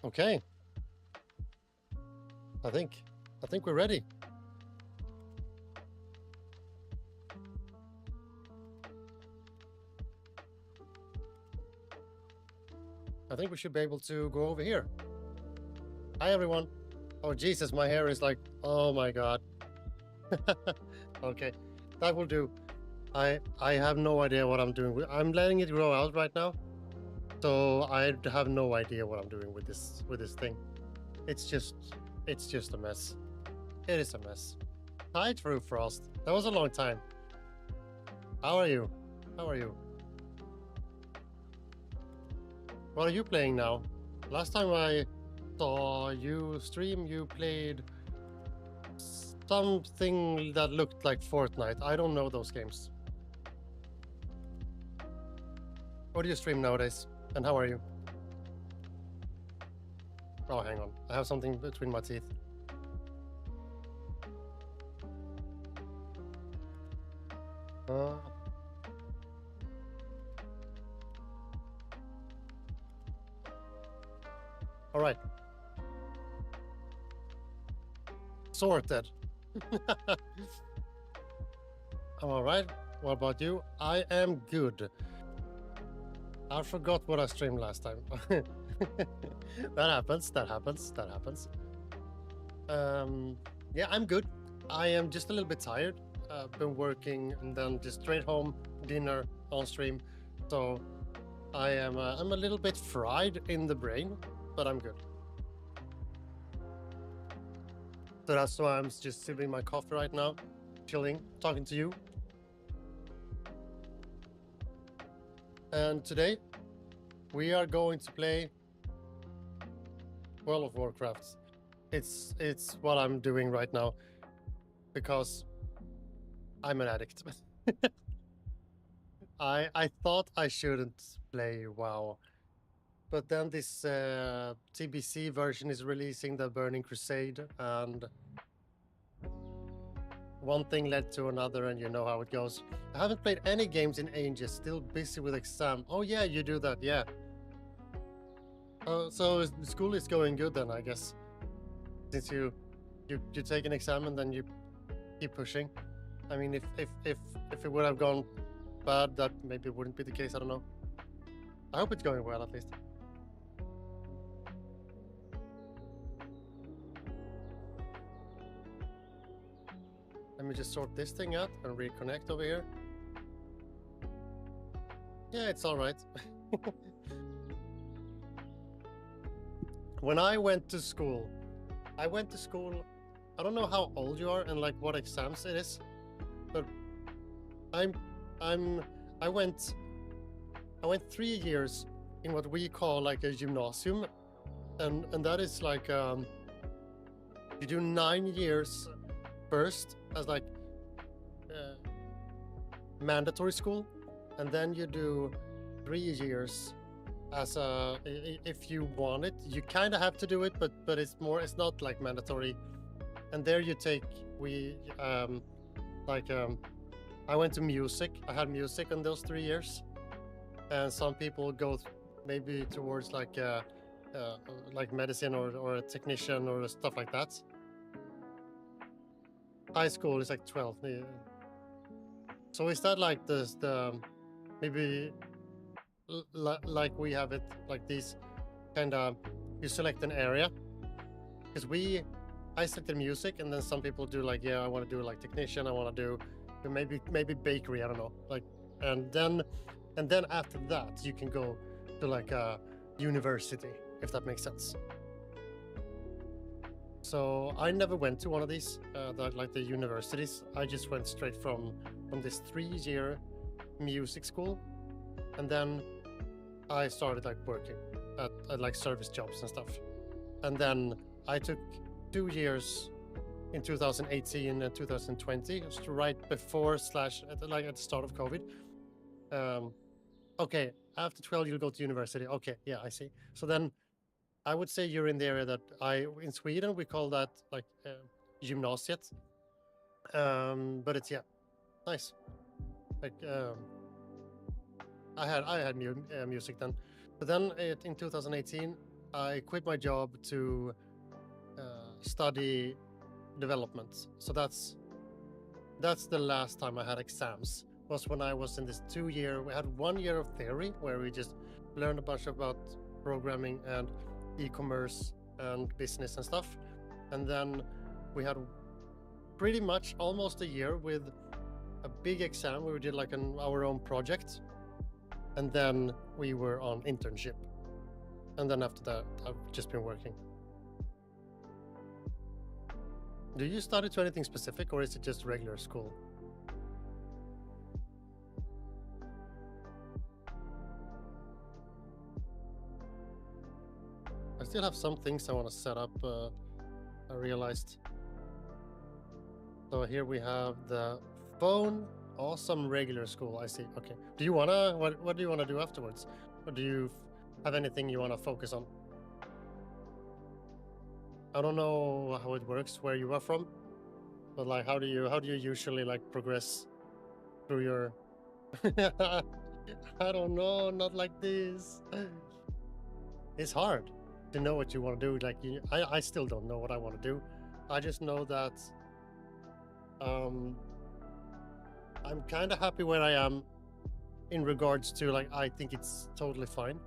Okay. I think we're ready. I think we should be able to go over here. Hi, everyone. Oh, Jesus, my hair is like, oh my God. Okay, that will do. I have no idea what I'm doing. I'm letting it grow out right now. So I have no idea what I'm doing with this thing. It's just a mess. It is a mess. Hi, True Frost. That was a long time. How are you? How are you? What are you playing now? Last time I saw you stream, you played something that looked like Fortnite. I don't know those games. What do you stream nowadays? And how are you? Oh, hang on. I have something between my teeth. All right. Sorted. I'm all right. What about you? I am good. I forgot what I streamed last time. That happens. Yeah, I'm good. I am just a little bit tired. Been working and then just straight home, dinner, on stream. So I'm a little bit fried in the brain, but I'm good. So that's why I'm just sipping my coffee right now, chilling, talking to you. And today we are going to play World of Warcraft. It's what I'm doing right now because I'm an addict. I thought I shouldn't play WoW, but then this TBC version is releasing the Burning Crusade, and one thing led to another, and you know how it goes. I haven't played any games in ages, still busy with exam. Oh yeah, you do that, yeah. So school is going good then, I guess. Since you take an exam and then you keep pushing. I mean, if it would have gone bad, that maybe wouldn't be the case. I don't know. I hope it's going well at least. Let me just sort this thing out and reconnect over here. Yeah, it's all right. When I went to school, I don't know how old you are and like what exams it is, but I went 3 years in what we call like a gymnasium, and that is like you do 9 years first as like mandatory school, and then you do 3 years as a, if you want it. You kind of have to do it, but it's not like mandatory. And there you take, I went to music. I had music in those 3 years, and some people go maybe towards like medicine or a technician or stuff like that. High school is like 12. So is that like the maybe like we have it like this kind of, you select an area? Because I selected music, and then some people do like, yeah, I want to do like technician, I want to do maybe bakery, I don't know, like, and then after that you can go to like a university, if that makes sense. So I never went to one of these like the universities. I just went straight from this 3-year music school, and then I started like working at like service jobs and stuff. And then I took 2 years in 2018 and 2020, just right before / at the start of COVID. Okay, after 12 you'll go to university. Okay, yeah, I see. So then I would say you're in the area that in Sweden we call that like gymnasiet. But it's, yeah, nice. Like I had music then, but then in 2018 I quit my job to study development. So that's the last time I had exams, was when I was in this 2 year. We had 1 year of theory where we just learned a bunch about programming and e-commerce and business and stuff, and then we had pretty much almost a year with a big exam where we did like our own project, and then we were on internship, and then after that I've just been working. Do you study to anything specific, or is it just regular school? I still have some things I want to set up, I realized. So here we have the phone. Awesome, regular school, I see. Okay. Do you wanna, what do you wanna do afterwards? Or do you have anything you wanna focus on? I don't know how it works where you are from, but like how do you usually like progress through your I don't know, not like this. It's hard to know what you want to do. Like I still don't know what I want to do. I just know that I'm kind of happy where I am in regards to like I think it's totally fine.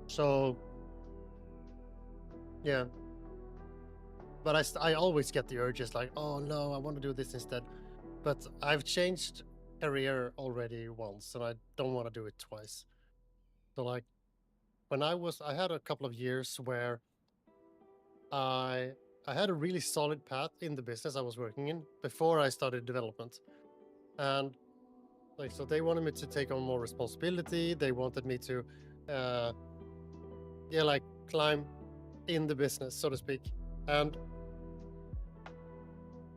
So yeah, but I always get the urges like, oh no, I want to do this instead. But I've changed career already once, and I don't want to do it twice. So like when I had a couple of years where I had a really solid path in the business I was working in before I started development, and like so they wanted me to take on more responsibility. They wanted me to, like climb in the business, so to speak. And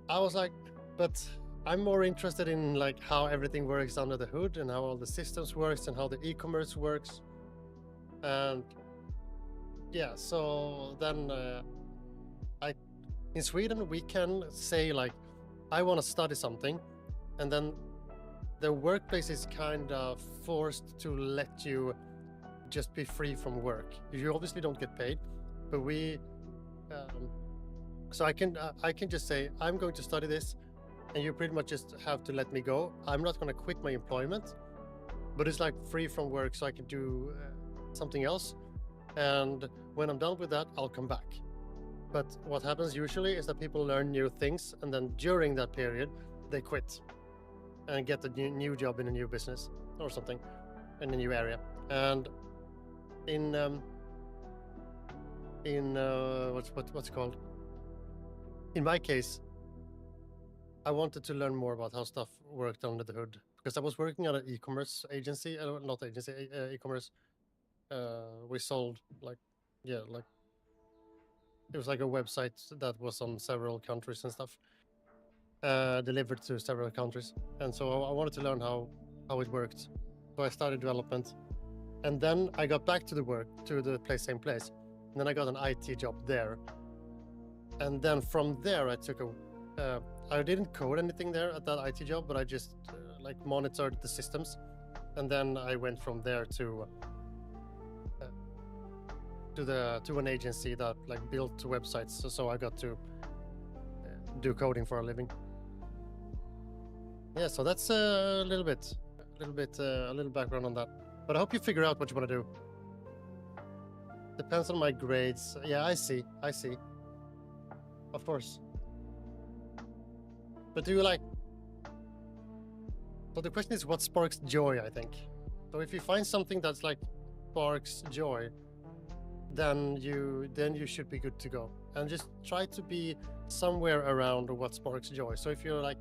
I was like, but I'm more interested in like how everything works under the hood and how all the systems works and how the e-commerce works. And yeah, so then in Sweden we can say like, I want to study something, and then the workplace is kind of forced to let you just be free from work. You obviously don't get paid, but so I can just say I'm going to study this, and you pretty much just have to let me go. I'm not going to quit my employment, but it's like free from work, so I can do something else. And when I'm done with that, I'll come back. But what happens usually is that people learn new things, and then during that period, they quit and get a new job in a new business or something in a new area. And in what's it called? In my case, I wanted to learn more about how stuff worked under the hood, because I was working at an e-commerce agency, not agency, e-commerce. We sold like it was like a website that was on several countries and stuff, delivered to several countries. And so I wanted to learn how it worked. So I started development, and then I got back to the same place. And then I got an IT job there. And then from there, I took I didn't code anything there at that IT job, but I just like monitored the systems. And then I went from there to an agency that like built websites. So I got to do coding for a living. Yeah, so that's a little background on that. But I hope you figure out what you want to do. Depends on my grades. Yeah, I see. Of course. But do you like... So the question is what sparks joy, I think. So if you find something that's like sparks joy, then you should be good to go. And just try to be somewhere around what sparks joy. So if you're like,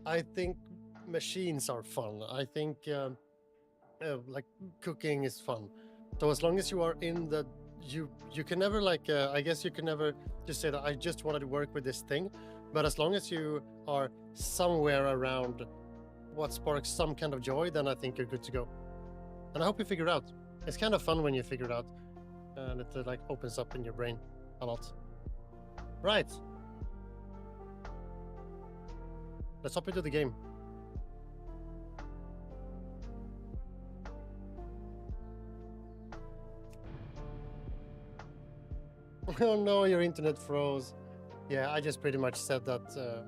I think machines are fun. I think like cooking is fun. So as long as you are in the, you can never like, I guess you can never just say that I just wanted to work with this thing. But as long as you are somewhere around what sparks some kind of joy, then I think you're good to go. And I hope you figure it out. It's kind of fun when you figure it out, and it like opens up in your brain a lot. Right. Let's hop into the game. Oh no, your internet froze. Yeah, I just pretty much said that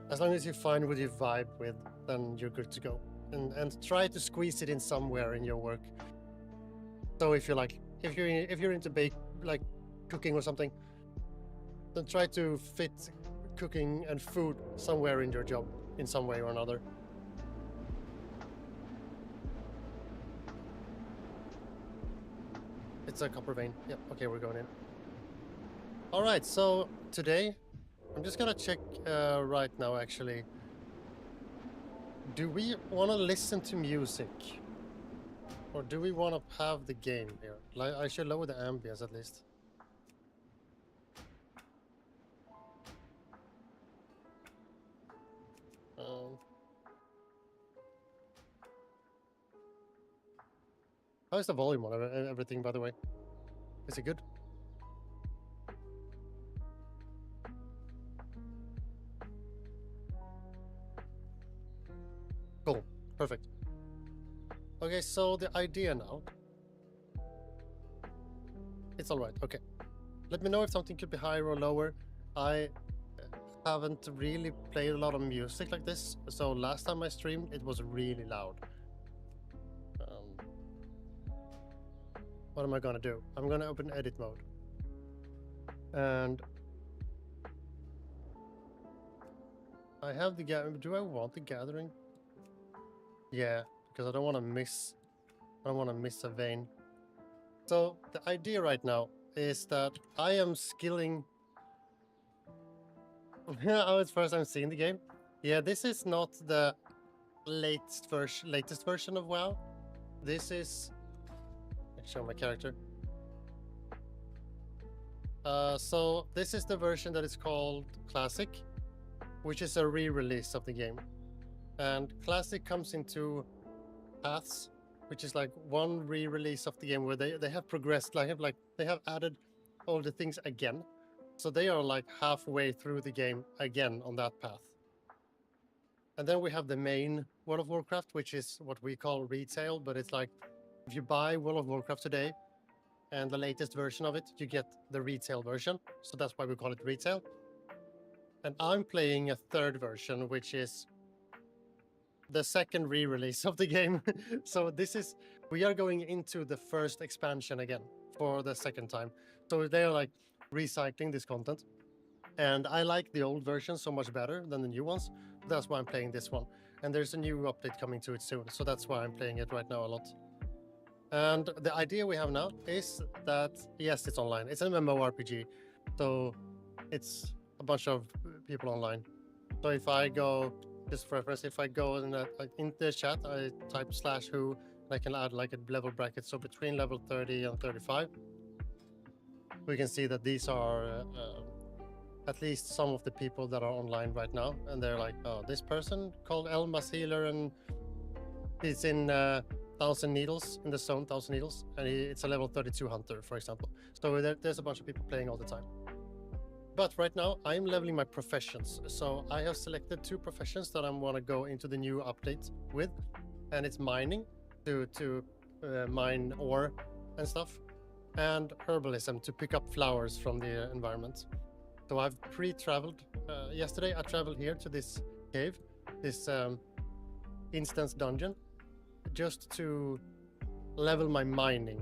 as long as you find what you vibe with, then you're good to go. And try to squeeze it in somewhere in your work. So if you're into cooking or something, then try to fit cooking and food somewhere in your job in some way or another. It's a copper vein. Yep, okay, we're going in. All right, so today, I'm just gonna check right now, actually. Do we want to listen to music? Or do we want to have the game here? Like, I should lower the ambience at least. How is the volume on everything, by the way? Is it good? Cool. Perfect. Okay, so the idea now. It's alright, okay. Let me know if something could be higher or lower. I haven't really played a lot of music like this, so last time I streamed, it was really loud. What am I gonna do? I'm gonna open edit mode. And I have the gathering. Do I want the gathering? Yeah, because I don't want to miss a vein. So the idea right now is that I am skilling. Oh, it's first I'm seeing the game. Yeah, this is not the latest version of WoW. This is. Show my character. So this is the version that is called Classic, which is a re-release of the game. And Classic comes in two paths, which is like one re-release of the game where they have progressed, they have added all the things again. So they are like halfway through the game again on that path. And then we have the main World of Warcraft, which is what we call retail, but it's like if you buy World of Warcraft today and the latest version of it, you get the retail version. So that's why we call it retail. And I'm playing a third version, which is the second re-release of the game. So we are going into the first expansion again for the second time. So they're like recycling this content. And I like the old version so much better than the new ones. That's why I'm playing this one. And there's a new update coming to it soon. So that's why I'm playing it right now a lot. And the idea we have now is that, yes, it's online. It's an MMORPG. So it's a bunch of people online. So if I go, just for reference, if I go in the chat, I type /who, and I can add like a level bracket. So between level 30 and 35, we can see that these are at least some of the people that are online right now. And they're like, oh, this person called Elmas Healer, and he's in 1,000 Needles, in the zone 1,000 Needles, and it's a level 32 hunter, for example. So there's a bunch of people playing all the time. But right now, I'm leveling my professions. So I have selected 2 professions that I want to go into the new update with. And it's mining, to mine ore and stuff. And herbalism, to pick up flowers from the environment. So I've pre-traveled. Yesterday, I traveled here to this cave, this instance dungeon, just to level my mining.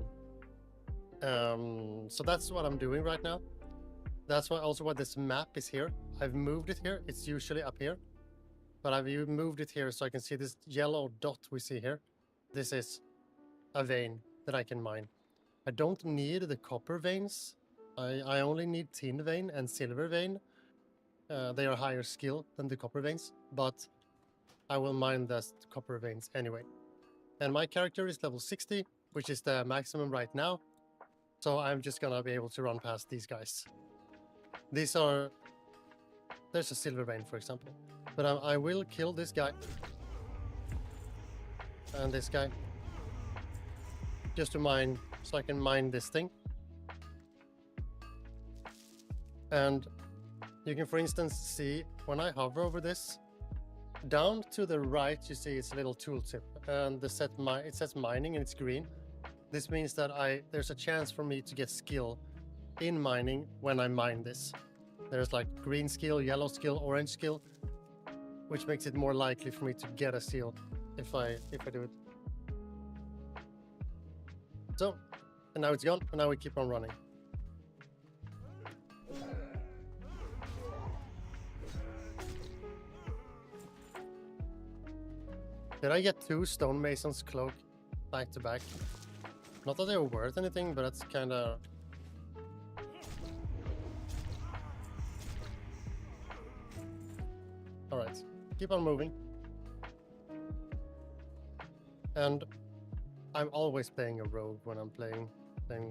So that's what I'm doing right now. That's why this map is here. I've moved it here. It's usually up here, but I've moved it here so I can see this yellow dot we see here. This is a vein that I can mine. I don't need the copper veins. I only need tin vein and silver vein. They are higher skill than the copper veins, but I will mine the copper veins anyway. And my character is level 60, which is the maximum right now. So I'm just gonna be able to run past these guys. There's a silver vein, for example. But I will kill this guy. And this guy. Just to mine, so I can mine this thing. And you can, for instance, see when I hover over this, down to the right, you see it's a little tooltip. And it says mining and it's green. This means that there's a chance for me to get skill in mining when I mine this. There's like green skill, yellow skill, orange skill, which makes it more likely for me to get a seal if I do it. So, and now it's gone, and now we keep on running. Did I get 2 stonemason's cloak back to back? Not that they were worth anything, but that's kind of... Alright, keep on moving. And I'm always playing a rogue when I'm playing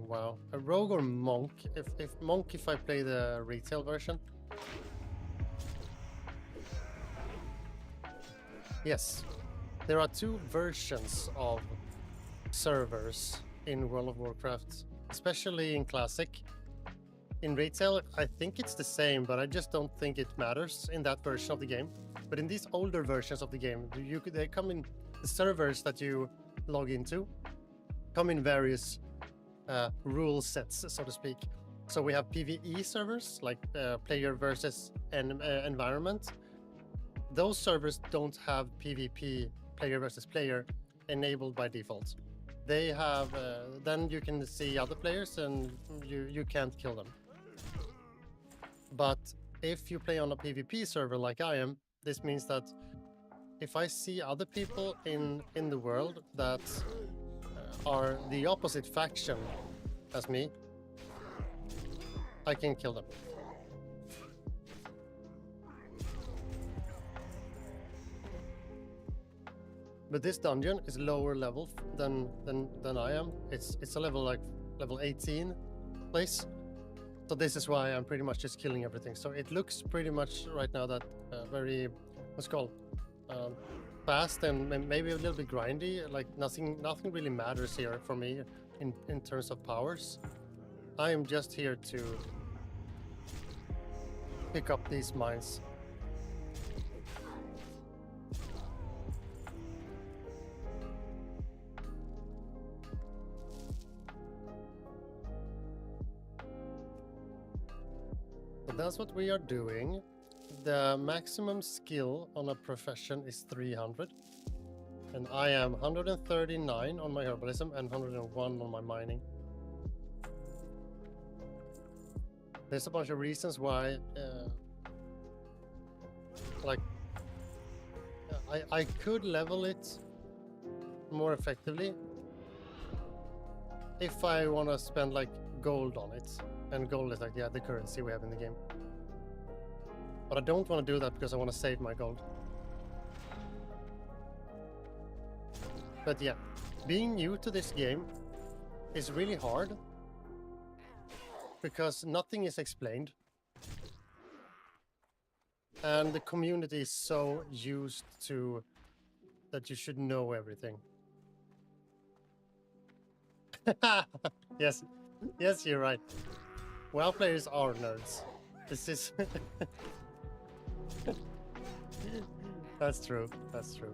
WoW. A rogue or monk. If I play the retail version. Yes. There are 2 versions of servers in World of Warcraft, especially in Classic. In retail, I think it's the same, but I just don't think it matters in that version of the game. But in these older versions of the game, they come in the servers that you log into, come in various rule sets, so to speak. So we have PvE servers, like player versus environment. Those servers don't have PvP, player versus player, enabled by default. They have, then you can see other players and you can't kill them. But if you play on a PvP server like I am, this means that if I see other people in the world that are the opposite faction as me, I can kill them. But this dungeon is lower level than I am. It's a level 18 place. So this is why I'm pretty much just killing everything. So it looks pretty much right now that very, what's it called, fast and maybe a little bit grindy. Like nothing really matters here for me in terms of powers. I am just here to pick up these mines. That's what we are doing. The maximum skill on a profession is 300. And I am 139 on my herbalism and 101 on my mining. There's a bunch of reasons why I could level it more effectively if I want to spend like gold on it. And gold is like, yeah, the currency we have in the game. But I don't want to do that because I want to save my gold. But yeah, being new to this game is really hard because nothing is explained. And the community is so used to that you should know everything. Yes, yes, you're right. WoW players are nerds. This is... That's true, that's true.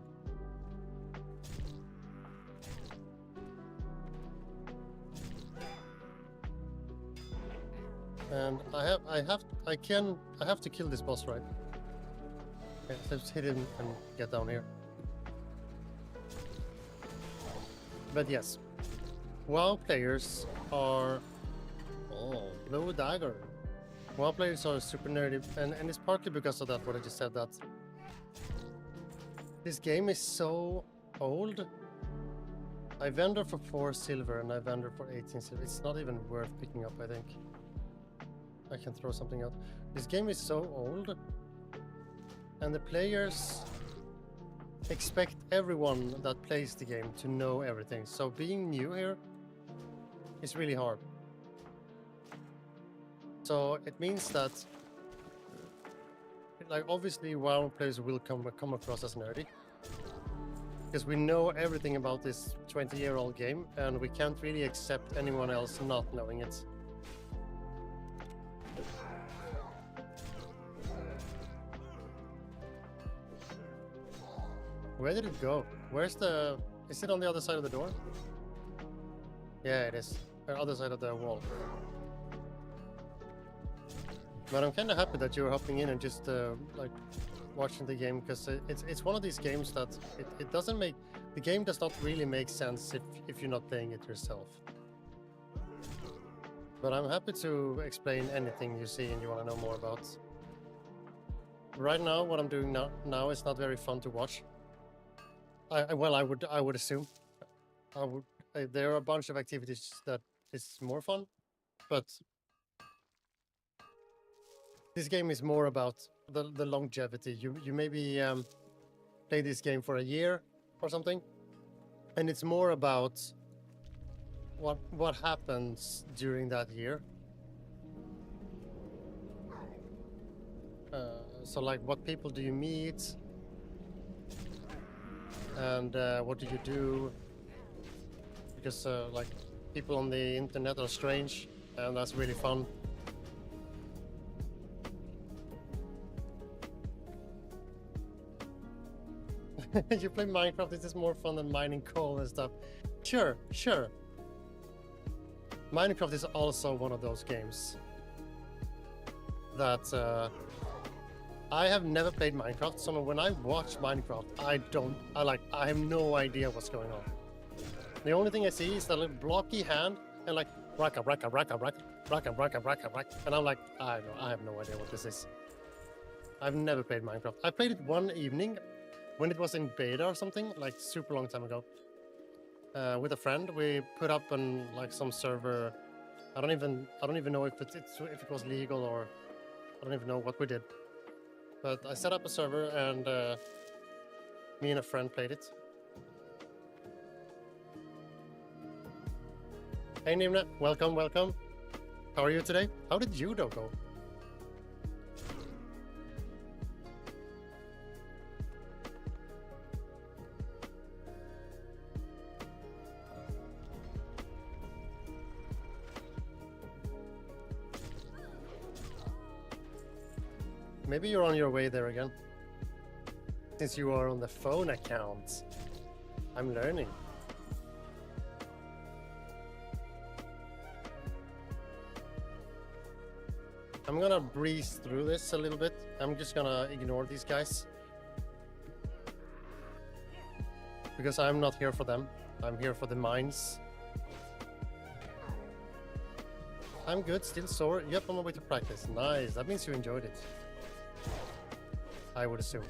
And I have to kill this boss, right? Okay, let's hit him and get down here. But yes, WoW players are... Oh, blue dagger. WoW players are super nerdy, and it's partly because of that, what I just said, that this game is so old. I vendor for 4 silver and I vendor for 18 silver. It's not even worth picking up, I think. I can throw something out. This game is so old, and the players expect everyone that plays the game to know everything. So being new here is really hard. So it means that, like, obviously WoW players will come across as nerdy, because we know everything about this 20-year-old game, and we can't really accept anyone else not knowing it. Where did it go? Where's the... Is it on the other side of the door? Yeah, it is. On the other side of the wall. But I'm kind of happy that you're hopping in and just like watching the game, because it's one of these games that it doesn't make the game does not really make sense if you're not playing it yourself. But I'm happy to explain anything you see and you want to know more about. Right now, what I'm doing now is not very fun to watch. I would assume. There are a bunch of activities that is more fun, but this game is more about the longevity. You maybe play this game for a year or something, and it's more about what happens during that year. So like, what people do you meet, and what do you do? Because like, people on the internet are strange, and that's really fun. You play Minecraft, this is more fun than mining coal and stuff. Sure. Minecraft is also one of those games that I have never played Minecraft, so when I watch Minecraft, I have no idea what's going on. The only thing I see is that little blocky hand and like raka, and I'm like, I have no idea what this is. I've never played Minecraft. I played it one evening when it was in beta or something, like super long time ago. With a friend, we put up on like some server. I don't even know if it was legal, or I don't even know what we did. But I set up a server, and me and a friend played it. Hey Nimna, welcome. How are you today? How did judo go? Maybe you're on your way there again. Since you are on the phone account. I'm learning. I'm gonna breeze through this a little bit. I'm just gonna ignore these guys. Because I'm not here for them. I'm here for the mines. I'm good, still sore. Yep, on my way to practice. Nice, that means you enjoyed it. I would assume.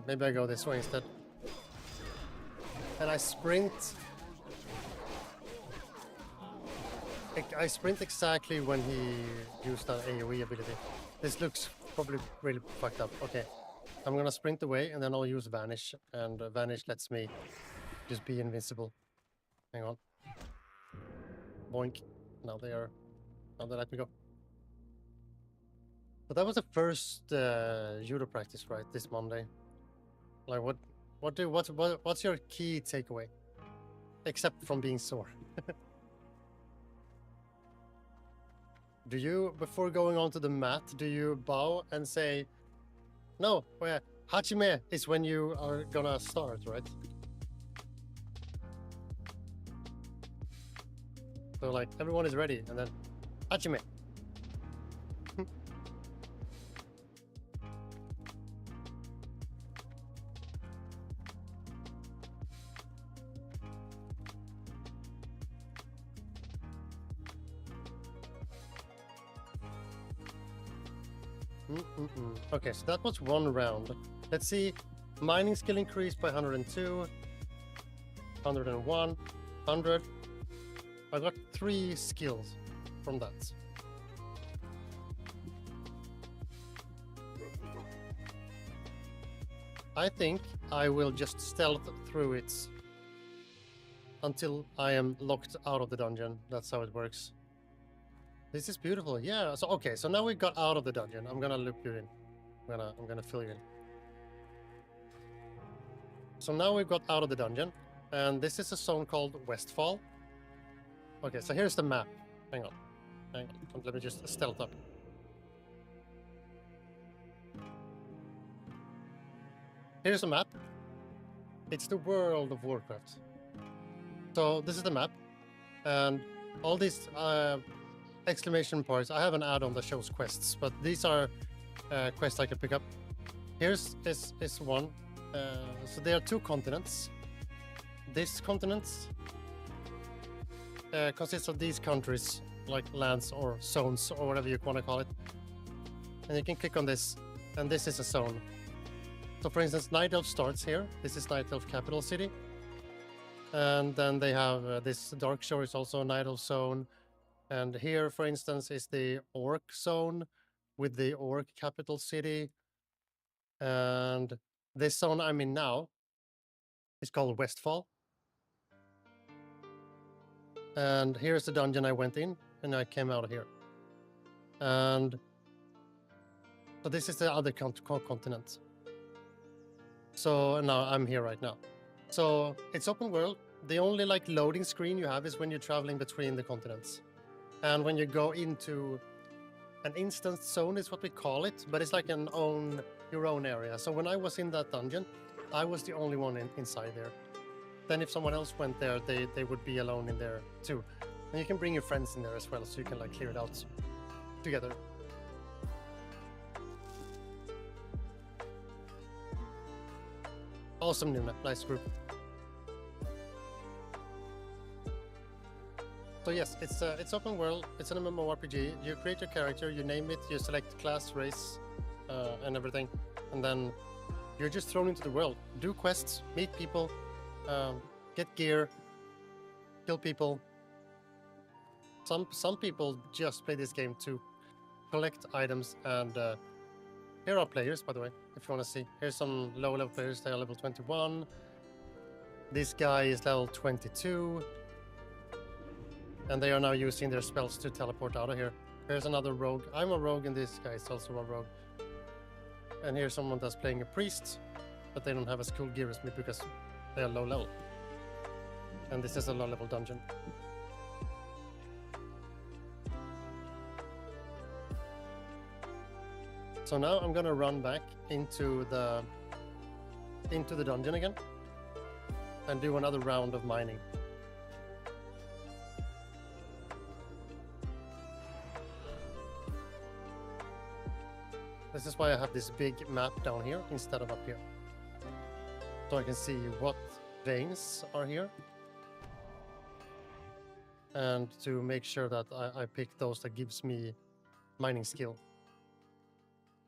Maybe I go this way instead. And I sprint. I sprint exactly when he used that AoE ability. This looks probably really fucked up. Okay, I'm gonna sprint away and then I'll use Vanish. And Vanish lets me just be invincible. Hang on. Boink. Now they let me go. But that was the first judo practice, right? This Monday. Like, what's your key takeaway? Except from being sore. Do you, before going onto the mat, do you bow and say, no, Hachime is when you are gonna start, right? So like, everyone is ready, and then Hachime. Okay, so that was one round. Let's see. Mining skill increased by 102, 101, 100. I got 3 skills from that. I think I will just stealth through it until I am locked out of the dungeon. That's how it works. This is beautiful. Yeah. So okay. So now we got out of the dungeon. I'm gonna loop you in. I'm gonna fill you in. So now we got out of the dungeon, and this is a zone called Westfall. Okay. So here's the map. Hang on. Let me just stealth up. Here's the map. It's the World of Warcraft. So this is the map, and all these exclamation parts. I have an add-on that shows quests, but these are quests I can pick up. Here's is one. So there are 2 continents. This continent consists of these countries, like lands or zones or whatever you want to call it. And you can click on this, and this is a zone. So for instance, Night Elf starts here. This is Night Elf capital city. And then they have this Dark Shore is also a Night Elf zone. And here, for instance, is the Orc zone with the Orc capital city. And this zone I'm in now is called Westfall. And here's the dungeon I went in, and I came out of here. And so this is the other continent. So now I'm here right now. So it's open world. The only like loading screen you have is when you're traveling between the continents. And when you go into an instance zone is what we call it, but it's like your own area. So when I was in that dungeon, I was the only one inside there. Then if someone else went there, they would be alone in there too. And you can bring your friends in there as well, so you can like clear it out together. Awesome, Nuna. Nice group. So yes, it's open world. It's an MMORPG. You create your character, you name it, you select class, race, and everything, and then you're just thrown into the world. Do quests, meet people, get gear, kill people. Some people just play this game to collect items, and here are players, by the way, if you want to see. Here's some low-level players. They are level 21. This guy is level 22. And they are now using their spells to teleport out of here. Here's another rogue. I'm a rogue, and this guy is also a rogue. And here's someone that's playing a priest, but they don't have as cool gear as me because they are low level. And this is a low level dungeon. So now I'm gonna run back into the dungeon again and do another round of mining. This is why I have this big map down here instead of up here. So I can see what veins are here. And to make sure that I pick those that gives me mining skill.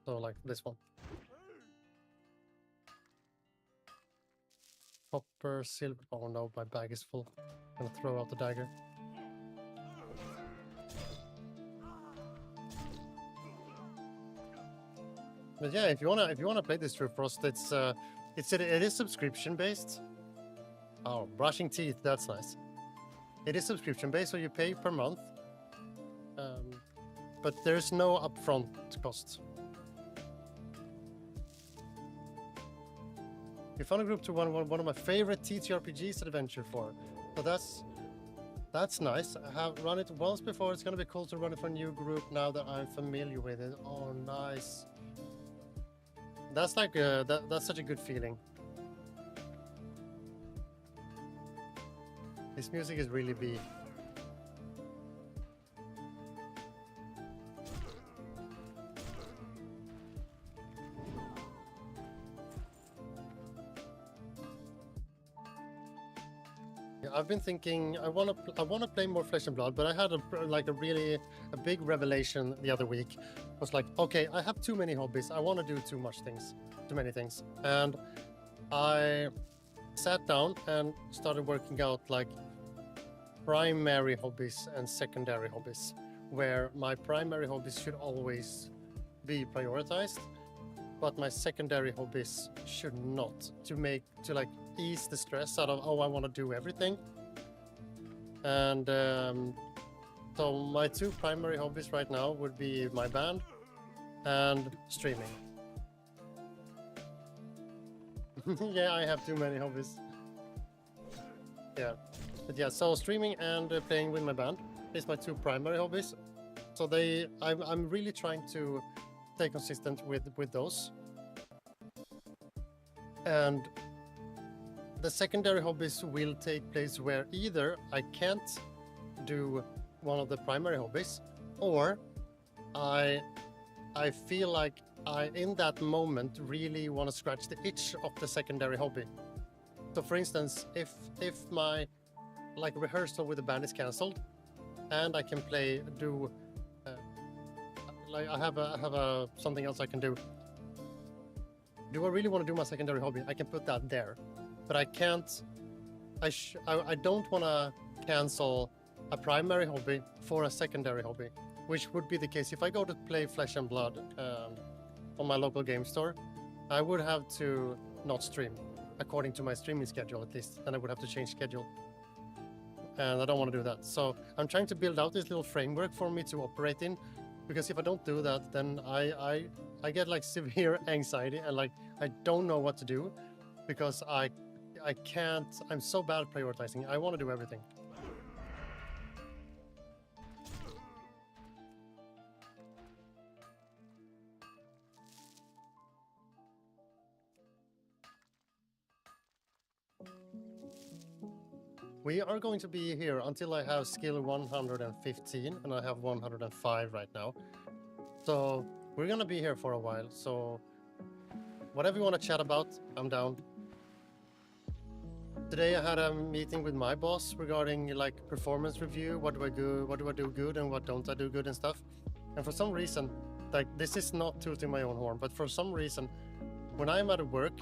So like this one. Copper, silver. Oh no, my bag is full. I'm gonna throw out the dagger. But yeah, if you wanna play this through Frost, it is subscription based. Oh, brushing teeth, that's nice. It is subscription based, so you pay per month, but there's no upfront cost. You found a group to one of my favorite TTRPGs to adventure for, so that's nice. I have run it once before. It's gonna be cool to run it for a new group now that I'm familiar with it. Oh, nice. That's like that's such a good feeling. This music is really big. Yeah, I've been thinking I wanna play more Flesh and Blood, but I had a big revelation the other week. I was like, okay, I have too many hobbies. I want to do too many things, and I sat down and started working out like primary hobbies and secondary hobbies, where my primary hobbies should always be prioritized, but my secondary hobbies should not, to like ease the stress out of, oh, I want to do everything. And so my 2 primary hobbies right now would be my band and streaming. Yeah, I have too many hobbies. Yeah, but yeah, so streaming and playing with my band is my 2 primary hobbies. So I'm really trying to stay consistent with those. And the secondary hobbies will take place where either I can't do one of the primary hobbies, or I feel like I in that moment really want to scratch the itch of the secondary hobby. So for instance, if my like rehearsal with the band is cancelled and I can do like I have a something else I can do. Do I really want to do my secondary hobby? I can put that there, but I can't. I don't want to cancel a primary hobby for a secondary hobby, which would be the case if I go to play Flesh and Blood on my local game store. I would have to not stream according to my streaming schedule, at least, and I would have to change schedule. And I don't want to do that. So I'm trying to build out this little framework for me to operate in, because if I don't do that, then I get like severe anxiety and like I don't know what to do, because I can't. I'm so bad at prioritizing. I want to do everything. We are going to be here until I have skill 115, and I have 105 right now. So we're gonna be here for a while. So whatever you want to chat about, I'm down. Today I had a meeting with my boss regarding like performance review. What do I do good, and what don't I do good and stuff. And for some reason, like this is not tooting my own horn, but for some reason, when I'm at work,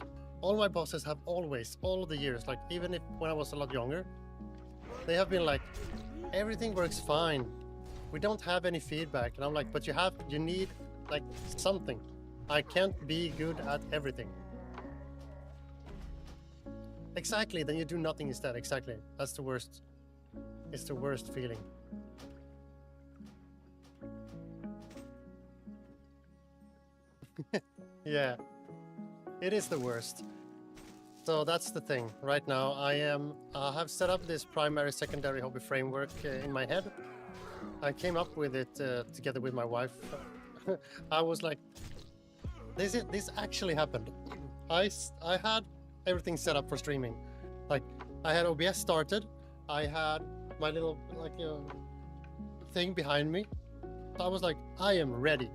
all my bosses have always, all the years, like even if when I was a lot younger, they have been like, everything works fine. We don't have any feedback. And I'm like, but you need like something. I can't be good at everything. Exactly, then you do nothing instead. Exactly. That's the worst. It's the worst feeling. Yeah, it is the worst. So that's the thing. Right now, I have set up this primary secondary hobby framework in my head. I came up with it together with my wife. I was like, this actually happened. I had everything set up for streaming. Like I had OBS started. I had my little like thing behind me. So I was like, I am ready.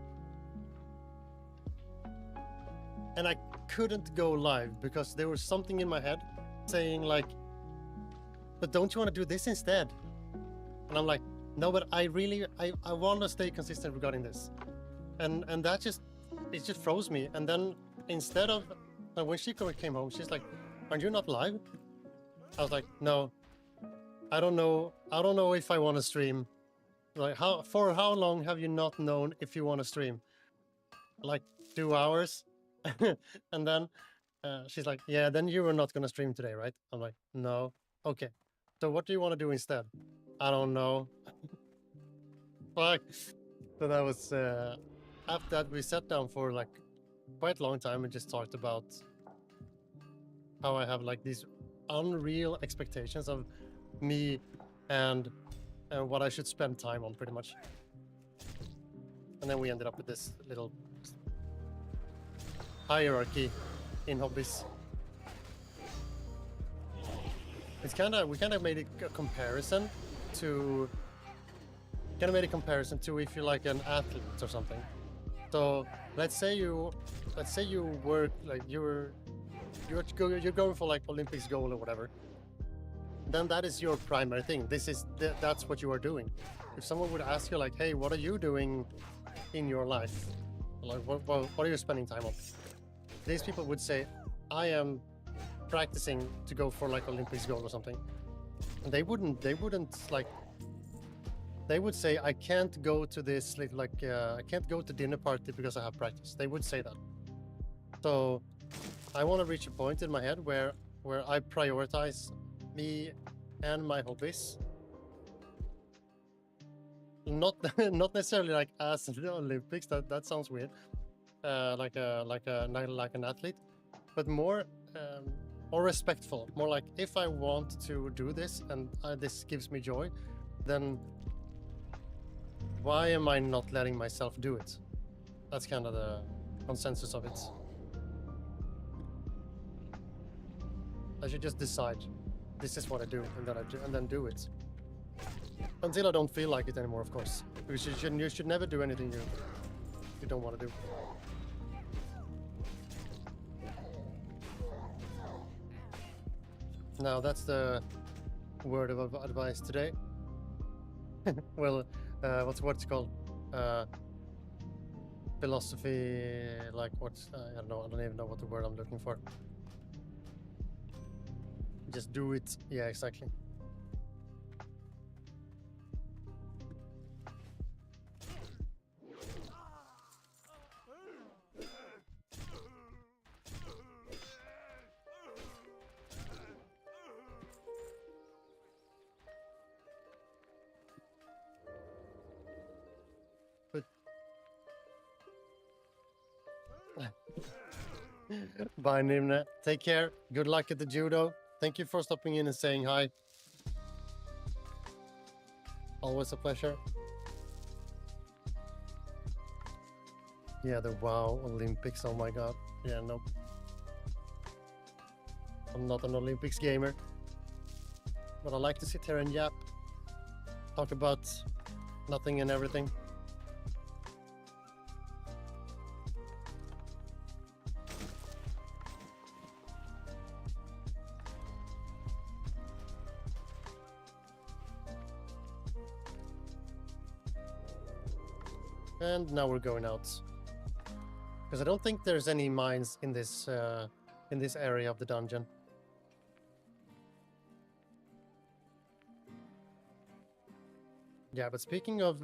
And I couldn't go live because there was something in my head saying like, but don't you want to do this instead? And I'm like, no, but I want to stay consistent regarding this. And that just froze me. And then instead of, when she came home, she's like, aren't you not live? I was like, no, I don't know if I want to stream. Like for how long have you not known if you want to stream? Like 2 hours? And then she's like, yeah, then you were not going to stream today, right? I'm like, no. Okay. So what do you want to do instead? I don't know. Fuck. So that was, after that we sat down for like quite a long time and just talked about how I have like these unreal expectations of me and what I should spend time on, pretty much. And then we ended up with this little hierarchy in hobbies. We kind of made a comparison to if you're like an athlete or something. So let's say you work like you're going for like Olympics goal or whatever. Then that is your primary thing. That's what you are doing. If someone would ask you like, hey, what are you doing in your life? Like what are you spending time on? These people would say, I am practicing to go for like Olympics gold or something. And they wouldn't like, they would say, I can't go to this, like, I can't go to dinner party because I have practice. They would say that. So I want to reach a point in my head where I prioritize me and my hobbies. Not necessarily like as the Olympics, that sounds weird. Like an athlete, but more respectful. More like, if I want to do this and this gives me joy, then why am I not letting myself do it? That's kind of the consensus of it. I should just decide this is what I do, and then do it. Until I don't feel like it anymore, of course. Because you should never do anything you don't want to do. Now that's the word of advice today. Well, what's it called? Philosophy, like what's I don't know. I don't even know what the word I'm looking for. Just do it. Yeah, exactly. But bye, Nimna. Take care. Good luck at the judo. Thank you for stopping in and saying hi. Always a pleasure. Yeah, the WoW Olympics. Oh my god. Yeah, no. I'm not an Olympics gamer. But I like to sit here and yap. Talk about nothing and everything. And now we're going out. Because I don't think there's any mines in this area of the dungeon. Yeah, but speaking of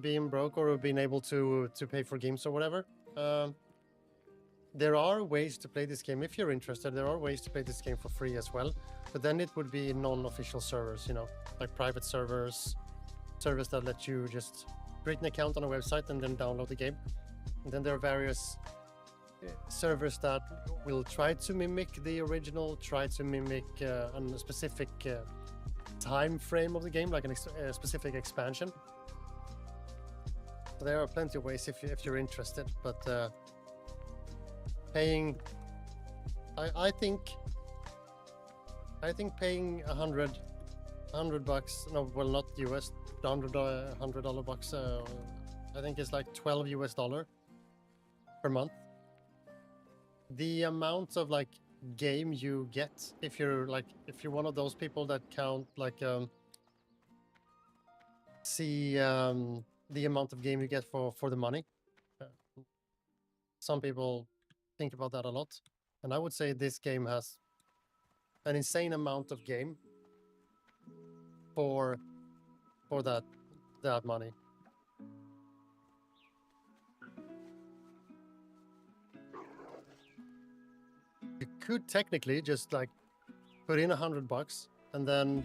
being broke or being able to pay for games or whatever, there are ways to play this game if you're interested. There are ways to play this game for free as well, but then it would be non-official servers, you know, like private servers that let you just create an account on a website and then download the game. And then there are various servers that will try to mimic the original, try to mimic a specific time frame of the game, like a specific expansion. So there are plenty of ways if you're interested, but paying, I think paying $100, no, well, not US, $100 bucks, I think it's like $12 US per month. The amount of like game you get, if you're one of those people that count like see the amount of game you get for the money. Some people think about that a lot, and I would say this game has an insane amount of game for that money. You could technically just like put in $100 and then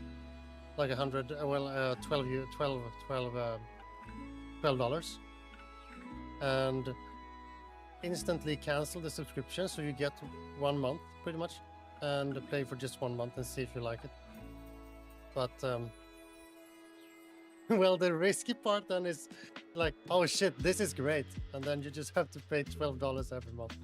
like $12 and instantly cancel the subscription, so you get 1 month pretty much and play for just 1 month and see if you like it. But well, the risky part then is like, oh shit, this is great, and then you just have to pay $12 every month.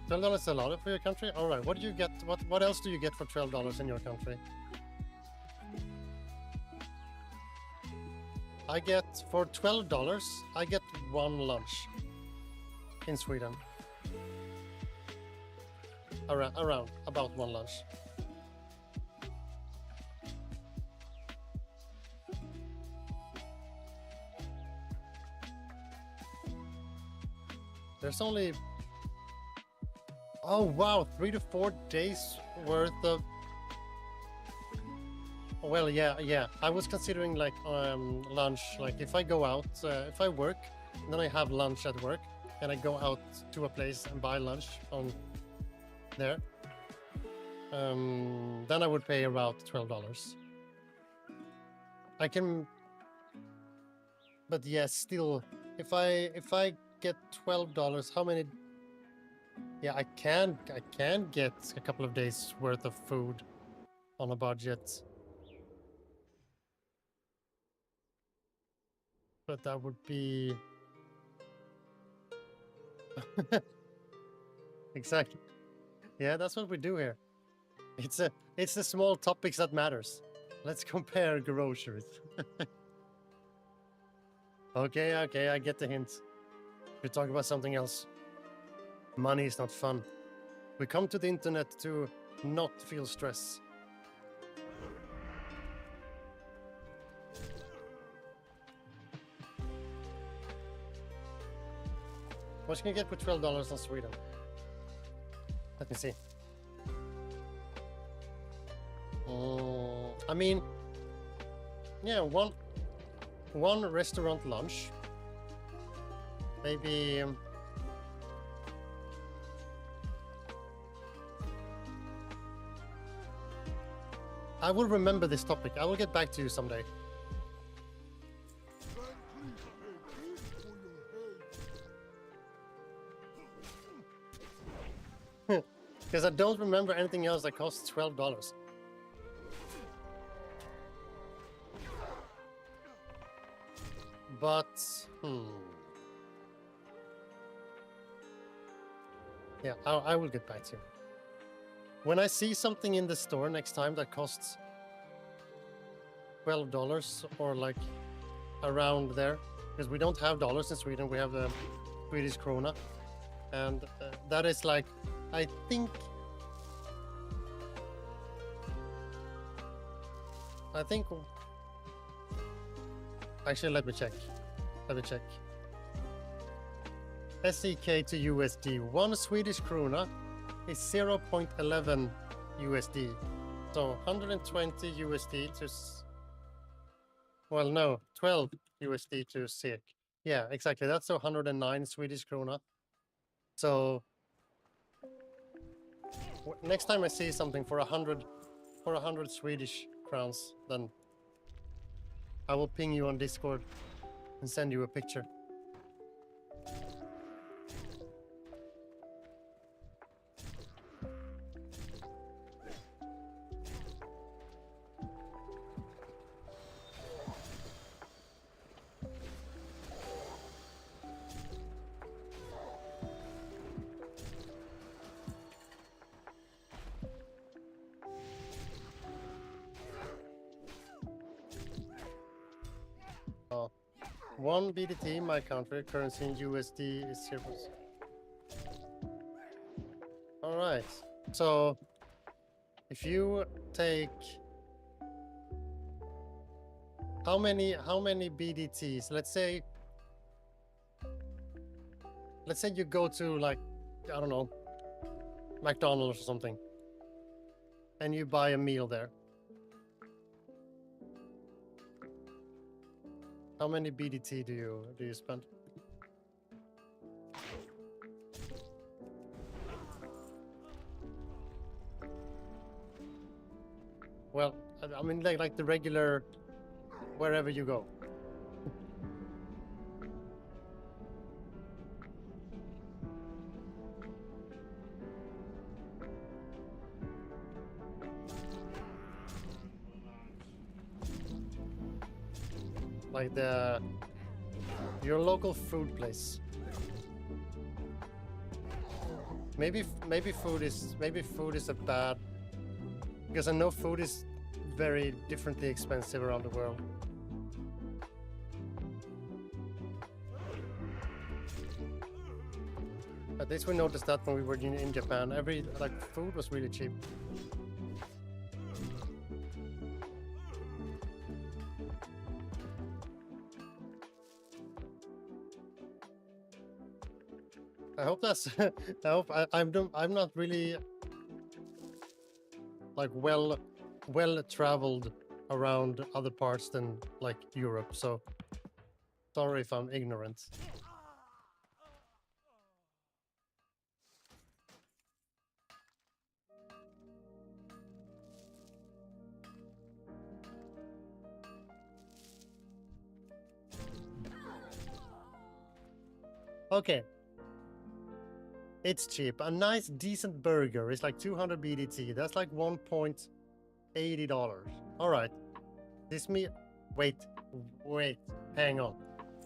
$12 is a lot for your country. All right, what do you get? What else do you get for $12 in your country? I get for $12. I get 1 lunch in Sweden. Around about 1 lunch. There's only, oh wow, 3 to 4 days worth of. Well, yeah. I was considering like lunch. Like if I go out, if I work, and then I have lunch at work, and I go out to a place and buy lunch on there, then I would pay about $12. I can, but yes, still, if I get $12, how many? Yeah, I can get a couple of days worth of food on a budget. But that would be exactly. Yeah, that's what we do here. It's the small topics that matters. Let's compare groceries. Okay, I get the hint. We talk about something else. Money is not fun. We come to the internet to not feel stress. What can you get for $12 in Sweden? Let me see. I mean, yeah, one restaurant lunch. Maybe I will remember this topic. I will get back to you someday. Because I don't remember anything else that costs $12. But, yeah, I will get back to you. When I see something in the store next time that costs $12 or like around there, because we don't have dollars in Sweden, we have the Swedish krona, and that is like, I think actually let me check. SEK to USD, 1 Swedish krona is 0.11 USD. So 120 USD to, well, no, 12 USD to SEK. Yeah, exactly. That's 109 Swedish krona. So next time I see something for 100 Swedish crowns, then I will ping you on Discord and send you a picture. One BDT in my country, currency in USD is 0%. All right. So if you take how many BDTs? Let's say you go to, like, I don't know, McDonald's or something, and you buy a meal there. How many BDT do you spend? Well, I mean, like the regular, wherever you go. Like your local food place. Maybe food is a bad, because I know food is very differently expensive around the world. At least we noticed that when we were in Japan. Food was really cheap. I hope that's. I hope I'm not really like well traveled around other parts than like Europe. So sorry if I'm ignorant. Okay. It's cheap. A nice, decent burger is like 200 BDT. That's like $1.80. All right. Wait, hang on.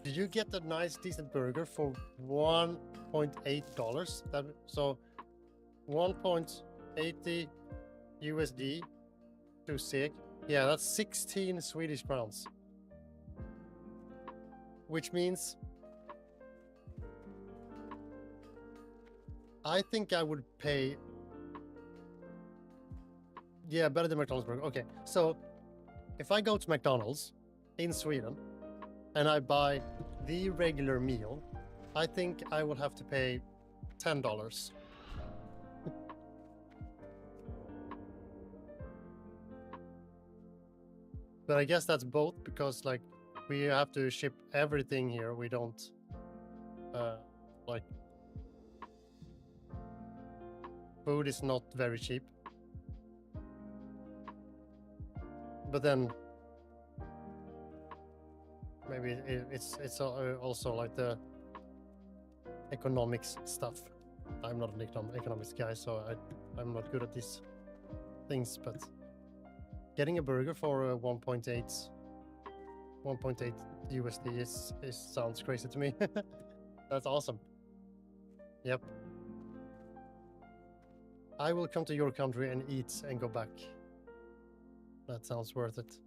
Did you get a nice decent burger for $1.8? So 1.80 USD to SEK. Yeah, that's 16 Swedish crowns. Which means I think I would pay. Yeah, better than McDonald's burger. Okay, so if I go to McDonald's in Sweden and I buy the regular meal, I think I will have to pay $10. But I guess that's both because like we have to ship everything here. We don't like food is not very cheap. But then maybe it's also like the economics stuff. I'm not an economics guy, so I'm not good at these things. But getting a burger for 1.8 USD is sounds crazy to me. That's awesome. Yep. I will come to your country and eat and go back. That sounds worth it.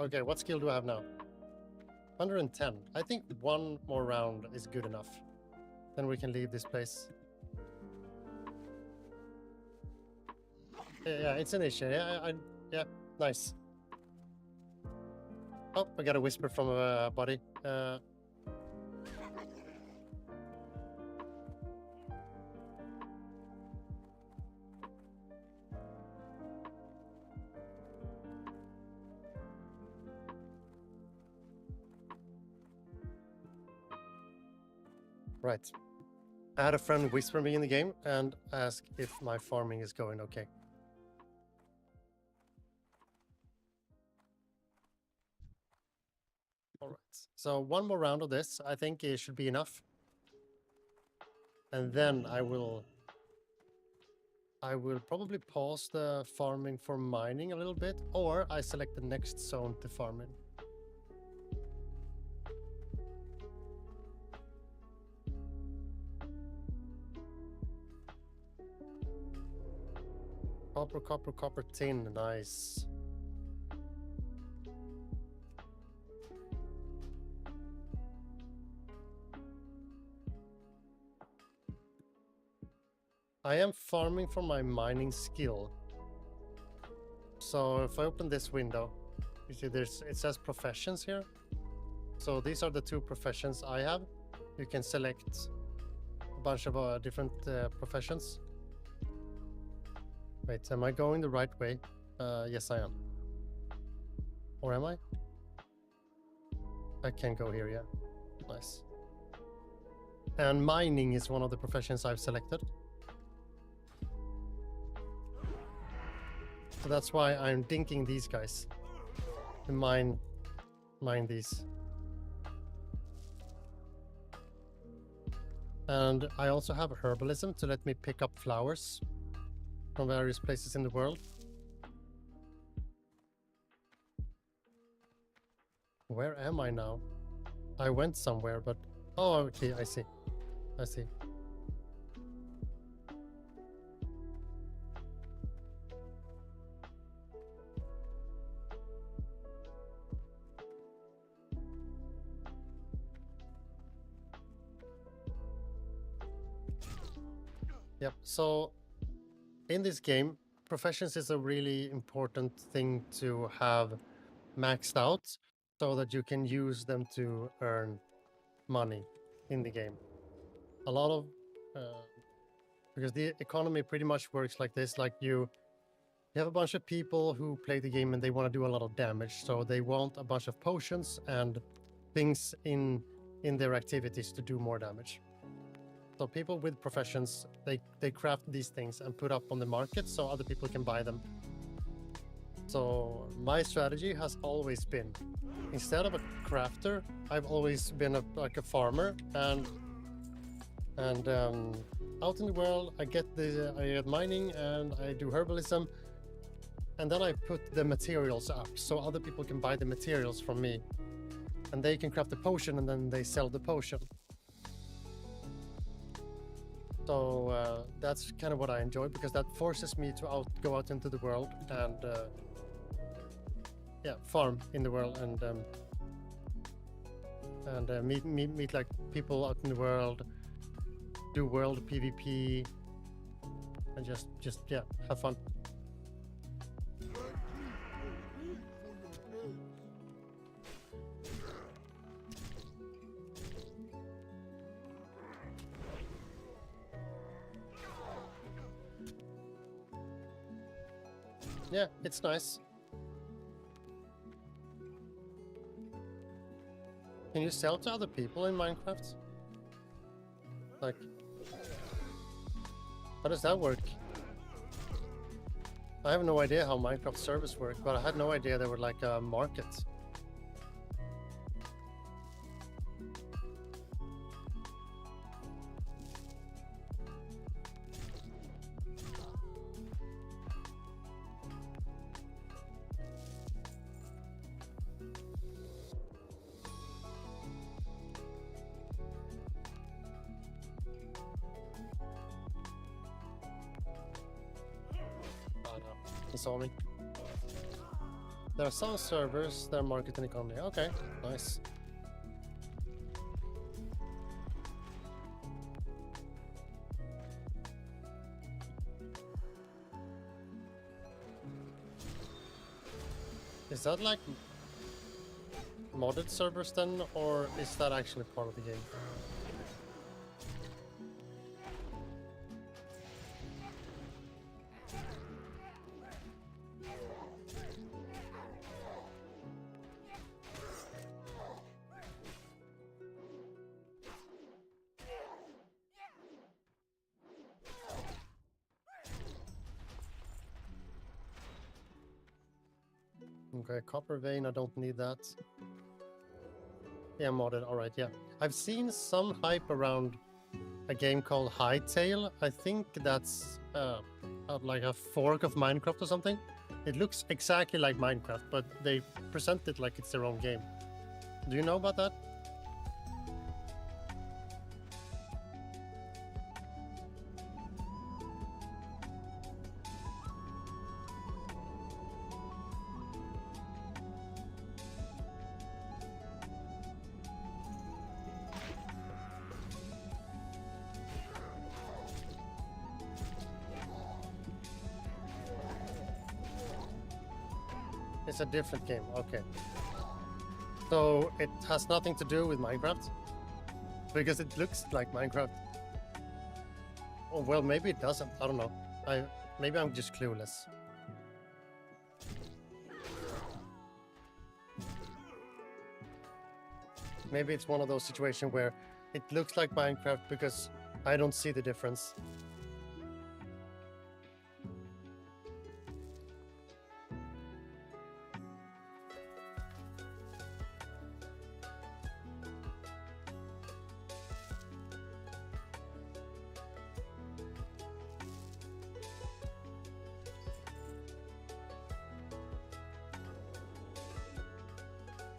Okay, what skill do I have now? 110. I think one more round is good enough. Then we can leave this place. Yeah, it's an issue. Yeah, nice. Oh, I got a whisper from a buddy. Right. I had a friend whisper me in the game and ask if my farming is going okay. All right. So one more round of this, I think it should be enough. And then I will probably pause the farming for mining a little bit, or I select the next zone to farm in. Copper, tin, nice. I am farming for my mining skill. So if I open this window, you see it says professions here. So these are the two professions I have. You can select a bunch of different professions. Wait, am I going the right way? Yes, I am. Or am I? I can go here, yeah. Nice. And mining is one of the professions I've selected. So that's why I'm dinking these guys to mine these. And I also have herbalism to let me pick up flowers from various places in the world. Where am I now? I went somewhere, but... Oh, okay, I see. Yep, so in this game, professions is a really important thing to have maxed out so that you can use them to earn money in the game. A lot of because the economy pretty much works like this, like you have a bunch of people who play the game and they want to do a lot of damage, so they want a bunch of potions and things in their activities to do more damage. So people with professions, they craft these things and put up on the market so other people can buy them. So my strategy has always been, instead of a crafter, I've always been like a farmer, and out in the world I get mining and I do herbalism, and then I put the materials up so other people can buy the materials from me, and they can craft the potion and then they sell the potion. So that's kind of what I enjoy, because that forces me to go out into the world and farm in the world and meet like people out in the world, do world PvP, and just have fun. Yeah, it's nice. Can you sell to other people in Minecraft? Like, how does that work? I have no idea how Minecraft servers work, but I had no idea there were like a market. He saw me. There are some servers that are marketing economy. Okay, nice. Is that like modded servers then, or is that actually part of the game? Okay, copper vein, I don't need that. Yeah, modded, alright, yeah. I've seen some hype around a game called Hightail. I think that's like a fork of Minecraft or something. It looks exactly like Minecraft, but they present it like it's their own game. Do you know about that? It's a different game, okay. So it has nothing to do with Minecraft? Because it looks like Minecraft. Oh, well, maybe it doesn't, I don't know. Maybe I'm just clueless. Maybe it's one of those situations where it looks like Minecraft because I don't see the difference.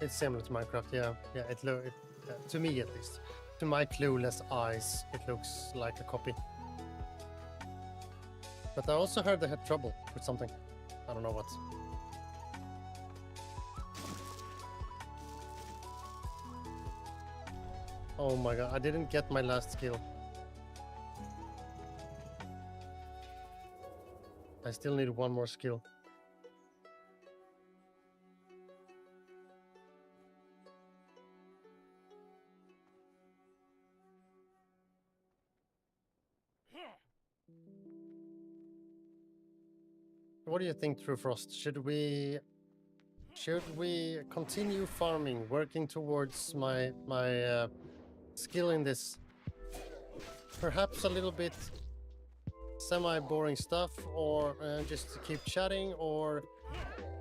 It's similar to Minecraft, yeah. Yeah, to me at least. To my clueless eyes, it looks like a copy. But I also heard they had trouble with something. I don't know what. Oh my god, I didn't get my last skill. I still need one more skill. What do you think, True Frost? Should we continue farming, working towards my skill in this? Perhaps a little bit semi-boring stuff, or just to keep chatting, or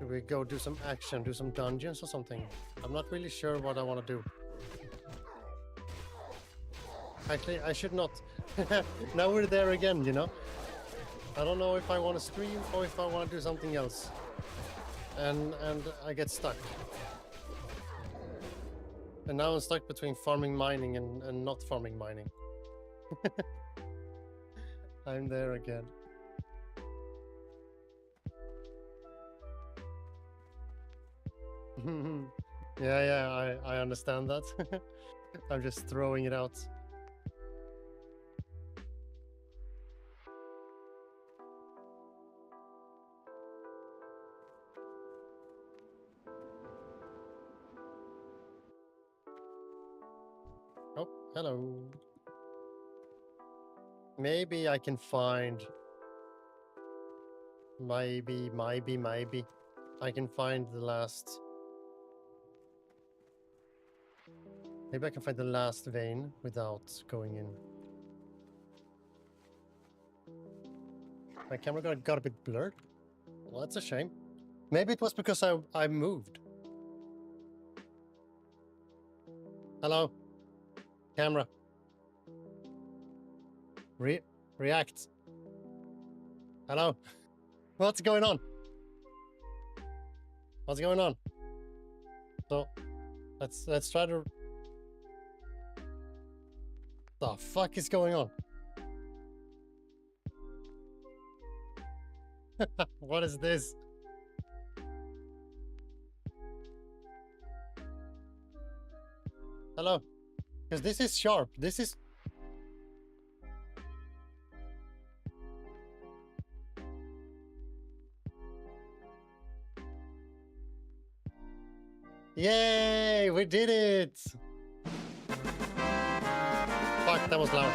do we go do some action, do some dungeons or something? I'm not really sure what I want to do. Actually, I should not. Now we're there again, you know? I don't know if I want to stream or if I want to do something else. And I get stuck. And now I'm stuck between farming mining and not farming mining. I'm there again. Yeah, I understand that. I'm just throwing it out. Oh, hello. Maybe I can find... Maybe I can find the last... Maybe I can find the last vein without going in. My camera got a bit blurred. Well, that's a shame. Maybe it was because I moved. Hello? Camera. React. Hello? What's going on? What's going on? So, let's try to... The fuck is going on? What is this? Hello? Because this is sharp. This is... Yay! We did it! Fuck, that was loud.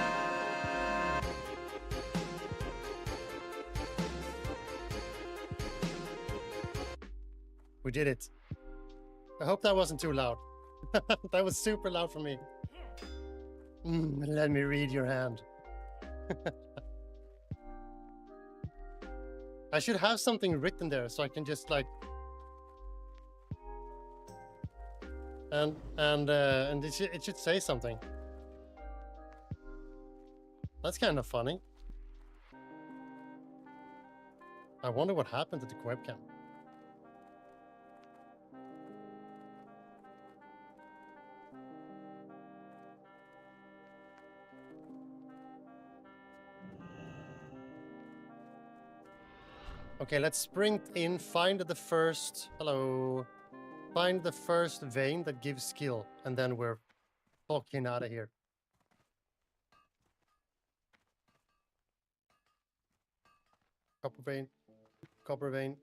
We did it. I hope that wasn't too loud. That was super loud for me. Let me read your hand. I should have something written there so I can just like... And it should say something. That's kind of funny. I wonder what happened to the webcam. Okay, let's sprint in, find the first... Hello. Find the first vein that gives skill, and then we're fucking out of here. Copper vein. Copper vein.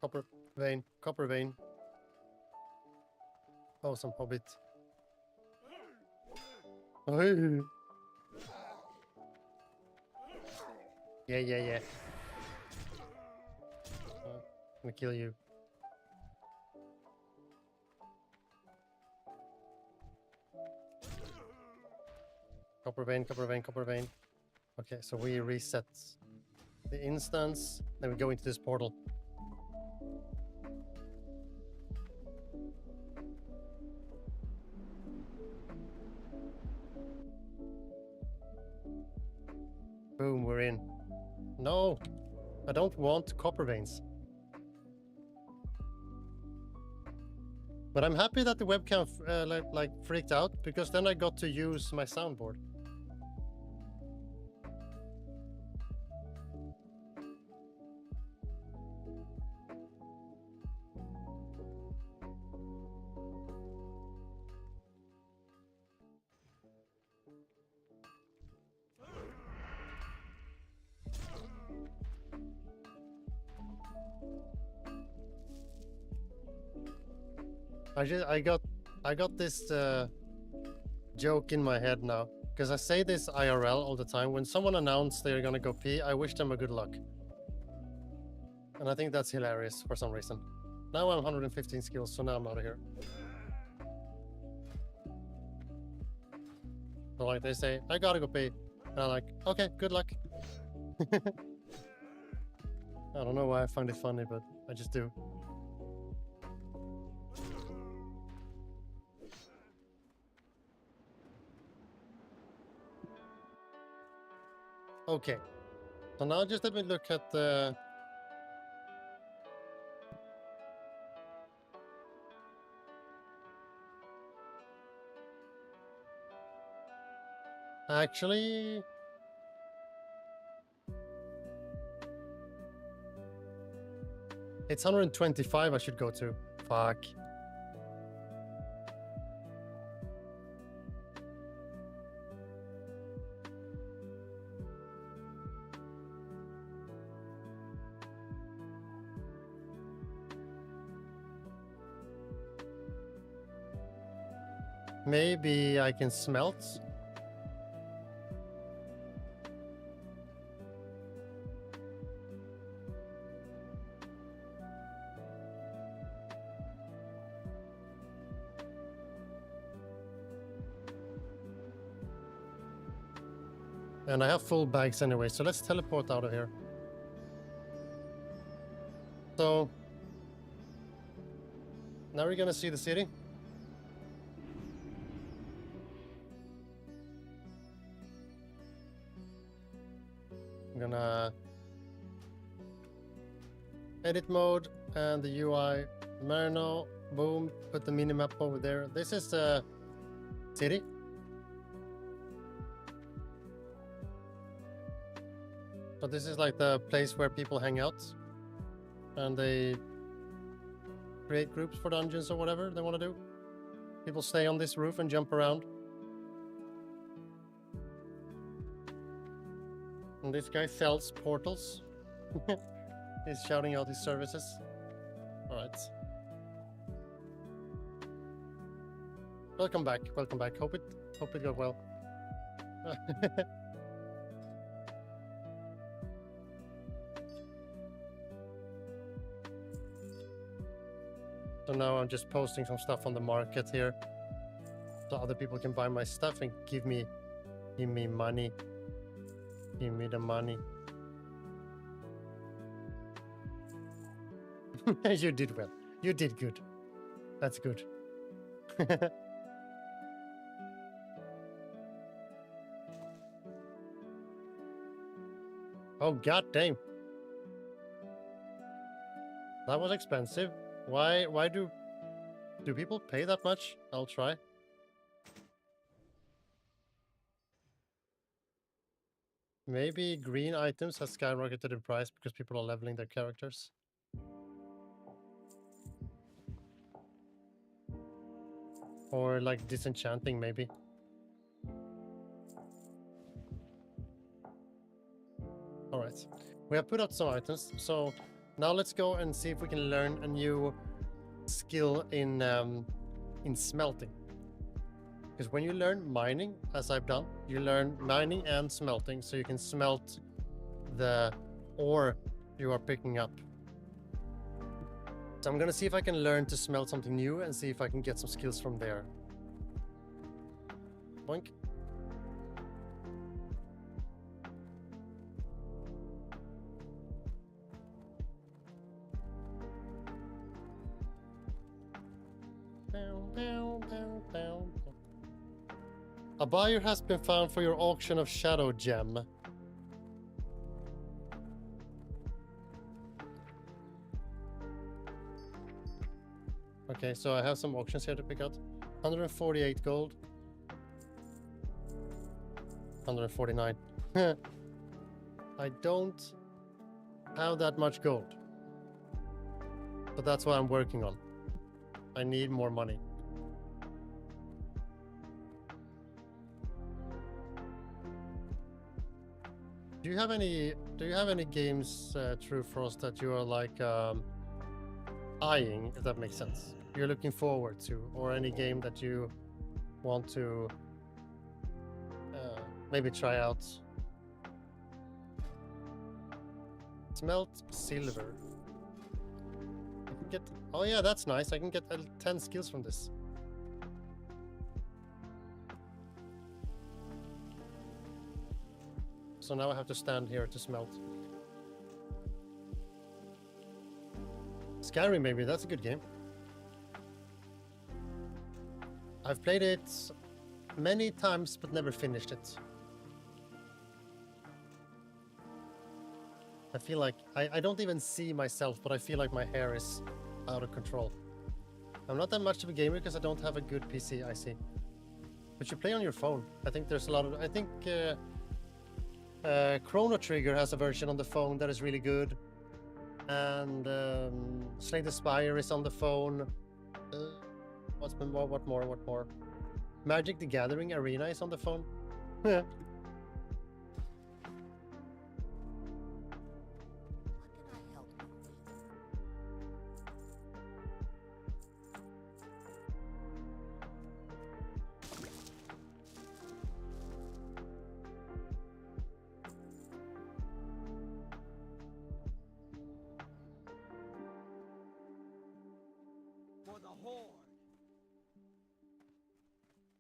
Copper vein. Copper vein. Oh, some hobbit. Oh. Yeah. I'm gonna kill you. Copper vein, copper vein, copper vein. Okay, so we reset the instance, then we go into this portal. Boom, we're in. No, I don't want copper veins. But I'm happy that the webcam like freaked out, because then I got to use my soundboard. I got this joke in my head now, because I say this IRL all the time. When someone announces they're gonna go pee, I wish them a good luck. And I think that's hilarious for some reason. Now I'm 115 skills, so now I'm out of here. So like they say, I gotta go pee. And I'm like, okay, good luck. I don't know why I find it funny, but I just do. Okay. So now just let me look at the... Actually... It's 125 I should go to. Fuck. Maybe I can smelt. And I have full bags anyway, so let's teleport out of here. So now we're gonna see the city. I'm gonna edit mode and the UI Marino, boom, put the minimap over there. This is the city. So this is like the place where people hang out and they create groups for dungeons or whatever they want to do. People stay on this roof and jump around. And this guy sells portals. He's shouting out his services. All right. Welcome back. Welcome back. Hope it got well. So now I'm just posting some stuff on the market here, so other people can buy my stuff and give me money. Give me the money. You did well. You did good. That's good. Oh, god damn. That was expensive. Why do people pay that much? I'll try. Maybe green items has skyrocketed in price because people are leveling their characters. Or like disenchanting, maybe. Alright. We have put out some items, so now let's go and see if we can learn a new skill in smelting. Because when you learn mining, as I've done, you learn mining and smelting, so you can smelt the ore you are picking up. So I'm gonna see if I can learn to smelt something new and see if I can get some skills from there. Boink. A buyer has been found for your auction of Shadow Gem. Okay, so I have some auctions here to pick out. 148 gold. 149. I don't have that much gold. But that's what I'm working on. I need more money. Do you have any games, True Frost, that you are like eyeing, if that makes sense? You're looking forward to, or any game that you want to maybe try out? Smelt silver. I can get. Oh yeah, that's nice. I can get 10 skills from this. So now I have to stand here to smelt. Skyrim, maybe. That's a good game. I've played it many times, but never finished it. I feel like I don't even see myself, but I feel like my hair is out of control. I'm not that much of a gamer because I don't have a good PC, I see. But you play on your phone. I think there's a lot of... I think Chrono Trigger has a version on the phone that is really good. And Slay the Spire is on the phone. What more? Magic the Gathering Arena is on the phone.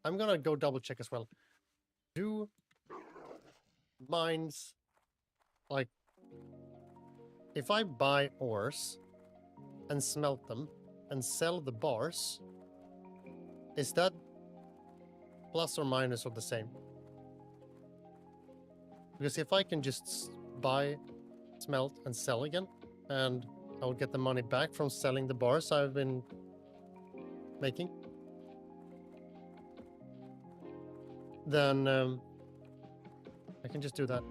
I'm gonna go double check as well. Do mines, like, if I buy ores and smelt them and sell the bars, is that plus or minus or the same? Because if I can just buy, smelt, and sell again, and I'll get the money back from selling the bars I've been making, then I can just do that.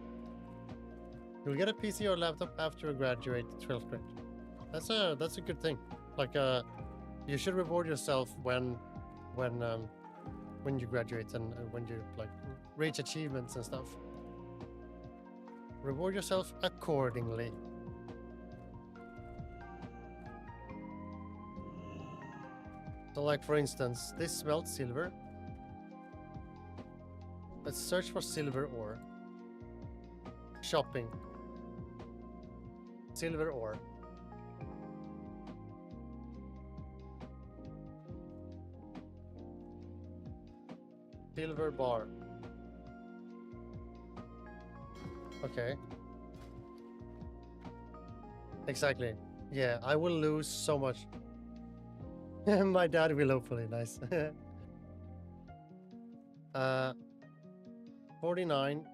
You'll get a PC or laptop after you graduate 12th grade. That's a good thing. Like you should reward yourself when you graduate and when you like reach achievements and stuff. Reward yourself accordingly. So like for instance, this smelt silver. Let's search for silver ore. Shopping. Silver ore. Silver bar. Okay. Exactly. Yeah, I will lose so much. My dad will hopefully. Nice. 49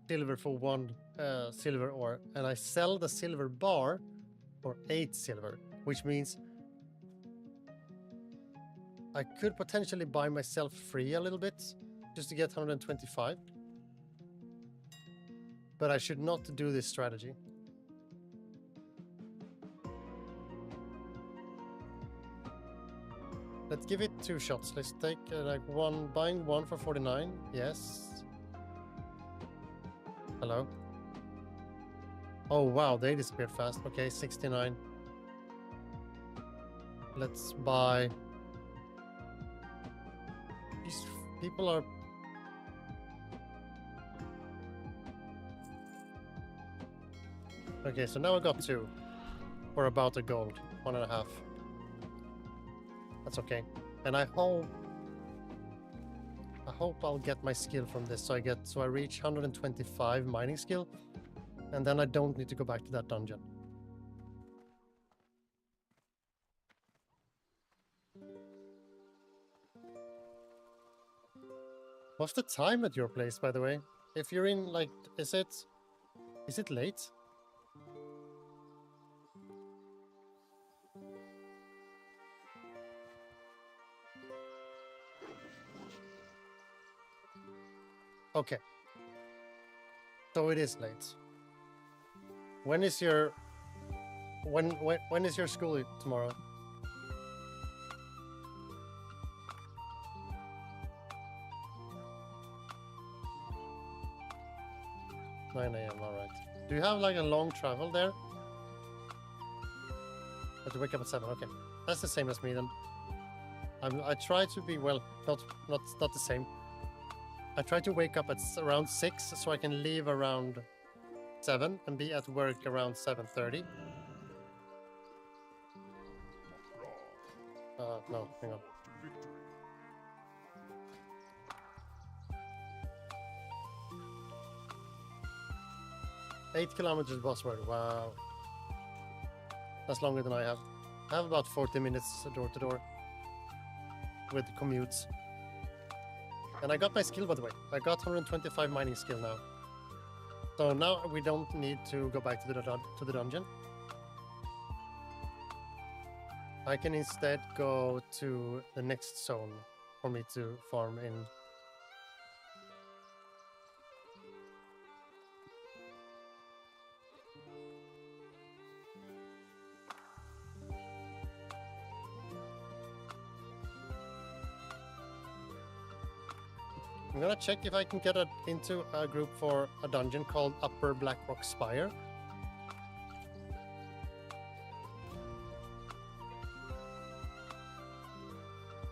silver for 1 silver ore, and I sell the silver bar for 8 silver, which means I could potentially buy myself free a little bit just to get 125. But I should not do this strategy. Let's give it 2 shots. Let's take like one, buying 1 for 49. Yes. Hello. Oh wow, they disappeared fast. Okay, 69. Let's buy. These people are. Okay, so now I got 2 for about a gold, 1.5. That's okay, and I hope I'll get my skill from this. So I reach 125 mining skill, and then I don't need to go back to that dungeon. What's the time at your place, by the way? If you're in like, is it late? Okay. So it is late. When is your when is your school tomorrow? 9 a.m. All right. Do you have like a long travel there? Have to wake up at 7. Okay, that's the same as me then. I try to be not the same. I try to wake up at around 6 so I can leave around 7 and be at work around 7:30. No, hang on. 8 kilometers buzzword. Wow. That's longer than I have. I have about 40 minutes door to door with commutes. And I got my skill, by the way. I got 125 mining skill now. So now we don't need to go back to the dungeon. I can instead go to the next zone for me to farm in. I'm gonna check if I can get into a group for a dungeon called Upper Blackrock Spire.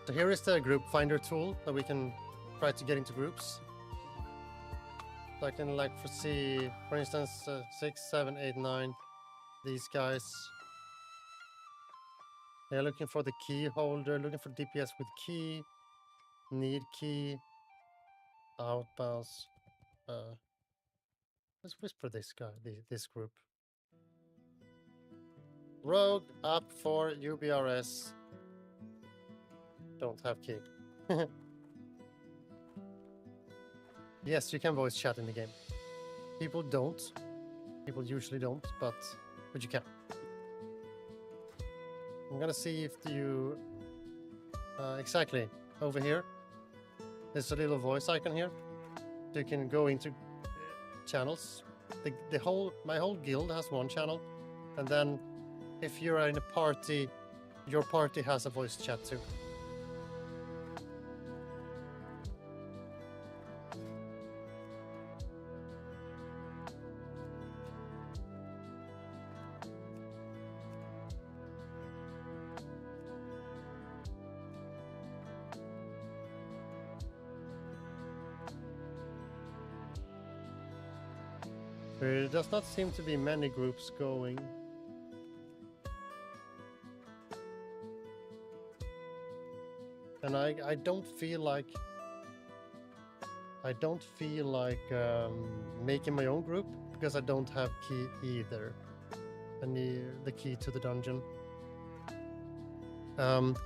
So here is the group finder tool that we can try to get into groups. So I can like foresee, for instance, 6, 7, 8, 9, these guys. They're looking for the key holder, looking for DPS with key, need key, outbounds. Let's whisper this guy, this group. Rogue up for UBRS. Don't have key. Yes, you can voice chat in the game. People don't. People usually don't, but you can. I'm gonna see if you... exactly, over here. There's a little voice icon here. So you can go into channels. My whole guild has one channel. And then if you're in a party, your party has a voice chat too. There does not seem to be many groups going. And I don't feel like making my own group because I don't have key either. I need the key to the dungeon.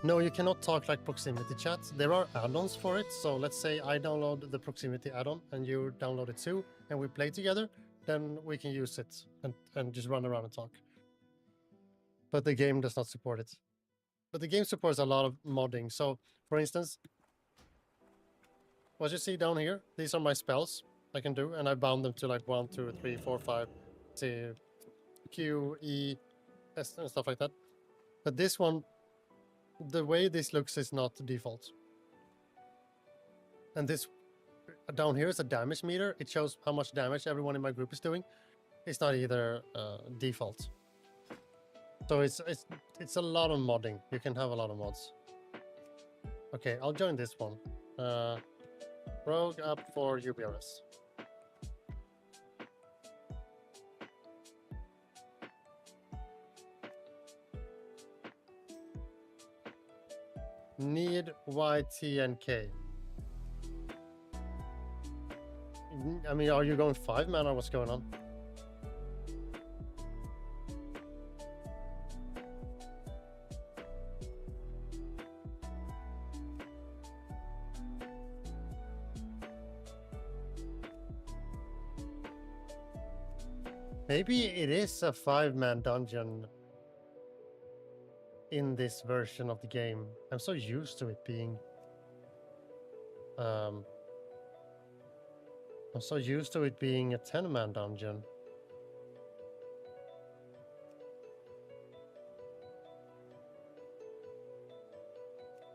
No, you cannot talk like proximity chat. There are add-ons for it. So let's say I download the proximity add-on and you download it too, and we play together. Then we can use it and just run around and talk. But the game does not support it. But the game supports a lot of modding. So, for instance, what you see down here, these are my spells I can do, and I bound them to like 1, 2, 3, 4, 5, C, Q, E, S, and stuff like that. But this one, the way this looks is not default. And this down here is a damage meter. It shows how much damage everyone in my group is doing. It's not either default. So it's a lot of modding. You can have a lot of mods. Okay, I'll join this one. Rogue up for UBRS. Need Y, T, and K. I mean, are you going 5-man or what's going on? Maybe it is a 5-man dungeon in this version of the game. I'm so used to it being... I'm so used to it being a 10-man dungeon.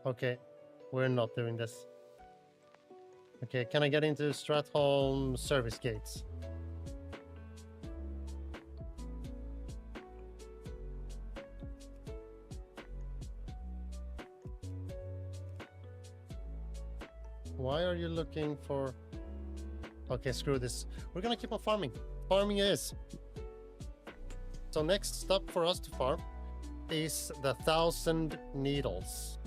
Okay, we're not doing this. Okay, can I get into Stratholm service gates? Why are you looking for... Okay, screw this. We're gonna keep on farming. Farming is. So next stop for us to farm is the 1,000 needles.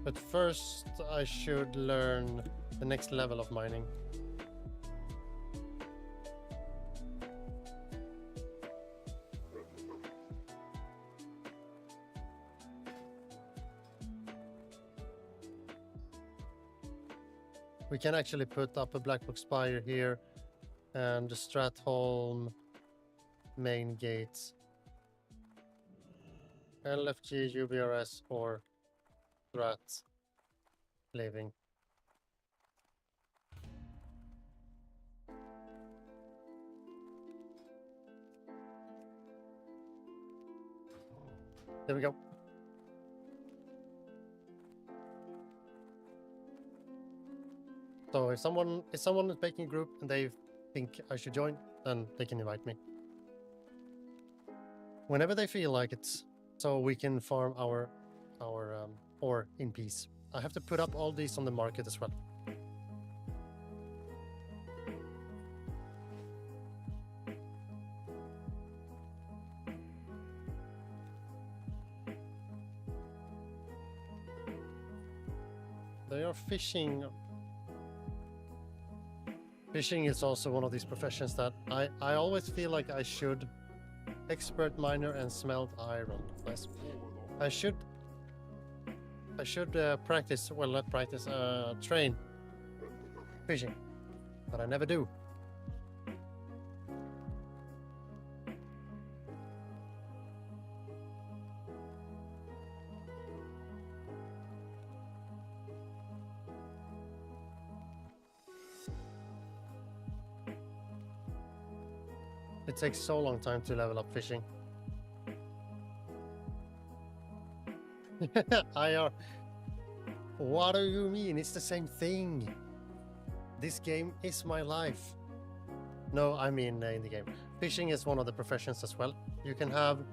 But first, I should learn the next level of mining. We can actually put up a black box spire here and the Stratholm main gates. LFG, UBRS, or Strat living. There we go. So if someone is making a group and they think I should join, then they can invite me. Whenever they feel like it, so we can farm our ore in peace. I have to put up all these on the market as well. They are fishing. Fishing is also one of these professions that I always feel like I should expert miner and smelt iron. I should practice, well, not practice, train fishing, but I never do. It takes so long time to level up fishing. IR. What do you mean? It's the same thing. This game is my life. No, I mean in the game. Fishing is one of the professions as well. You can have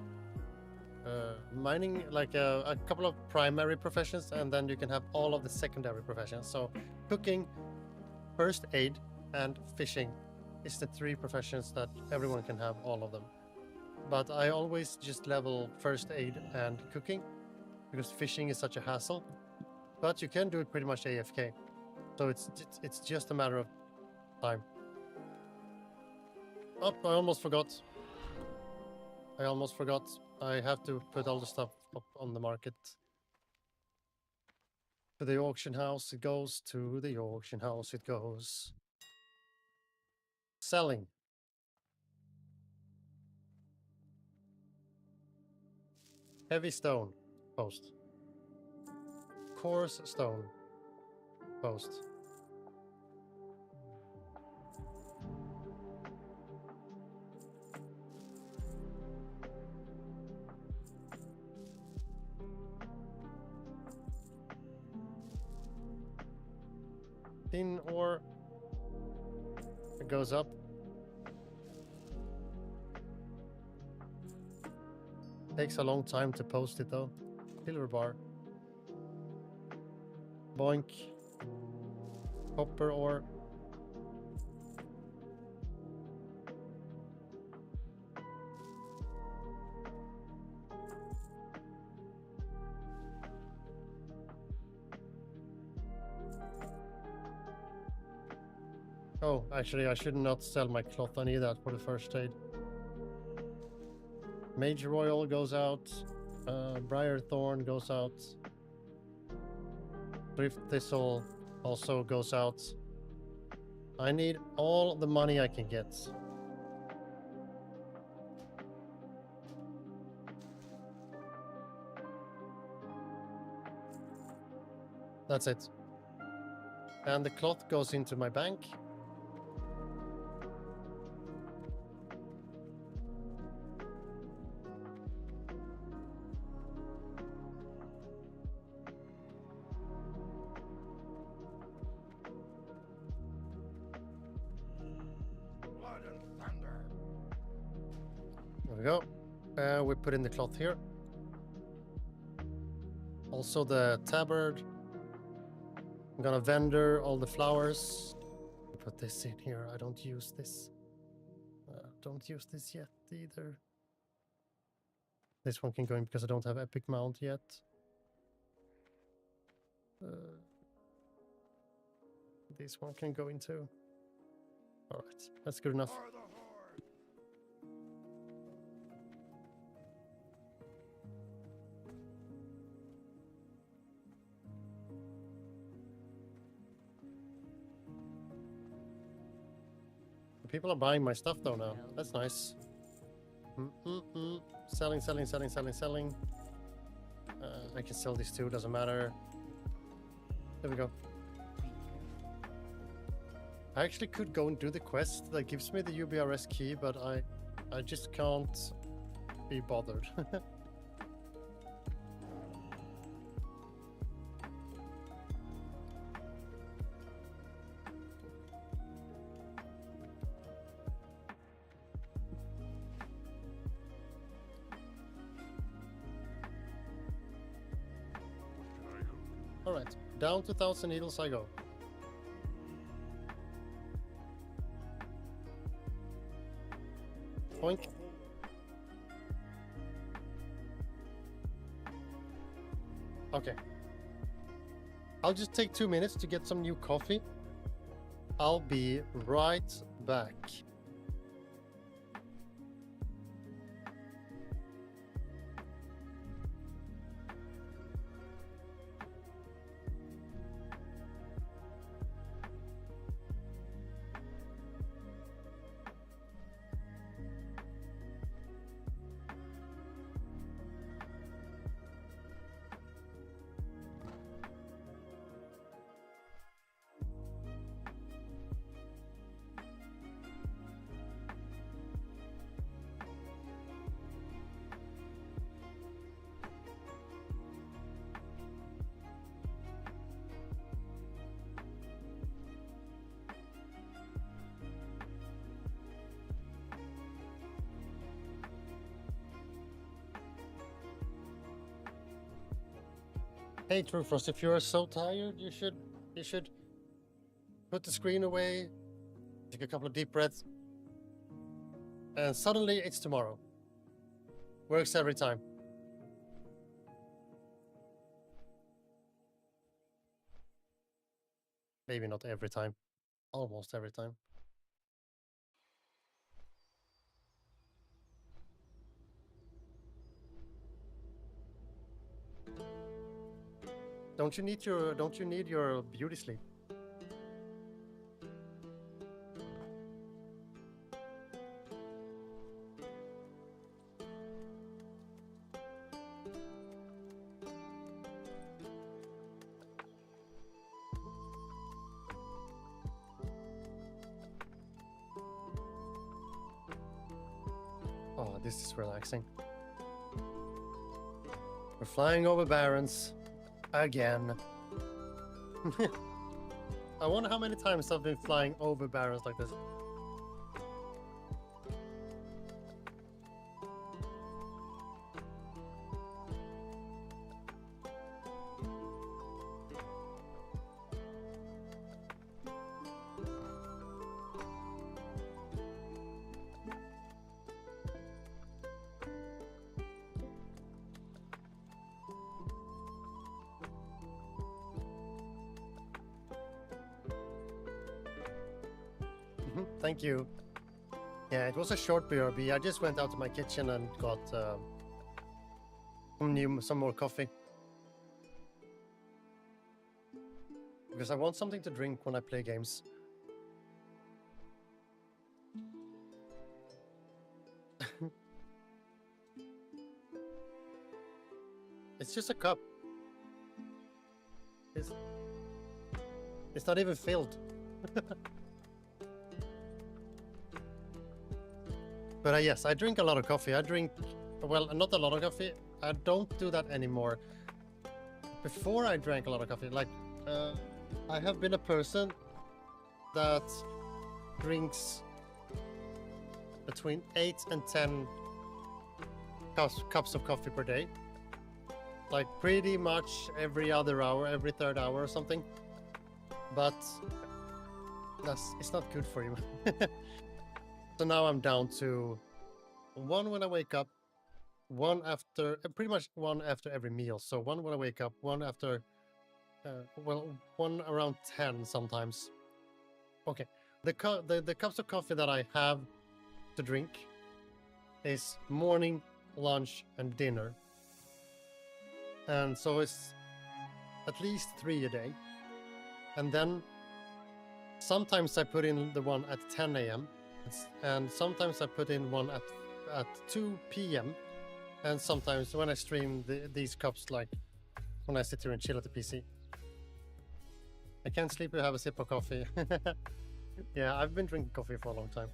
mining, like a couple of primary professions, and then you can have all of the secondary professions. So cooking, first aid, and fishing is the three professions that everyone can have, all of them. But I always just level first aid and cooking because fishing is such a hassle. But you can do it pretty much AFK. So it's just a matter of time. Oh, I almost forgot. I have to put all the stuff up on the market. To the auction house it goes, to the auction house it goes. Selling. Heavy stone, post. Coarse stone, post. Thin ore, it goes up. Takes a long time to post it though. Silver bar. Boink. Copper ore. Oh, actually I should not sell my cloth. I need that for the first aid. Mage Royal goes out. Briar Thorn goes out. Thrift Thistle also goes out. I need all the money I can get. That's it. And the cloth goes into my bank. There we go. We put in the cloth here. Also the tabard. I'm gonna vendor all the flowers. Put this in here. I don't use this. Don't use this yet either. This one can go in because I don't have epic mount yet. this one can go into. All right, that's good enough. People are buying my stuff though now. That's nice. Selling, selling, selling, selling, selling. I can sell these too, doesn't matter. There we go. I actually could go and do the quest that gives me the UBRS key, but I just can't be bothered. All right, down to 1,000 needles I go. Boink. Okay. I'll just take 2 minutes to get some new coffee. I'll be right back. Hey Trufrost, if you are so tired, you should put the screen away, take a couple of deep breaths, and suddenly it's tomorrow. Works every time. Maybe not every time, almost every time. Don't you need your beauty sleep? Oh, this is relaxing. We're flying over barrens again. I wonder how many times I've been flying over barrens like this. Thank you. Yeah, it was a short BRB. I just went out to my kitchen and got some more coffee. Because I want something to drink when I play games. It's just a cup. It's not even filled. But yes, I drink a lot of coffee. Well, not a lot of coffee. I don't do that anymore. Before I drank a lot of coffee, like, I have been a person that drinks between 8 and 10 cups of coffee per day. Like pretty much every other hour, every third hour or something. But it's not good for you. So now I'm down to one when I wake up, one after, pretty much one after every meal. So one when I wake up, one after, well, one around 10 sometimes, okay. The cups of coffee that I have to drink is morning, lunch, and dinner. And so it's at least 3 a day. And then sometimes I put in the one at 10 a.m. and sometimes I put in one at 2 p.m. and sometimes when I stream these cups, like when I sit here and chill at the PC. I can't sleep or have a sip of coffee. Yeah, I've been drinking coffee for a long time.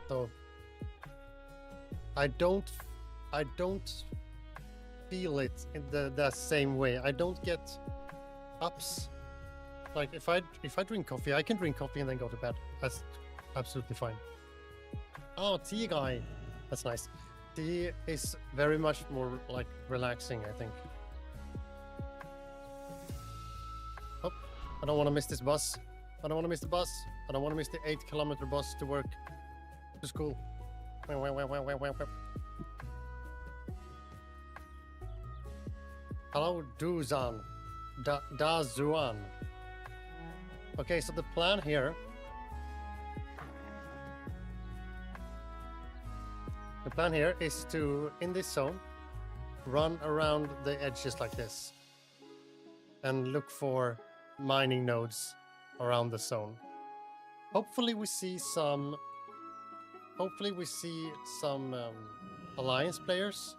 So I don't feel it in the same way. I don't get ups. Like if I drink coffee, I can drink coffee and then go to bed. That's absolutely fine. Oh, tea guy. That's nice. Tea is very much more like relaxing, I think. Oh, I don't want to miss this bus. I don't want to miss the bus. I don't want to miss the 8-kilometer bus to work, to school. Hello, Duzan. Dazuan. Okay, so the plan here. The plan here is to, in this zone, run around the edges like this and look for mining nodes around the zone. Hopefully we see some alliance players,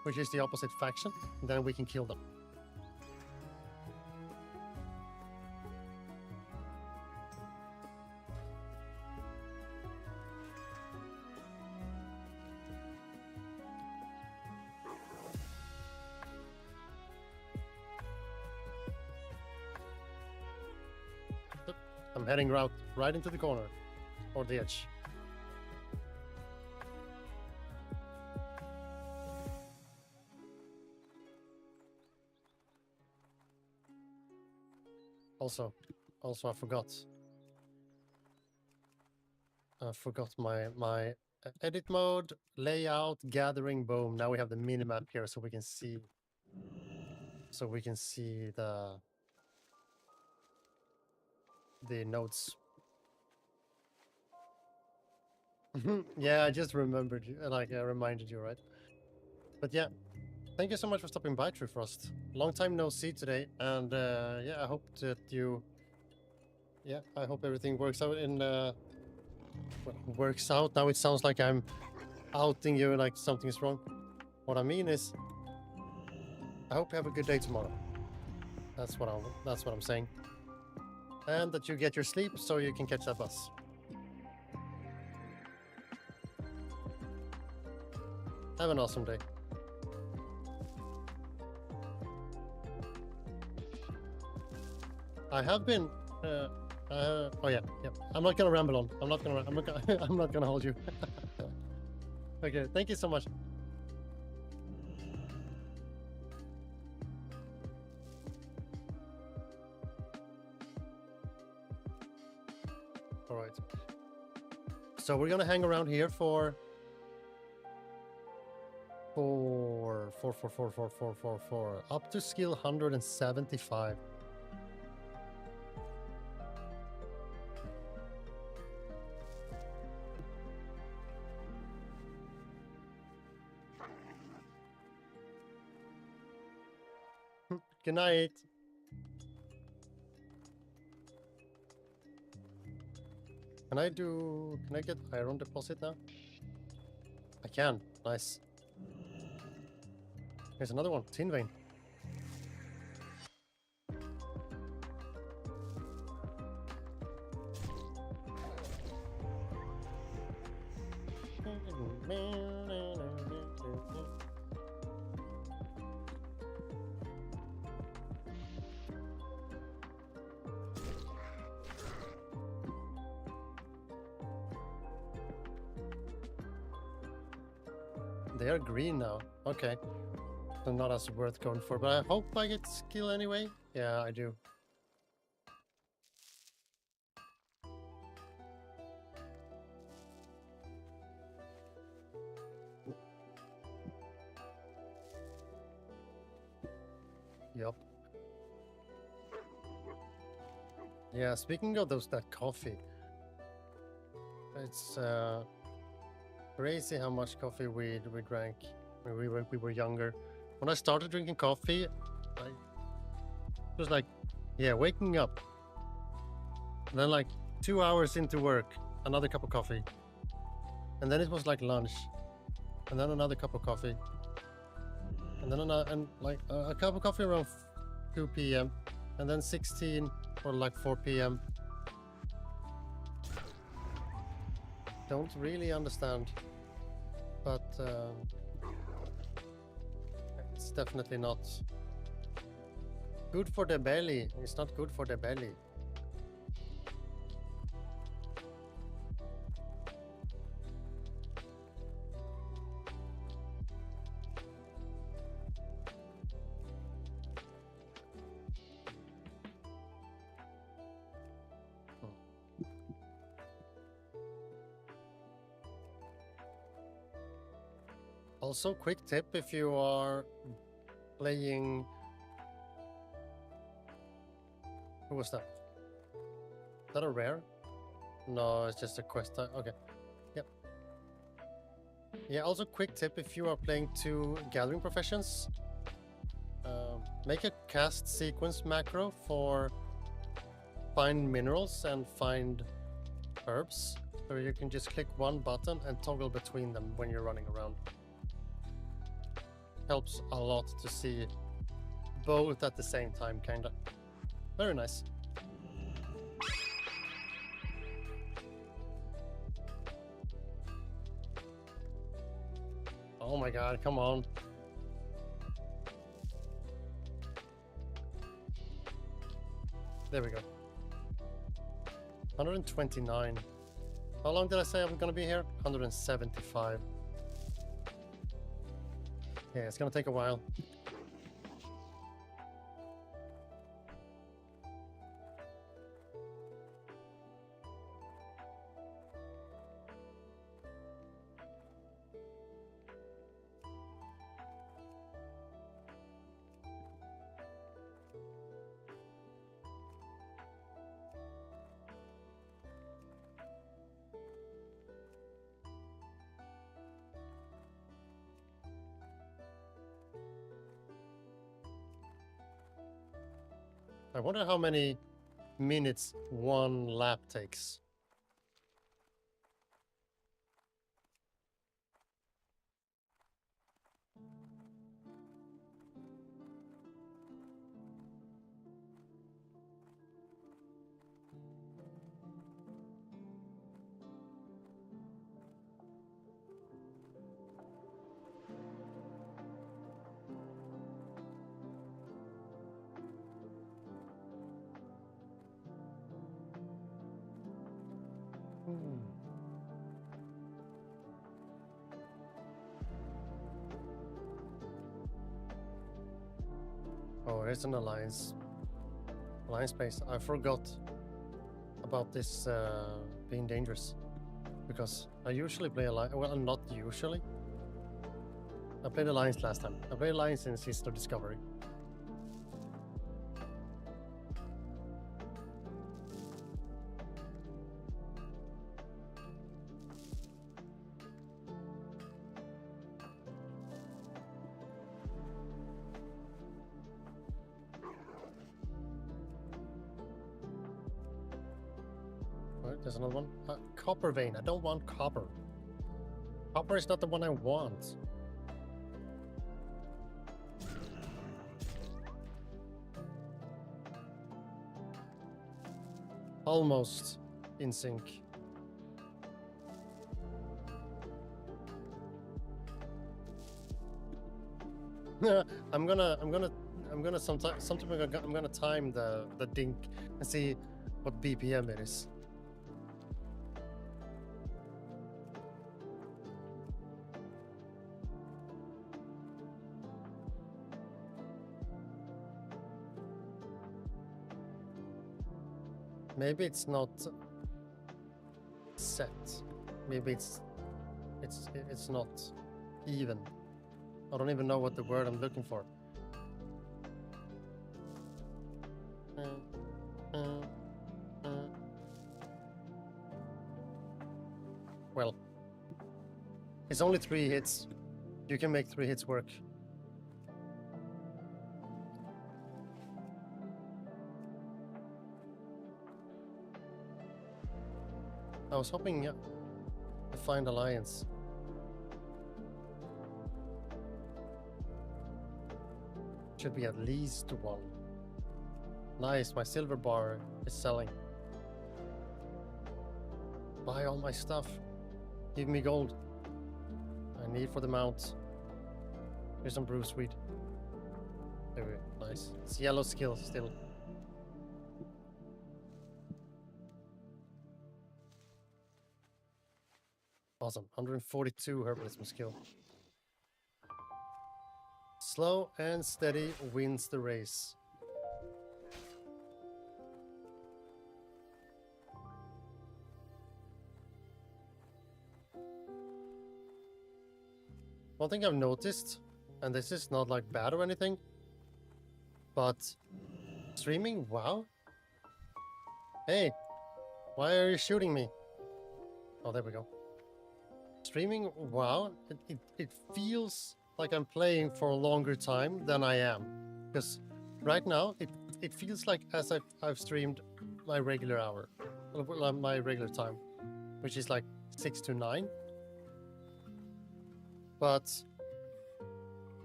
which is the opposite faction, and then we can kill them. I'm heading right into the corner, or the edge. Also, I forgot my edit mode, layout, gathering, boom. Now we have the minimap here, so we can see the nodes. Yeah, I just remembered you, like I reminded you, right? But yeah, thank you so much for stopping by, True Frost. Long time no see today, and yeah, I hope that I hope everything works out in works out. Now it sounds like I'm outing you, like something is wrong. What I mean is, I hope you have a good day tomorrow. That's what I'm saying. And that you get your sleep so you can catch that bus. Have an awesome day. I have been. Oh yeah. I'm not gonna ramble on. I'm not gonna hold you. Okay. Thank you so much. All right. So we're gonna hang around here for up to skill 175. Good night. Can I get iron deposit now? I can. Nice. Here's another one. Tin vein. They are green now. Okay. So not as worth going for, but I hope I get skill anyway. Yeah, I do. Yup. Yeah, speaking of that coffee, it's crazy how much coffee we drank when we were younger. When I started drinking coffee, it was like, yeah, waking up, and then like 2 hours into work, another cup of coffee, and then it was like lunch, and then another cup of coffee, and then a cup of coffee around 2 p.m. and then 16 or like 4 p.m. Don't really understand, but it's definitely not good for the belly. It's not good for the belly. Also, quick tip if you are playing... Who was that? Is that a rare? No, it's just a quest. Okay. Yep. Yeah, also quick tip if you are playing 2 gathering professions. Make a cast sequence macro for find minerals and find herbs. So you can just click one button and toggle between them when you're running around. Helps a lot to see both at the same time, kinda. Very nice. Oh my god, come on. There we go. 129. How long did I say I'm gonna be here? 175. Yeah, it's gonna take a while. I wonder how many minutes one lap takes. Oh, here's an alliance base. I forgot about this being dangerous, because I usually play alliance. Well, not usually. I played alliance last time. I played alliance since Sister Discovery. There's another one. Copper vein. I don't want copper. Copper is not the one I want. Almost in sync. I'm gonna time the dink and see what BPM it is. Maybe it's not set. Maybe it's not even. I don't even know what the word I'm looking for. Well, it's only 3 hits. You can make 3 hits work. I was hoping to find alliance. Should be at least 1. Nice, my silver bar is selling. Buy all my stuff. Give me gold. I need for the mount. Here's some brew sweet. There we go. Nice. It's yellow skill still. Awesome. 142 herbalism skill. Slow and steady wins the race. One thing I've noticed, and this is not like bad or anything, but streaming, wow. Hey, why are you shooting me? Oh, there we go. Streaming, wow, it feels like I'm playing for a longer time than I am. Because right now, it feels like as I've streamed my regular hour, my regular time, which is like 6 to 9. But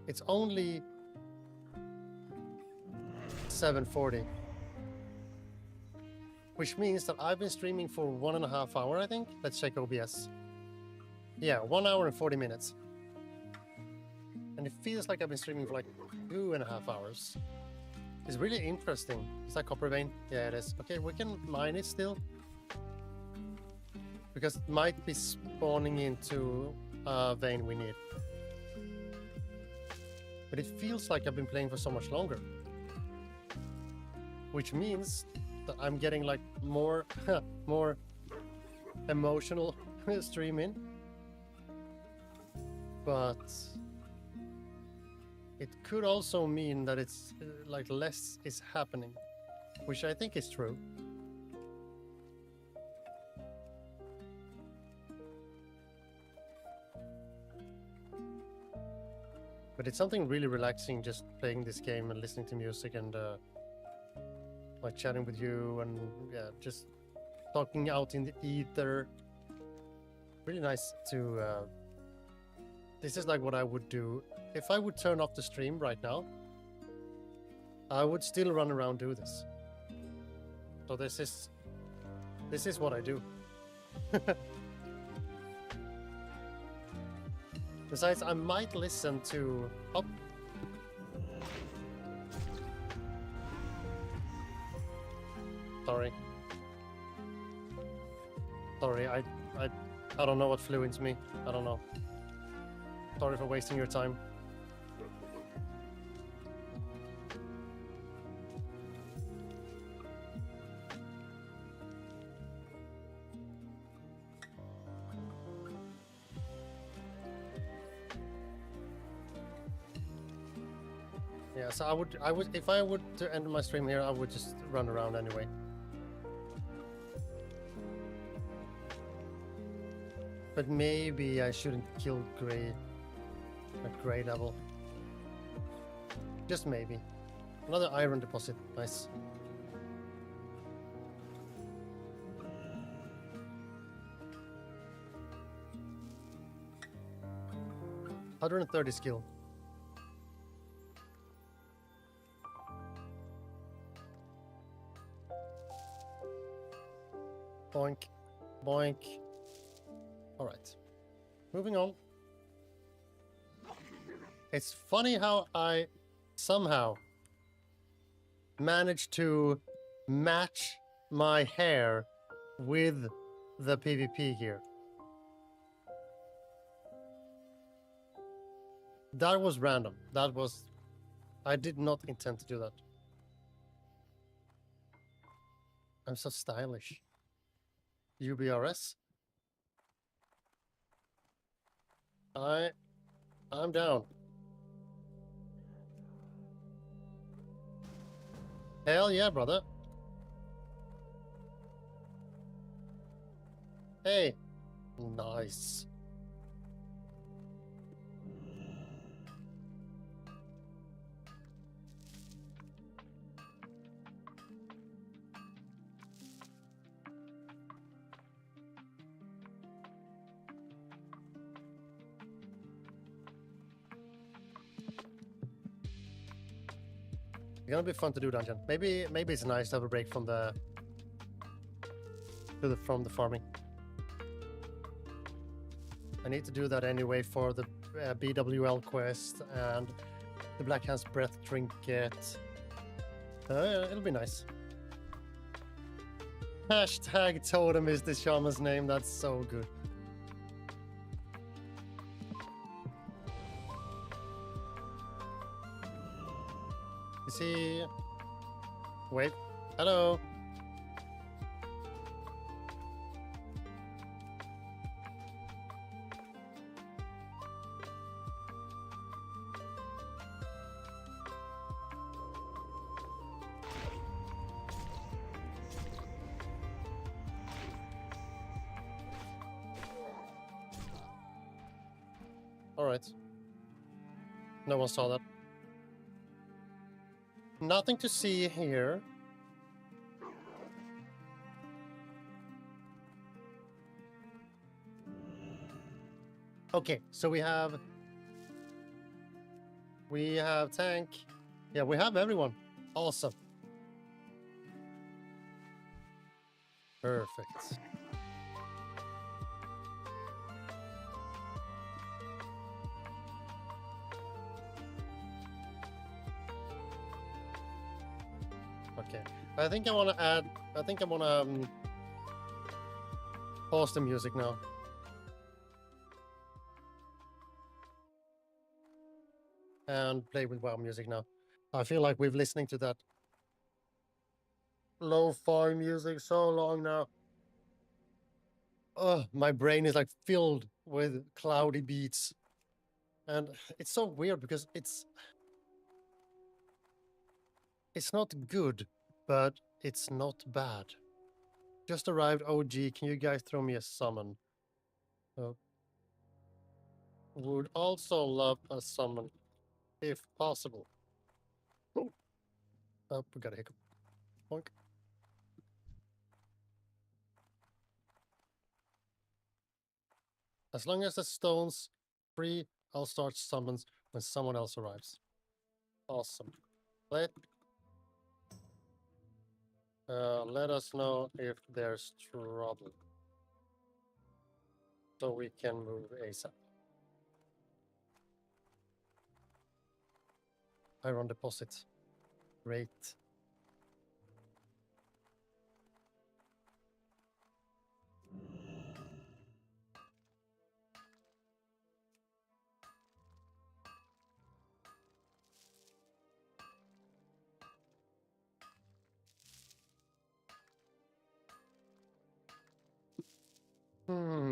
it's only 7:40, which means that I've been streaming for 1.5 hours, I think. Let's check OBS. Yeah, 1 hour and 40 minutes. And it feels like I've been streaming for like 2.5 hours. It's really interesting. Is that copper vein? Yeah, it is. Okay, we can mine it still. Because it might be spawning into a vein we need. But it feels like I've been playing for so much longer. Which means that I'm getting like more more emotional streaming. But it could also mean that it's like less is happening, which I think is true. But it's something really relaxing just playing this game and listening to music and like chatting with you and yeah, just talking out in the ether. Really nice to this is like what I would do if I would turn off the stream right now. I would still run around do this. So this is what I do. Besides, I might listen to... Oh. Sorry. Sorry, I don't know what flew into me. I don't know. Sorry for wasting your time. Yeah, so I would, if I would to end my stream here, I would just run around anyway. But maybe I shouldn't kill Grey at Grey level. Just maybe. Another iron deposit, nice. $130 skill. Boink, boink. All right, moving on. It's funny how I somehow managed to match my hair with the PvP here. That was random. That was... I did not intend to do that. I'm so stylish. UBRS? I'm down. Hell yeah, brother. Hey. Nice. It's gonna be fun to do dungeon. Maybe it's nice to have a break from the farming. I need to do that anyway for the BWL quest and the Black Hand's Breath trinket. It'll be nice. Hashtag Totem is the shaman's name. That's so good. Is he... Wait. Hello. All right. No one saw that. Nothing to see here. Okay, so we have tank. Yeah, we have everyone. Awesome. Perfect. Okay. I think I want to pause the music now. And play with WoW music now. I feel like we've listening to that lo-fi music so long now. Oh, my brain is like filled with cloudy beats. And it's so weird because it's not good, but it's not bad. Just arrived, OG. Can you guys throw me a summon? Oh. Would also love a summon, if possible. Oh, we got a hiccup. Boink. As long as the stone's free, I'll start summons when someone else arrives. Awesome. Let us know if there's trouble, so we can move ASAP. Iron deposit. Great.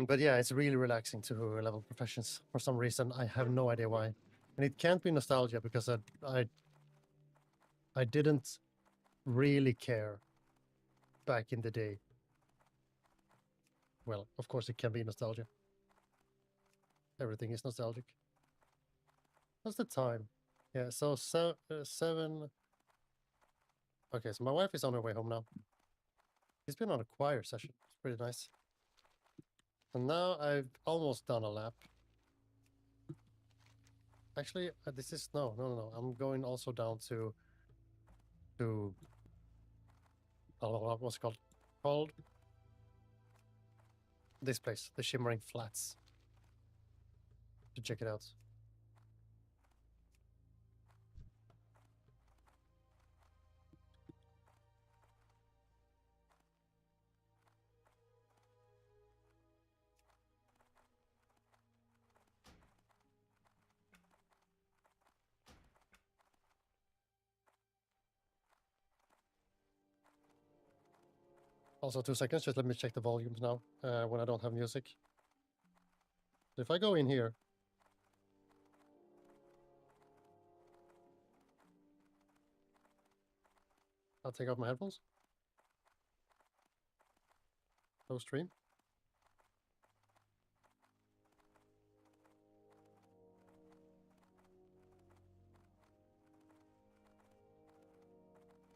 But yeah, it's really relaxing to level professions for some reason. I have no idea why. And it can't be nostalgia because I didn't really care back in the day. Well, of course it can be nostalgia. Everything is nostalgic. What's the time? Yeah, so 7. Okay, so my wife is on her way home now. She's been on a choir session. It's pretty nice. And now I've almost done a lap. Actually, this is no. I'm going also down to what's it called this place, the Shimmering Flats, to check it out. Also, 2 seconds. Just let me check the volumes now when I don't have music. So if I go in here, I'll take off my headphones. No stream.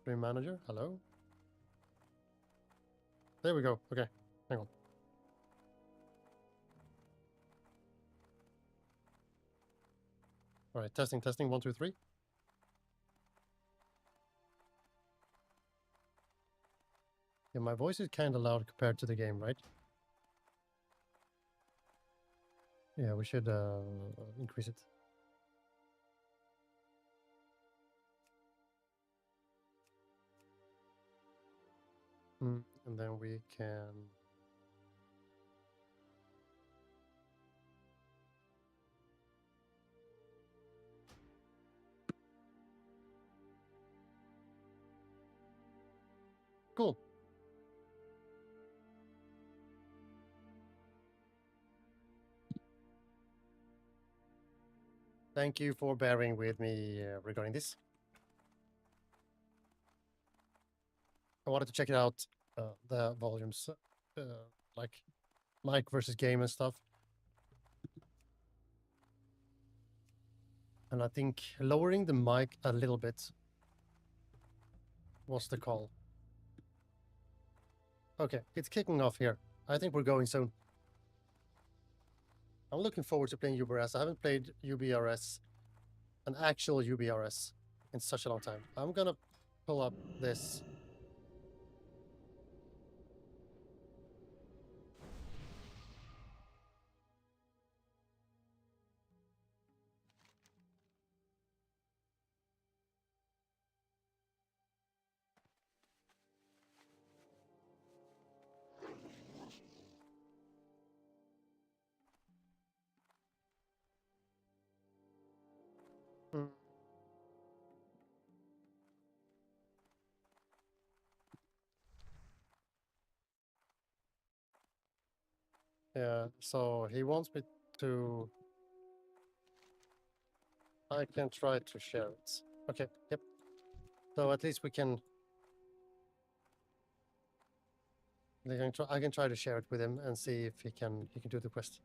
Stream manager, hello. There we go. Okay, hang on. All right, testing, 1, 2, 3. Yeah, my voice is kind of loud compared to the game, right? Yeah, we should increase it. And then we can... Cool. Thank you for bearing with me regarding this. I wanted to check it out, the volumes, like mic versus game and stuff. And I think lowering the mic a little bit was the call. Okay, it's kicking off here. I think we're going soon. I'm looking forward to playing UBRS. I haven't played UBRS, an actual UBRS, in such a long time. I'm gonna pull up this. Mm. Yeah, so he wants me to... I can try to share it. Okay, yep. So at least we can... I can try to share it with him and see if he can do the quest.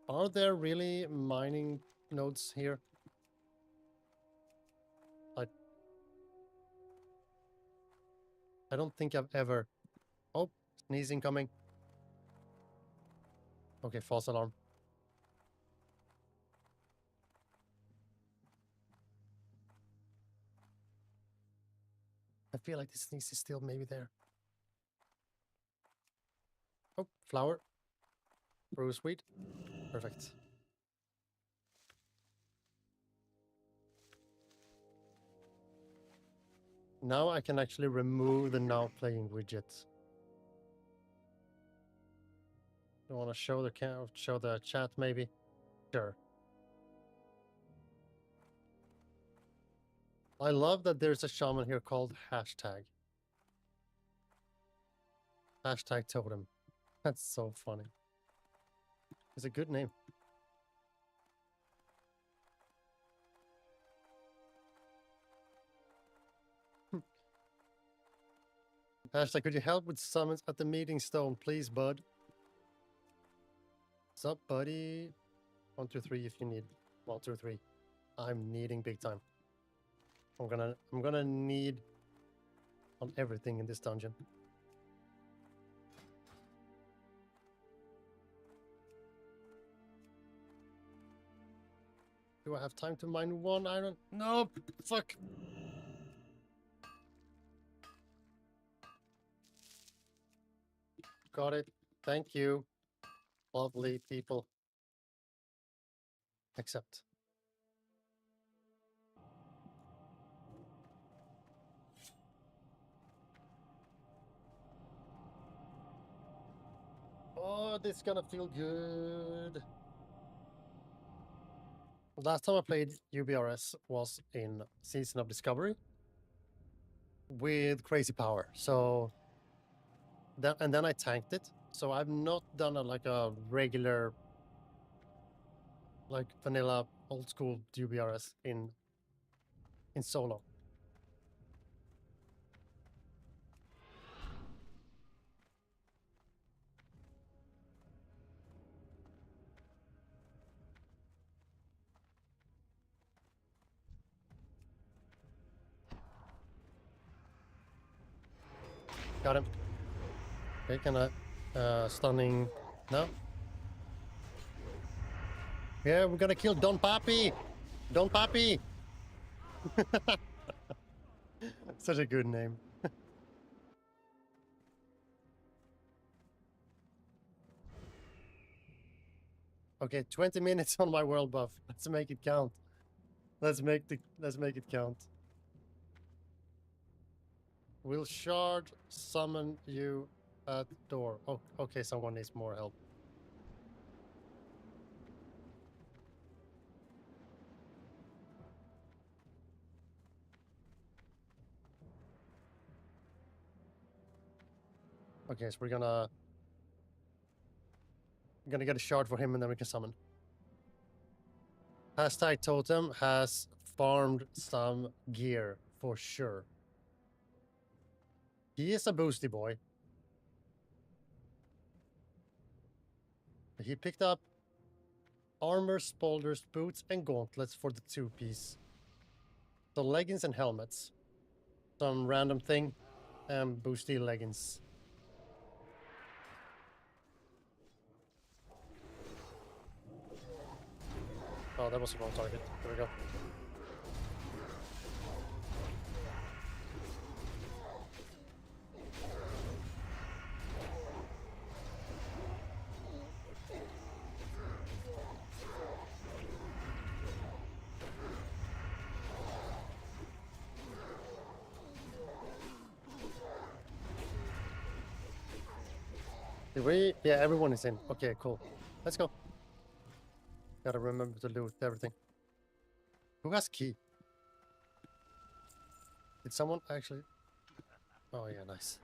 Are there really mining nodes here? I don't think I've ever... Oh, sneezing coming. Okay, false alarm. I feel like the sneeze is still maybe there. Oh, flower. Brew sweet. Perfect. Now I can actually remove the now playing widget. You want to show the chat maybe? Sure. I love that there's a shaman here called hashtag. Hashtag totem. That's so funny. It's a good name. Hashtag, could you help with summons at the meeting stone, please, bud? What's up, buddy? 1, 2, 3 if you need. 1, 2, 3. I'm needing big time. I'm gonna need on everything in this dungeon. Do I have time to mine one iron? Nope. Fuck. Got it. Thank you. Lovely people. Accept. Oh, this is gonna feel good. Last time I played UBRS was in Season of Discovery with crazy power. So then I tanked it. So I've not done like a regular, like vanilla old school WRS in solo. Got him. Okay, can I stunning no? Yeah, we're gonna kill Don Papi! Don Papi! Such a good name. Okay, 20 minutes on my world buff. Let's make it count. Let's make it count. Will shard summon you at door? Oh, okay, someone needs more help. Okay, so we're gonna get a shard for him and then we can summon. Hashtag Totem has farmed some gear for sure. He is a boosty boy. He picked up armor, spolders, boots, and gauntlets for the 2-piece. So leggings and helmets. Some random thing. And boosty leggings. Oh, that was the wrong target. There we go. Did we? Yeah, everyone is in. Okay, cool. Let's go. Gotta remember to loot everything. Who has key? Did someone actually? Oh yeah, nice.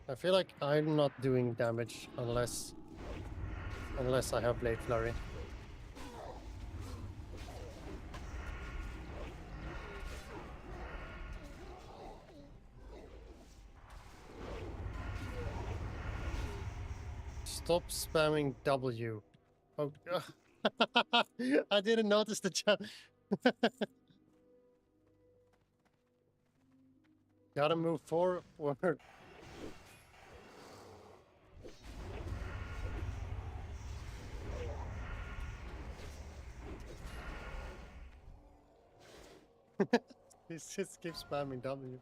I feel like I'm not doing damage unless I have Blade Flurry. Stop spamming W. Oh, I didn't notice the chat. Gotta move forward. He just keeps spamming W.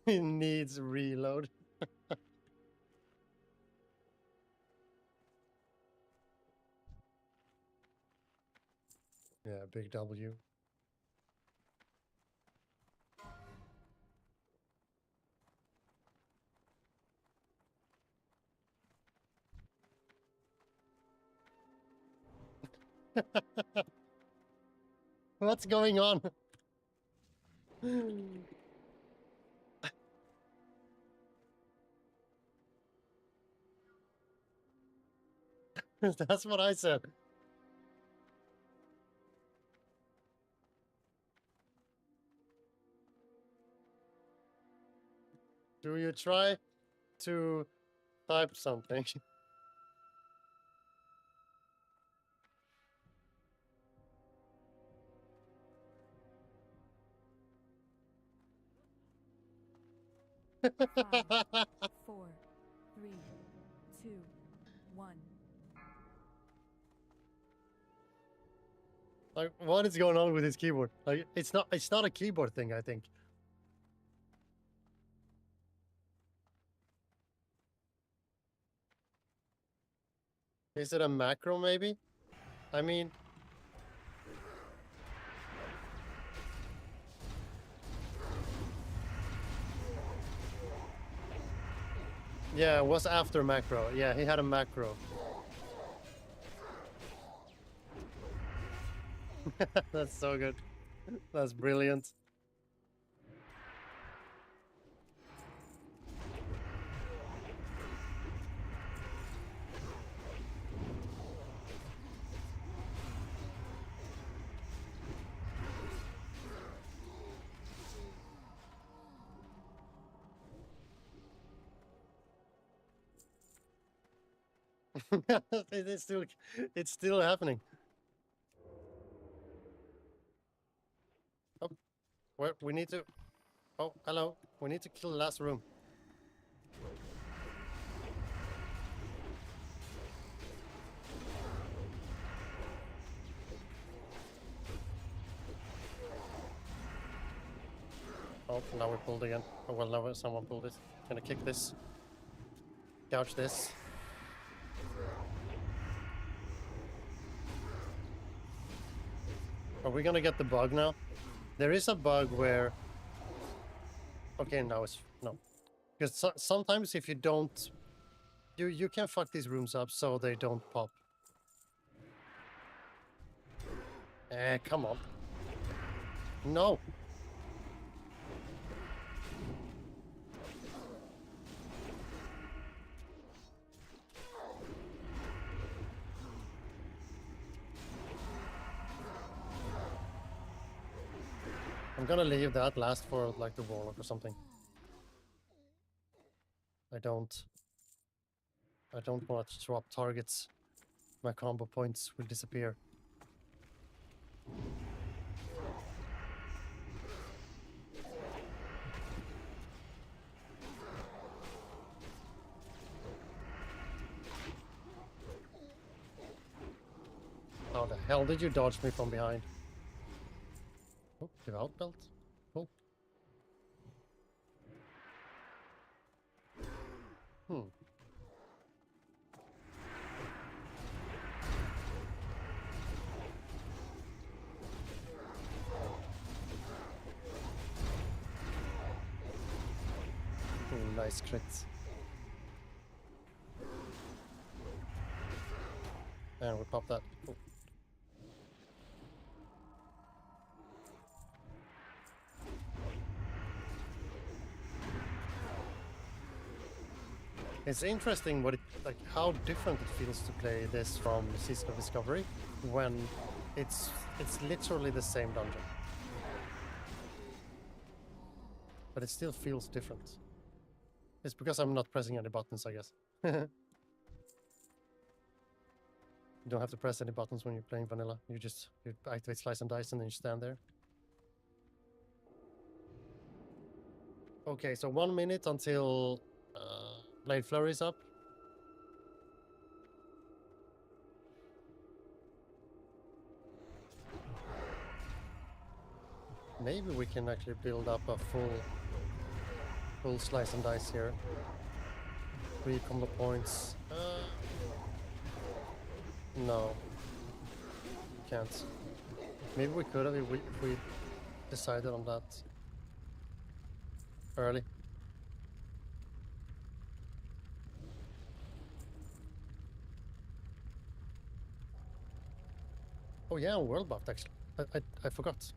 He needs reload. Yeah, big W. What's going on? That's what I said. Do you try to type something? Five, 4, 3, 2, 1. Like, what is going on with his keyboard? Like, it's not a keyboard thing, I think. Is it a macro, maybe? I mean... Yeah, it was after macro. Yeah, he had a macro. That's so good. That's brilliant. It's still happening. Oh, we need to. Oh, hello. We need to kill the last room. Oh, now we pulled again. Oh, well, now someone pulled it. Gonna kick this. Gouge this. Are we gonna get the bug now? There is a bug where... Okay, now it's... No. Because sometimes if you don't... You can fuck these rooms up so they don't pop. Come on. No! I'm gonna leave that last for like the warlock or something. I don't want to swap targets. My combo points will disappear. How the hell did you dodge me from behind? Oh, devout belt. Cool. Nice crits. And we pop that. Cool. It's interesting what how different it feels to play this from Season of Discovery when it's literally the same dungeon. But it still feels different. It's because I'm not pressing any buttons, I guess. You don't have to press any buttons when you're playing vanilla. You activate slice and dice and then you stand there. Okay, so 1 minute until Blade Flurry is up. Maybe we can actually build up a full slice and dice here. 3 combo points. No. Can't. Maybe we could have if we decided on that early. Oh yeah, I'm world buffed actually. I forgot.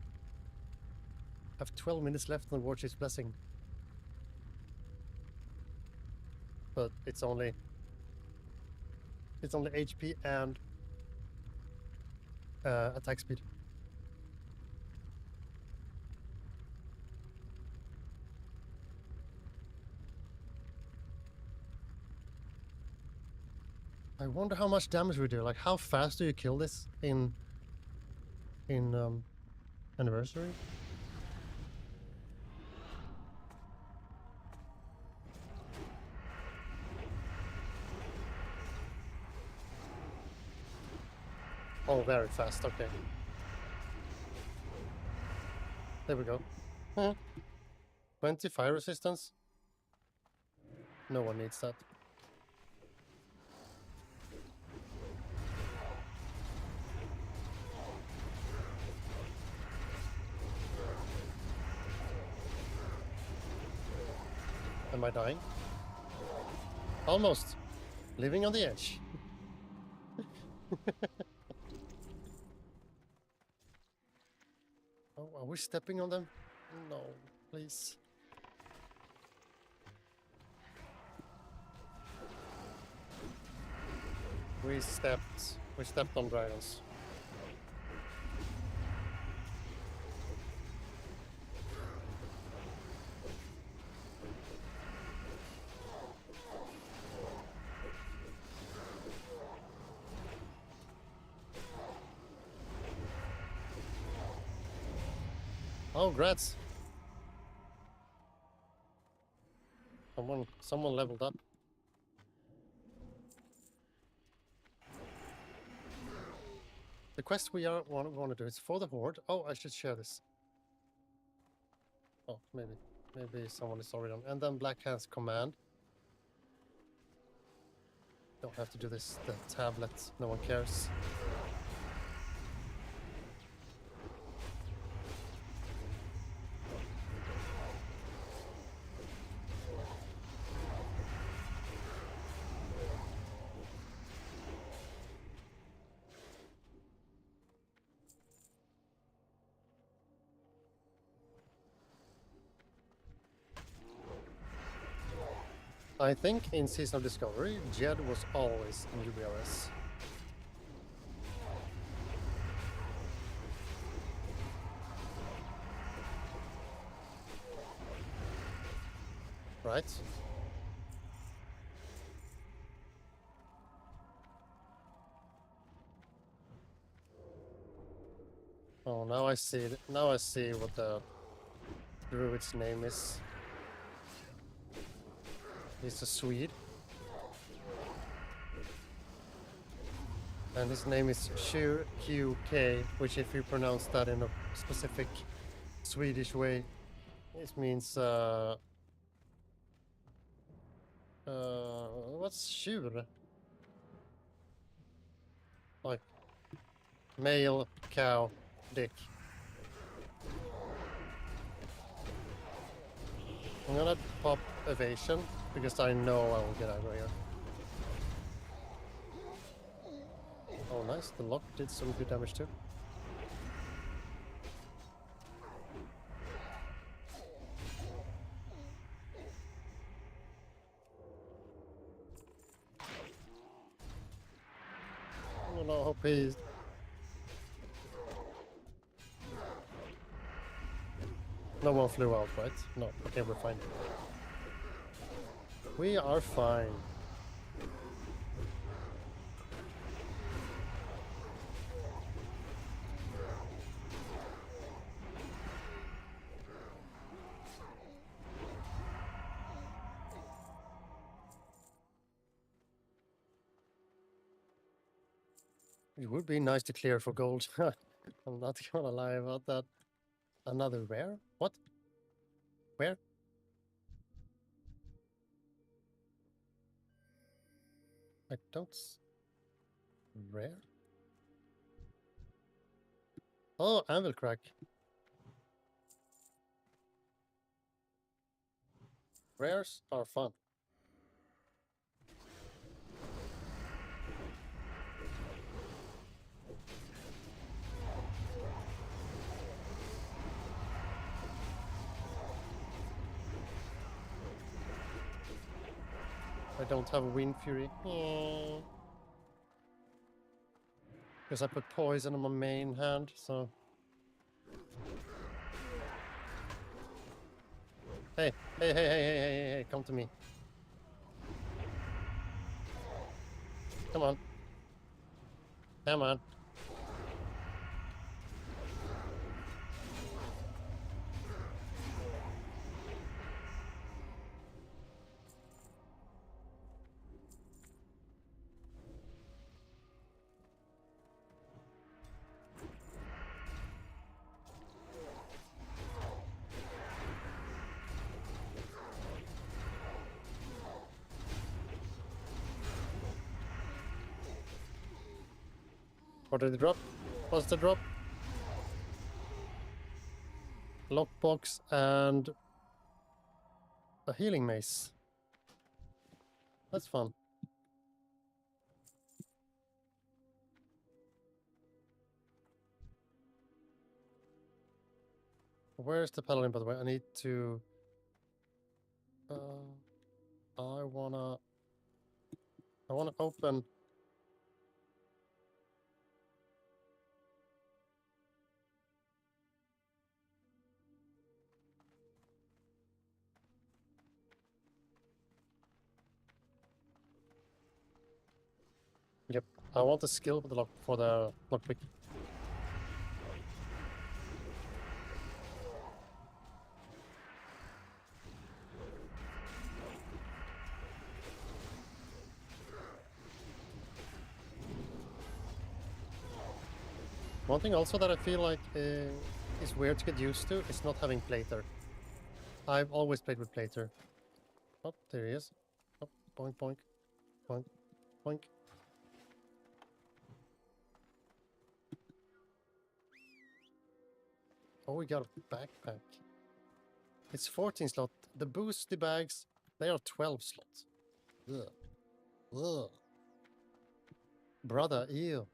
I have 12 minutes left on Warchief's Blessing. But it's only HP and attack speed. I wonder how much damage we do. Like, how fast do you kill this in Anniversary? Oh, very fast. Okay. There we go. 20 fire resistance. No one needs that. Am I dying? Almost. Living on the edge. Oh, are we stepping on them? No, please. We stepped on dragons. Oh, grats. Someone leveled up. The quest we want to do is for the Horde. Oh, I should share this. Oh, maybe someone is already on. And then Black Hand's command. Don't have to do this. The tablet. No one cares. I think in Season of Discovery, Jed was always in UBRS. Right? Oh, now I see it. Now I see what the druid's name is. He's a Swede. And his name is QK, which if you pronounce that in a specific Swedish way, it means what's tjur? Like male cow dick. I'm gonna pop evasion because I know I will get aggro here. Oh nice, the lock did some good damage too. Oh no, hope he's... No one flew out, right? No, okay, we're fine. We are fine. It would be nice to clear for gold. I'm not gonna lie about that. Another rare? What? Where? I don't... Rare? Oh, anvil crack. Rares are fun. I don't have a Wind Fury. Because I put poison on my main hand, so... Hey, hey, come to me. Come on. Come on. What did it drop? What's the drop? Lockbox and a healing mace. That's fun. Where's the paladin, by the way? I need to... I wanna open... Yep, I want the skill for the lockpick. One thing also that I feel like is weird to get used to is not having Plater. I've always played with Plater. Oh, there he is. Oh, boink, boink, boink, boink. Oh, we got a backpack. It's 14 slot. The boosty bags, they are 12 slots. Ugh. Ugh. Brother, ew.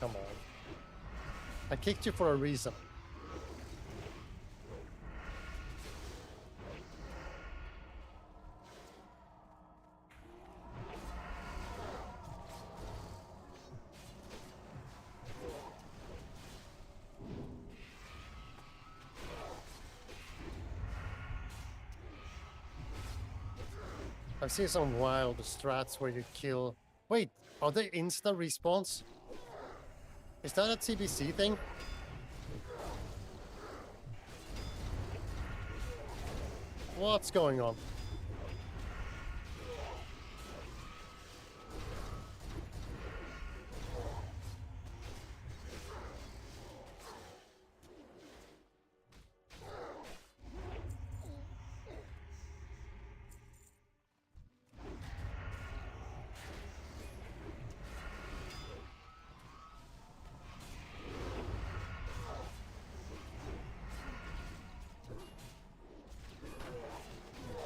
Come on. I kicked you for a reason. I've seen some wild strats where you kill... Wait, are they insta respawns? Is that a TBC thing? What's going on?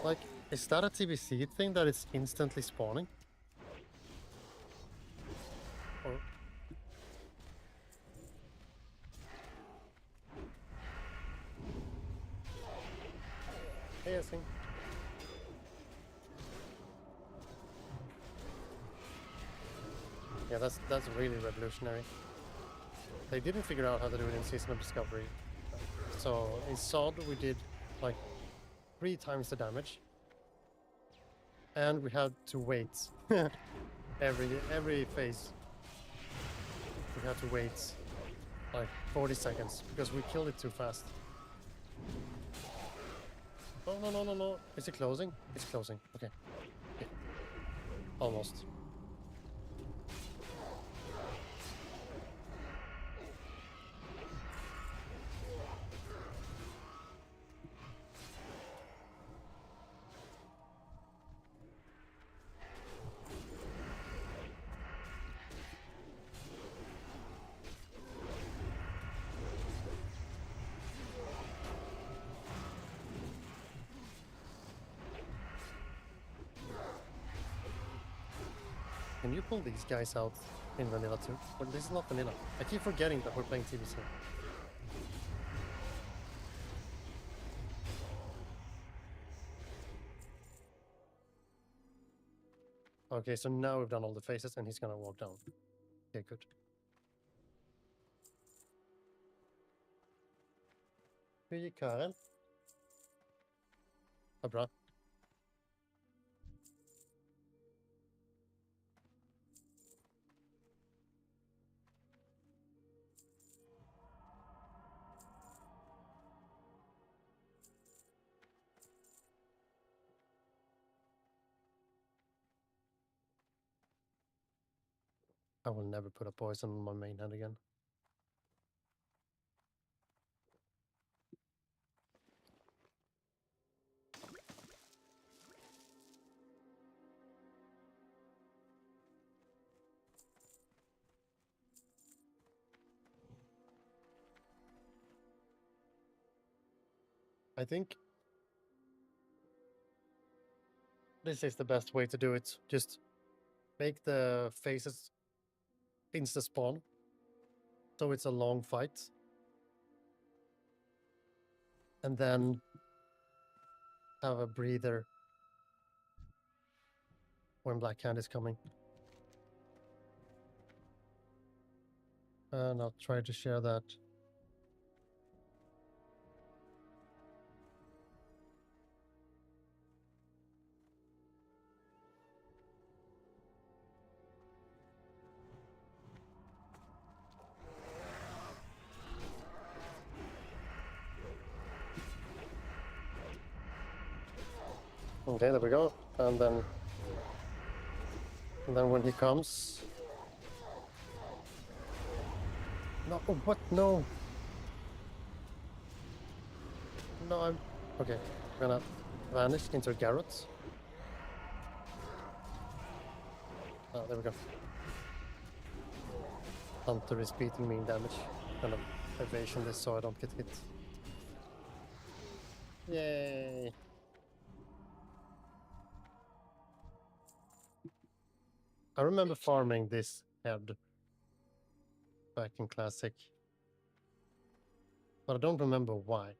Like, is that a TBC thing that it's instantly spawning? Or... Hey, I think. Yeah, that's really revolutionary. They didn't figure out how to do it in Season of Discovery. So in SOD we did like 3 times the damage. And we had to wait. every phase. We had to wait like 40 seconds because we killed it too fast. Oh, no, no, no, no. Is it closing? It's closing. Okay. Okay. Almost. Can you pull these guys out in vanilla too? But this is not vanilla. I keep forgetting that we're playing TBC. Okay, so now we've done all the phases and he's gonna walk down. Okay, good. Hur gick kören? Vad bra. I will never put a poison on my main hand again. I think this is the best way to do it. Just make the faces insta spawn, so it's a long fight, and then have a breather when Black Hand is coming. And I'll try to share that. Okay, there we go. And then when he comes... No, oh, what? No. No, I'm... Okay, I'm gonna vanish into Garrett. Oh, there we go. Hunter is beating me in damage. Kind of evasion this so I don't get hit. Yay! I remember farming this head back in Classic, but I don't remember why.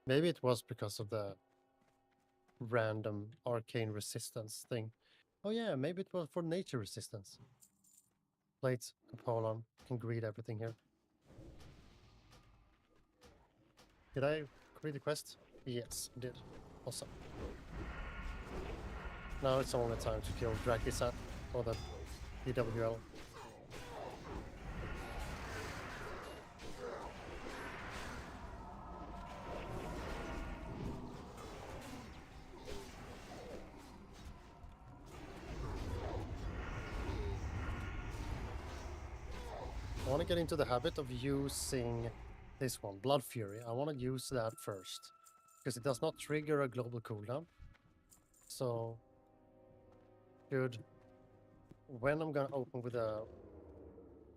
Maybe it was because of the random arcane resistance thing. Oh yeah, maybe it was for nature resistance. Plates, Apollon, can greet everything here. Did I complete the quest? Yes, I did. Awesome. Now it's only time to kill Drakisat or the DWL. I want to get into the habit of using this one, Blood Fury. I want to use that first, because it does not trigger a global cooldown. So, good. When I'm gonna open with a...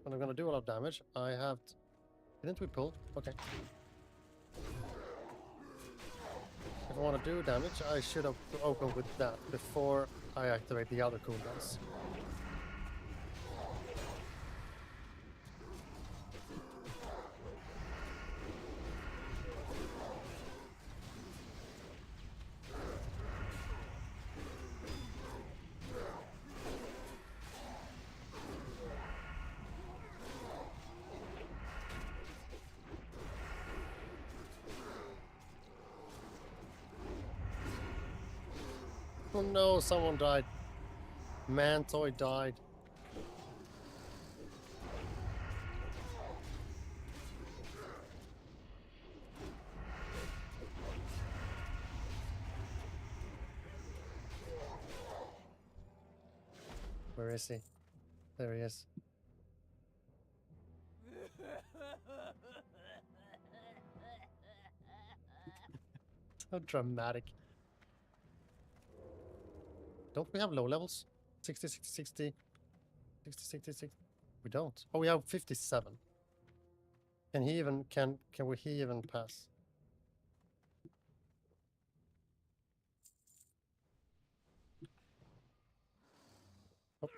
When I'm gonna do a lot of damage, I have... Didn't we pull? Okay. If I want to do damage, I should have opened with that before I activate the other cooldowns. Oh no, someone died. Mantoy died. Where is he? There he is. So dramatic. Don't we have low levels? 60, 60, 60, 60, 60, 60. We don't. Oh, we have 57. Can he even, can he even pass? Oh.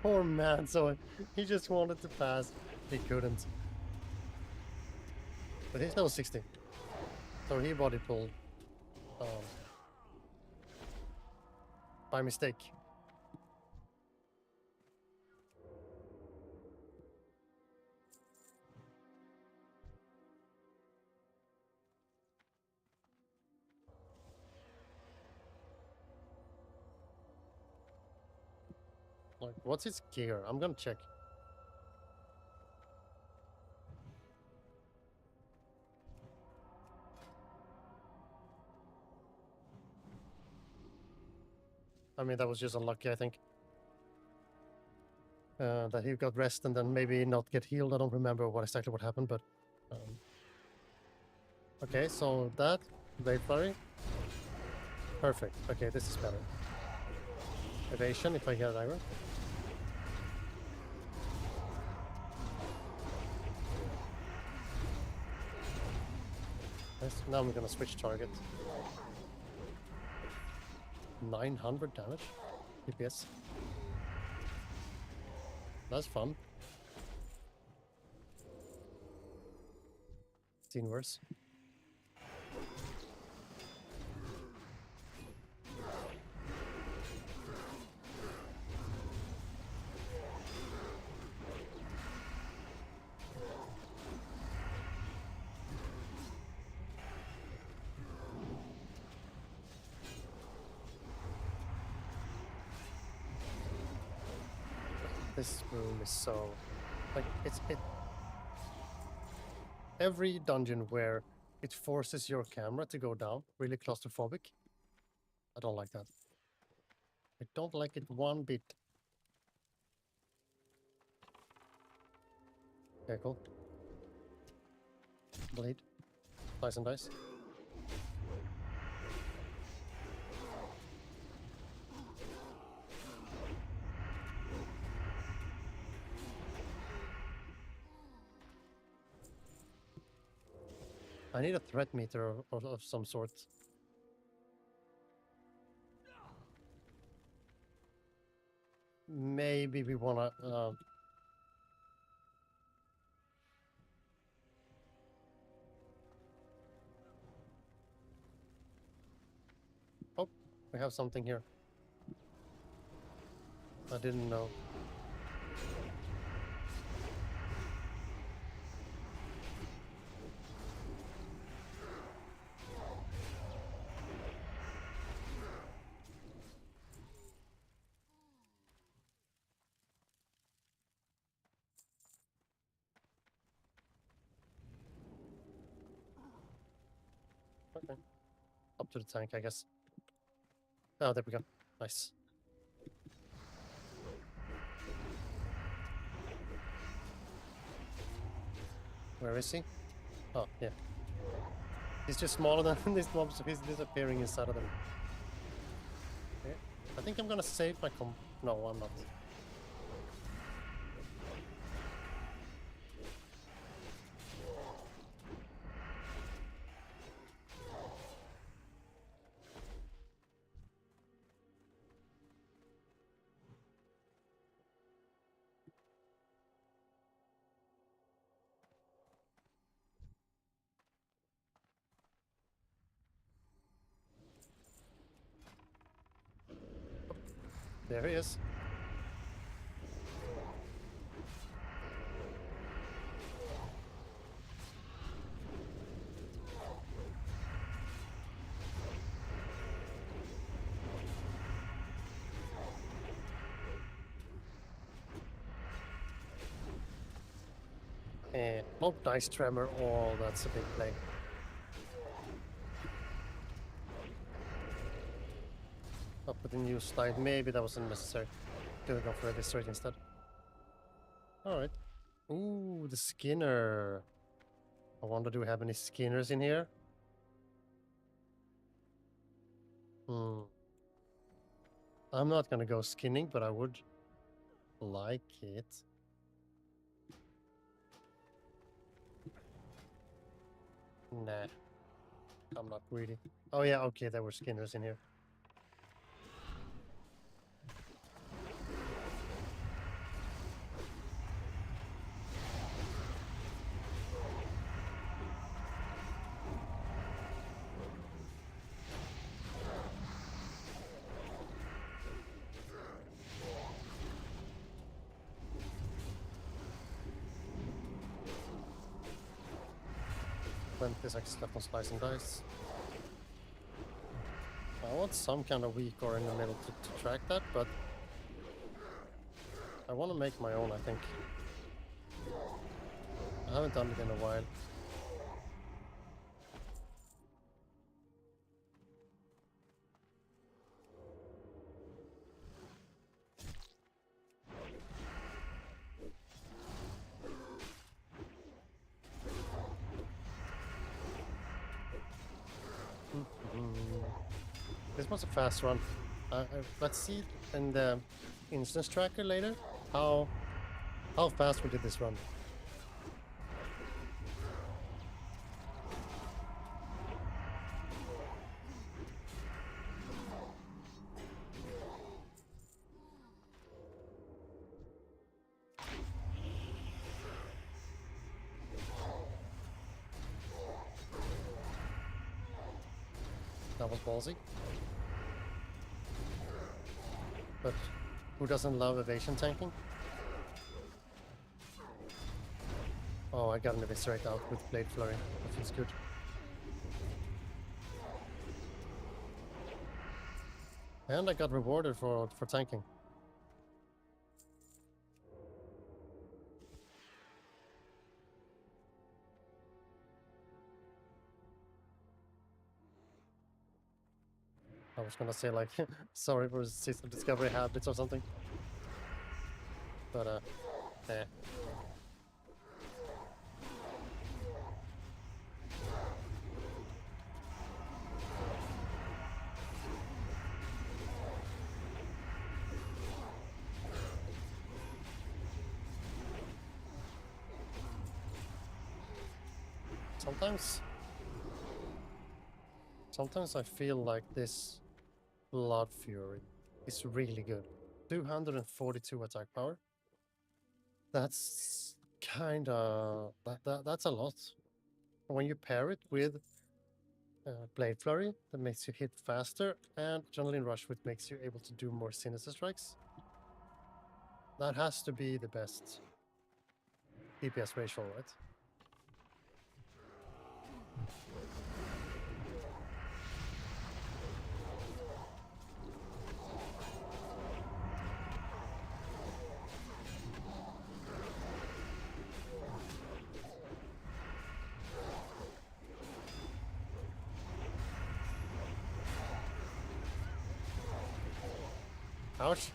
Poor man, so he just wanted to pass. He couldn't. But he's level 60. So he body pulled. By mistake. Like, what's his gear? I'm gonna check. I mean, that was just unlucky, I think. That he got rest and then maybe not get healed. I don't remember exactly what happened, but... Okay, so that, Blade Flurry. Perfect. Okay, this is better. evasion if I get aggro. Nice. Now I'm gonna switch target. 900 damage. DPS. That's fun. Seen worse. This room is so like it every dungeon where it forces your camera to go down, really claustrophobic. I don't like that. I don't like it one bit. Okay, cool. Blade. Slice and dice. I need a threat meter of some sort. Maybe we wanna... Oh, we have something here. I didn't know. Okay. Up to the tank, I guess. Oh, there we go. Nice. Where is he? Oh, yeah. He's just smaller than these mobs, so he's disappearing inside of them. Okay. I think I'm gonna save my No, I'm not. There he is. Not nice tremor. Oh, that's a big play. Up with a new slide. Maybe that wasn't necessary. Gonna go for this straight instead. Alright. Ooh, the Skinner. I wonder, do we have any Skinners in here? I'm not gonna go skinning, but I would like it. Nah. I'm not greedy. Oh yeah, okay, there were Skinners in here. This actually left on slice and dice. I want some kind of weak or in the middle to track that, but I want to make my own, I think. I haven't done it in a while. This was a fast run. Let's see in the instance tracker later how fast we did this run. That was ballsy. But who doesn't love evasion tanking? Oh, I got an eviscerate out with Blade Flurry. That feels good. And I got rewarded for tanking. I was gonna say like, sorry for system discovery habits or something. But eh. Sometimes I feel like this Blood Fury is really good. 242 attack power. That's kinda that's a lot. When you pair it with Blade Flurry, that makes you hit faster, and Adrenaline Rush, which makes you able to do more Sinister Strikes. That has to be the best DPS ratio, right? Ouch!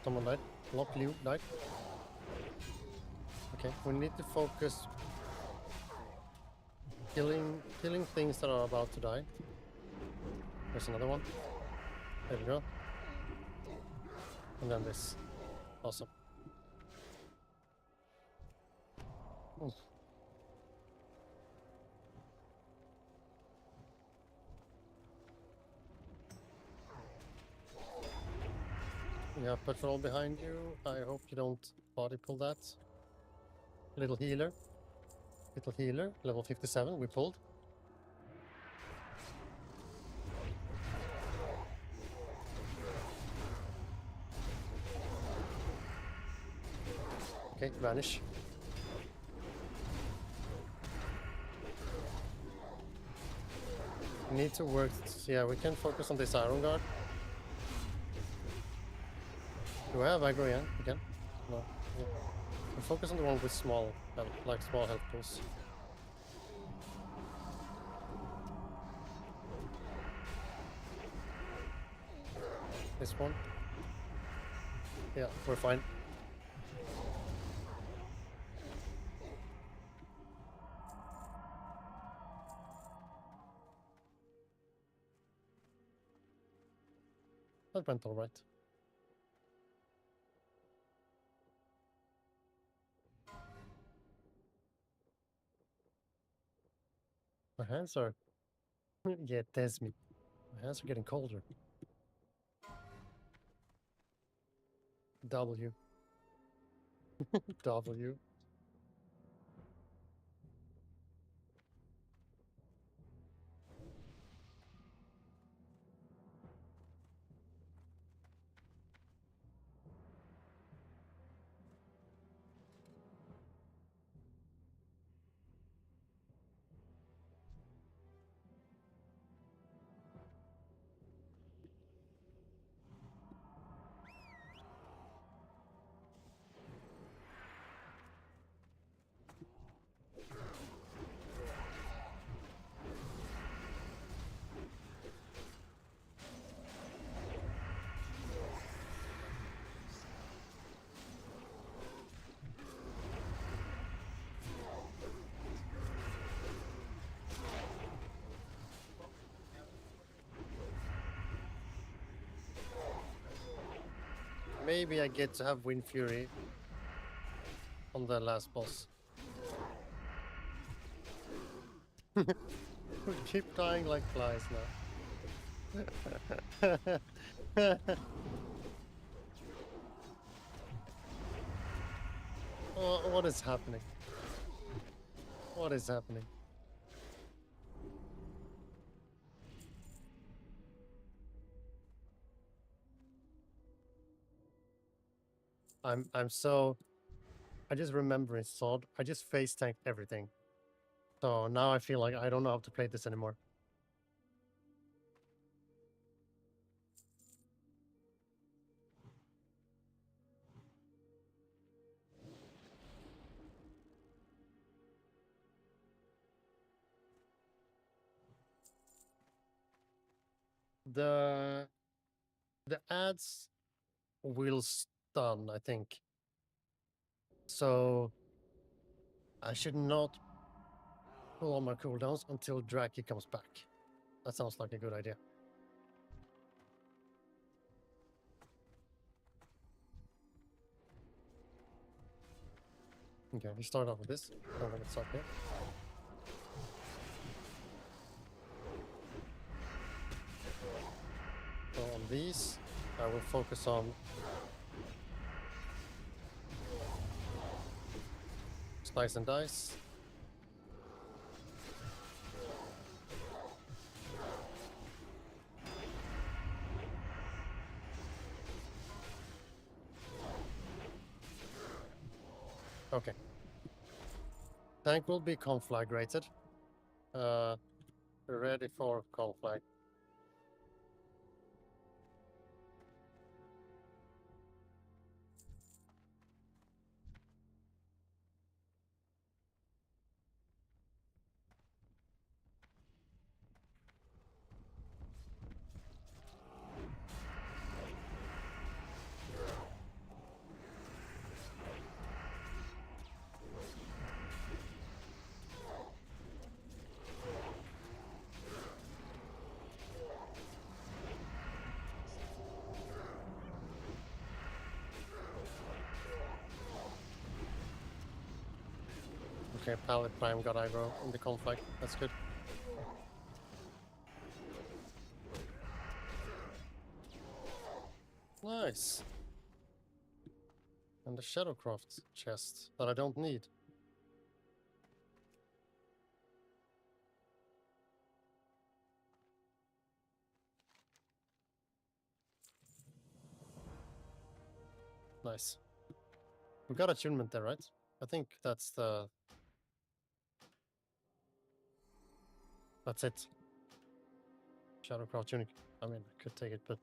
Someone died. Lock Liu died. Okay, we need to focus killing things that are about to die. There's another one. There we go. And then this. Awesome. Oof. Yeah, patrol behind you. I hope you don't body pull that. Little healer. Little healer. Level 57. We pulled. Okay, vanish. We need to work. Yeah, we can focus on this Iron Guard. Do I have aggro again? Again? No. Yeah. We focus on the one with small health, like small health pools. This one. Yeah, we're fine. That went all right. My hands are... yeah, there's me. My hands are getting colder. W. W. maybe I get to have Wind Fury on the last boss. We keep dying like flies now. Oh, what is happening? What is happening? I'm so... I just remember in Sod, I just face tanked everything. So now I feel like I don't know how to play this anymore. The ads will stun, I think. So I should not pull on my cooldowns until Draki comes back. That sounds like a good idea. Okay, we start off with this. I'm gonna start here. So on these, I will focus on Slice and Dice. Okay. Tank will be conflagrated. Ready for conflag. Okay, Pallet Prime got aggro in the conflag. That's good. Nice. And the Shadowcraft chest that I don't need. Nice. We got attunement there, right? I think that's the... That's it. Shadowcraft tunic. I mean, I could take it, but...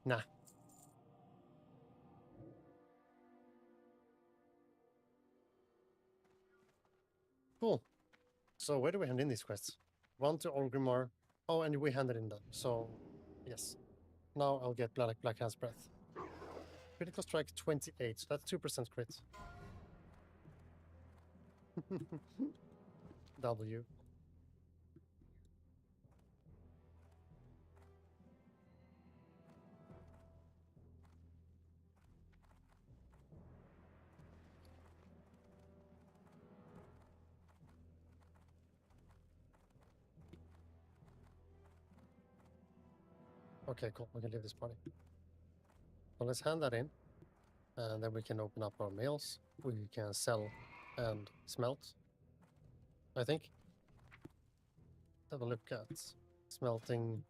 Nah. Cool. So where do we hand in these quests? One to Orgrimmar. Oh, and we handed in that. So, yes. Now I'll get Black Hand's Breath. Critical strike 28. So that's 2% crit. W. Okay, cool. We can leave this party. So let's hand that in. And then we can open up our mails. We can sell and smelt, I think. Have a look at smelting.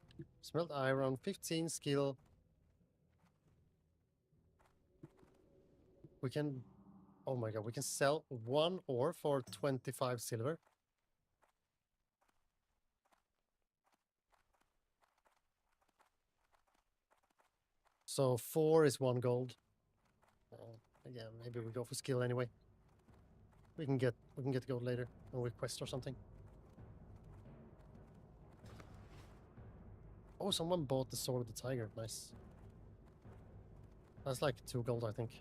Smelt iron, 15 skill. We can... Oh my god, we can sell one ore for 25 silver. So 4 is 1 gold. Again, maybe we go for skill anyway. We can get gold later when we quest or something. Oh, someone bought the Sword of the Tiger. Nice. That's like 2 gold, I think.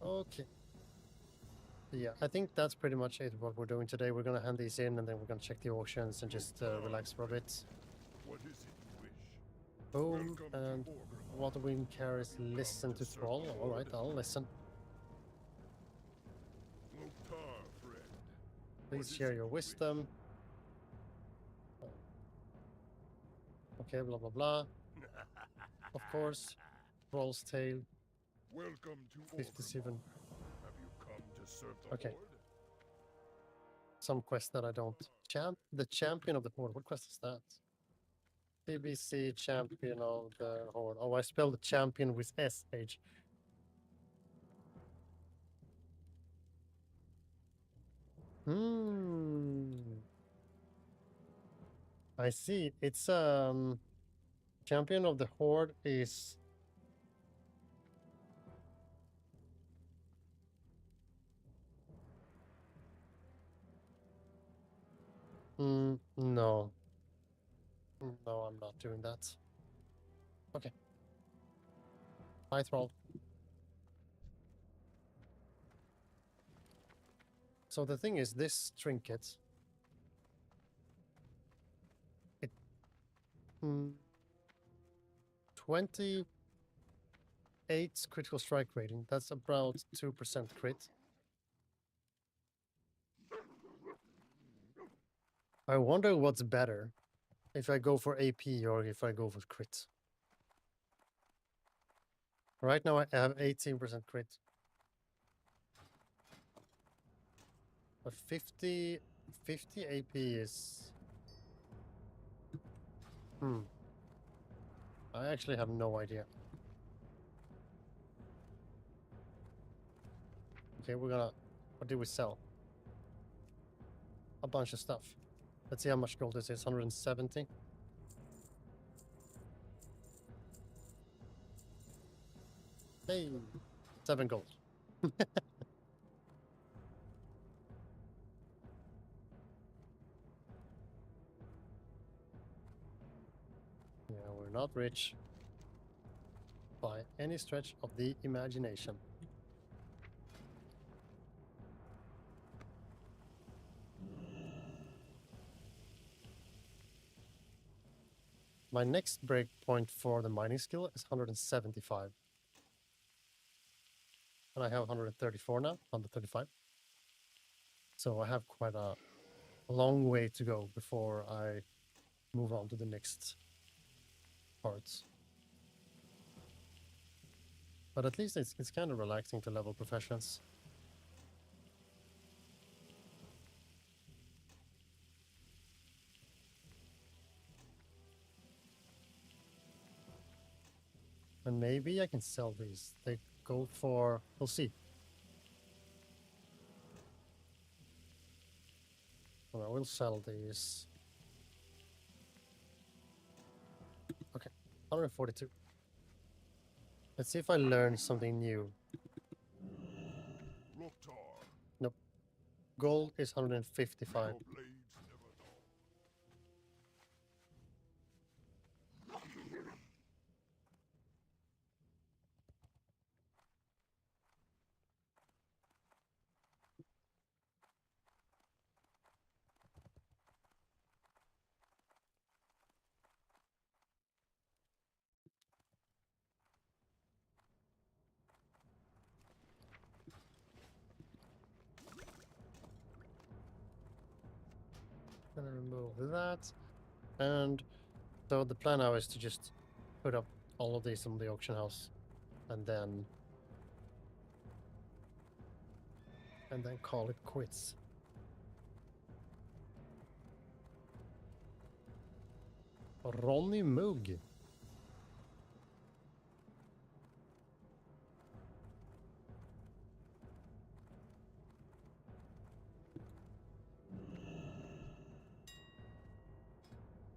Okay. Yeah, I think that's pretty much it. What we're doing today. We're gonna hand these in, and then we're gonna check the auctions and just relax for a bit. What is it you wish? Boom, Welcome and to Orgrimmar. what wind carries Have you listen come to to serve Thrall. the All right, Lord? I'll listen. Loktar, friend. What Please is share it your you wish? wisdom. Okay, blah blah blah. Of course, Thrall's tale. Welcome to 57. Orgrimmar. Have you come to serve the Okay. Lord? Some quest that I don't. The champion of the horde. What quest is that? TBC champion of the horde. Oh, I spelled the champion with SH. I see. It's champion of the horde is no. No, I'm not doing that. Okay. Hi Thrall. So the thing is, this trinket, it 28 critical strike rating. That's about 2% crit. I wonder what's better, if I go for AP or if I go for crit. Right now I have 18% crit. But 50 AP is... I actually have no idea. Okay, we're gonna... What did we sell? A bunch of stuff. Let's see how much gold this is. 170. Hey! 7 gold. Yeah, we're not rich. By any stretch of the imagination. My next breakpoint for the mining skill is 175. And I have 134 now, 135. So I have quite a long way to go before I move on to the next parts. But at least it's kind of relaxing to level professions. And maybe I can sell these. They go for... We'll see. Well, I will sell these. Okay, 142. Let's see if I learn something new. Loktar, Nope. Gold is 155. your blades never dull. Gonna remove that. And so the plan now is to just put up all of these on the auction house. And then call it quits. Ronny Moog.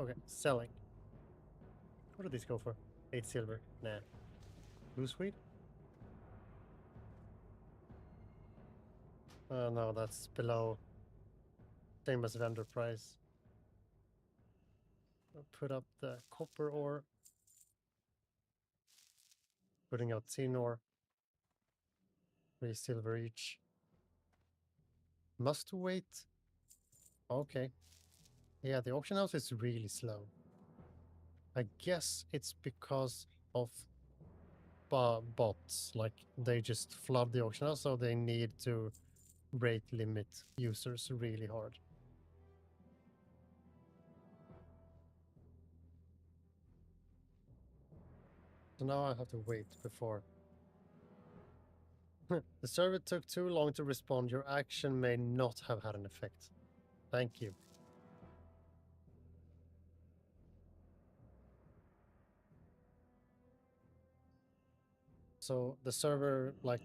Okay, selling. What did these go for? 8 silver. Nah. Blue sweet? Oh no, that's below. Same as vendor price. I'll put up the copper ore. Putting out tin ore. 3 silver each. Must wait. Okay. Yeah, the auction house is really slow. I guess it's because of bots. Like, they just flood the auction house, so they need to rate limit users really hard. So now I have to wait before. The server took too long to respond. Your action may not have had an effect. Thank you. So the server, like,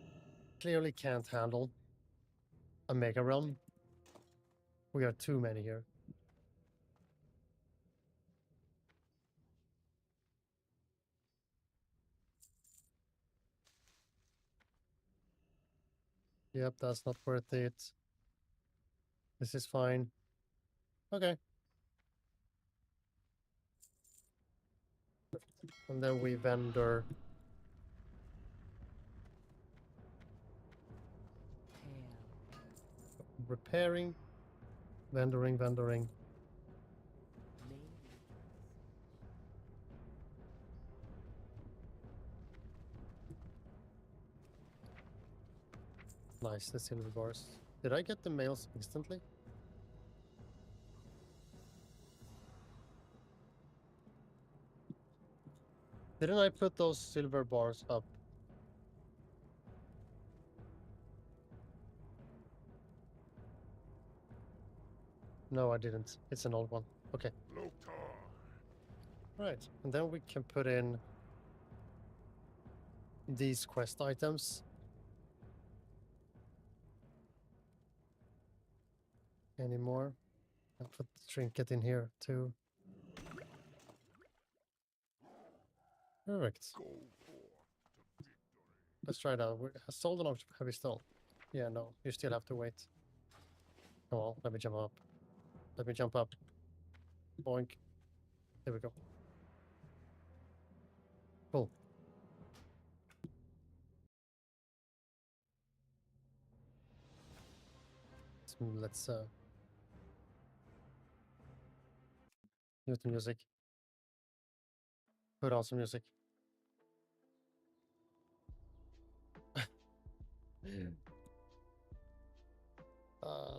clearly can't handle a mega run. We are too many here. Yep, that's not worth it. This is fine. Okay. And then we vendor. Repairing. Vendoring. Nice, the silver bars. Did I get the mails instantly? Didn't I put those silver bars up? No, I didn't. It's an old one. Okay. Loktar. Right. And then we can put in these quest items. Any more? I'll put the trinket in here too. Perfect. Go forth to victory. Let's try it out. Has sold or have we stole? Yeah, no. You still have to wait. Come on, let me jump up. Let me jump up. Boink. There we go. Cool. Let's mute the music. Put on some music.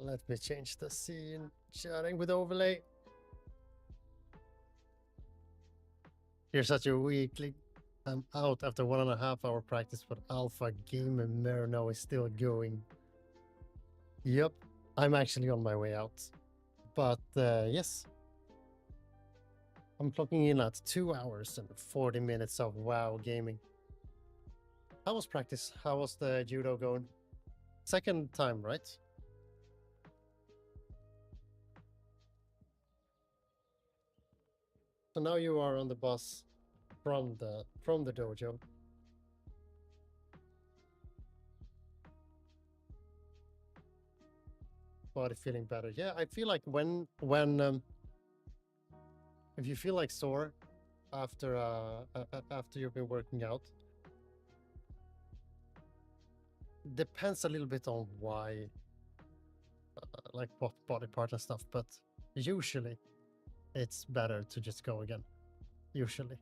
Let me change the scene. Chatting with overlay. You're such a weakling. I'm out after 1.5 hour practice, but Alpha Game and Merino is still going. Yep, I'm actually on my way out. But yes, I'm clocking in at 2 hours and 40 minutes of WoW gaming. How was practice? How was the judo going? Second time, right? So now you are on the bus from the dojo. Body feeling better. Yeah, I feel like when if you feel like sore after after you've been working out, depends a little bit on why, like what body part and stuff, but usually it's better to just go again. Usually.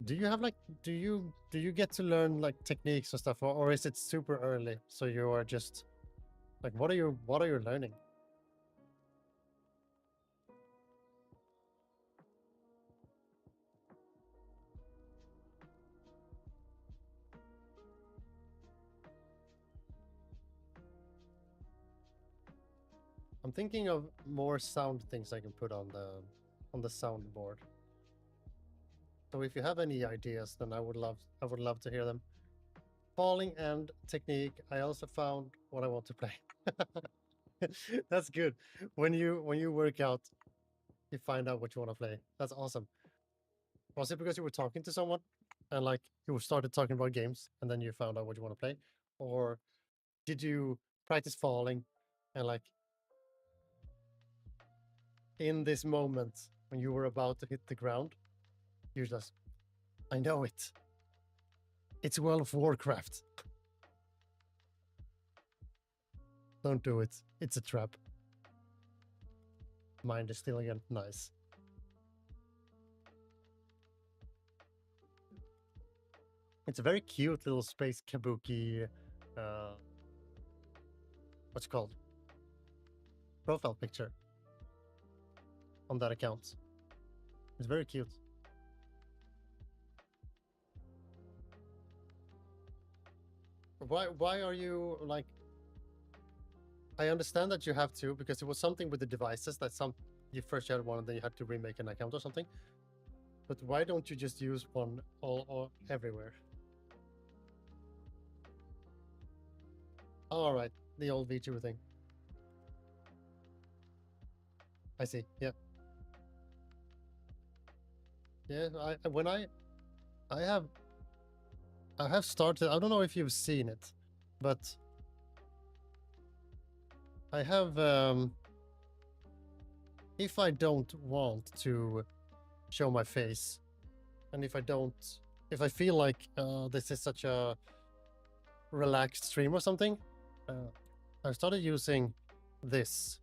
Do you have like do you get to learn like techniques and stuff, or is it super early so you are just like what are you learning? I'm thinking of more sound things I can put on the soundboard. So if you have any ideas, then I would love to hear them. Falling and technique. I also found what I want to play. That's good. When you work out, you find out what you want to play. That's awesome. Was it because you were talking to someone and like you started talking about games and then you found out what you want to play? Or did you practice falling and like in this moment when you were about to hit the ground, you just, I know it. It's World of Warcraft. Don't do it. It's a trap. Mind is still again. Nice. It's a very cute little space kabuki. What's it called? Profile picture on that account. It's very cute. Why are you like? I understand that you have to, because it was something with the devices that you first had one and then you had to remake an account or something. But why don't you just use one all everywhere? All right, the old VTuber thing. I see. Yeah. Yeah. I have started. I don't know if you've seen it, but I have. If I don't want to show my face, and if I feel like this is such a relaxed stream or something, I started using this.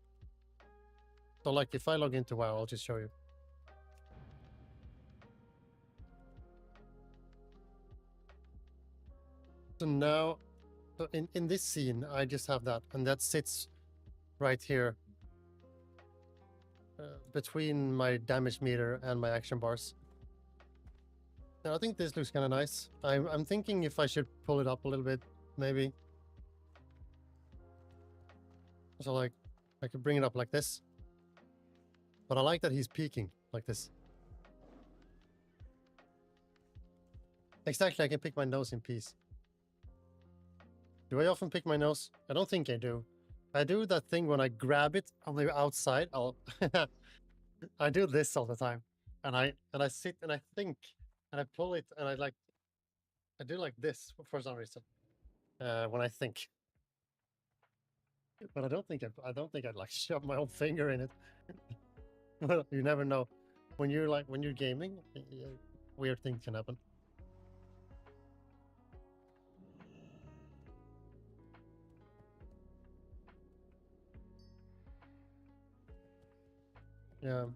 So like if I log into WoW, I'll just show you. So now, so in this scene, I just have that, and that sits right here between my damage meter and my action bars. And I think this looks kind of nice. I'm thinking if I should pull it up a little bit, maybe. So like, I could bring it up like this. But I like that he's peeking like this. Exactly, I can pick my nose in peace. Do I often pick my nose? I don't think I do. I do that thing when I grab it on the outside. I do this all the time, and I sit and I think, and I pull it, and I do like this for some reason when I think. But I don't think I'd like shove my whole finger in it. Well, you never know. When you're gaming, weird things can happen. Yeah.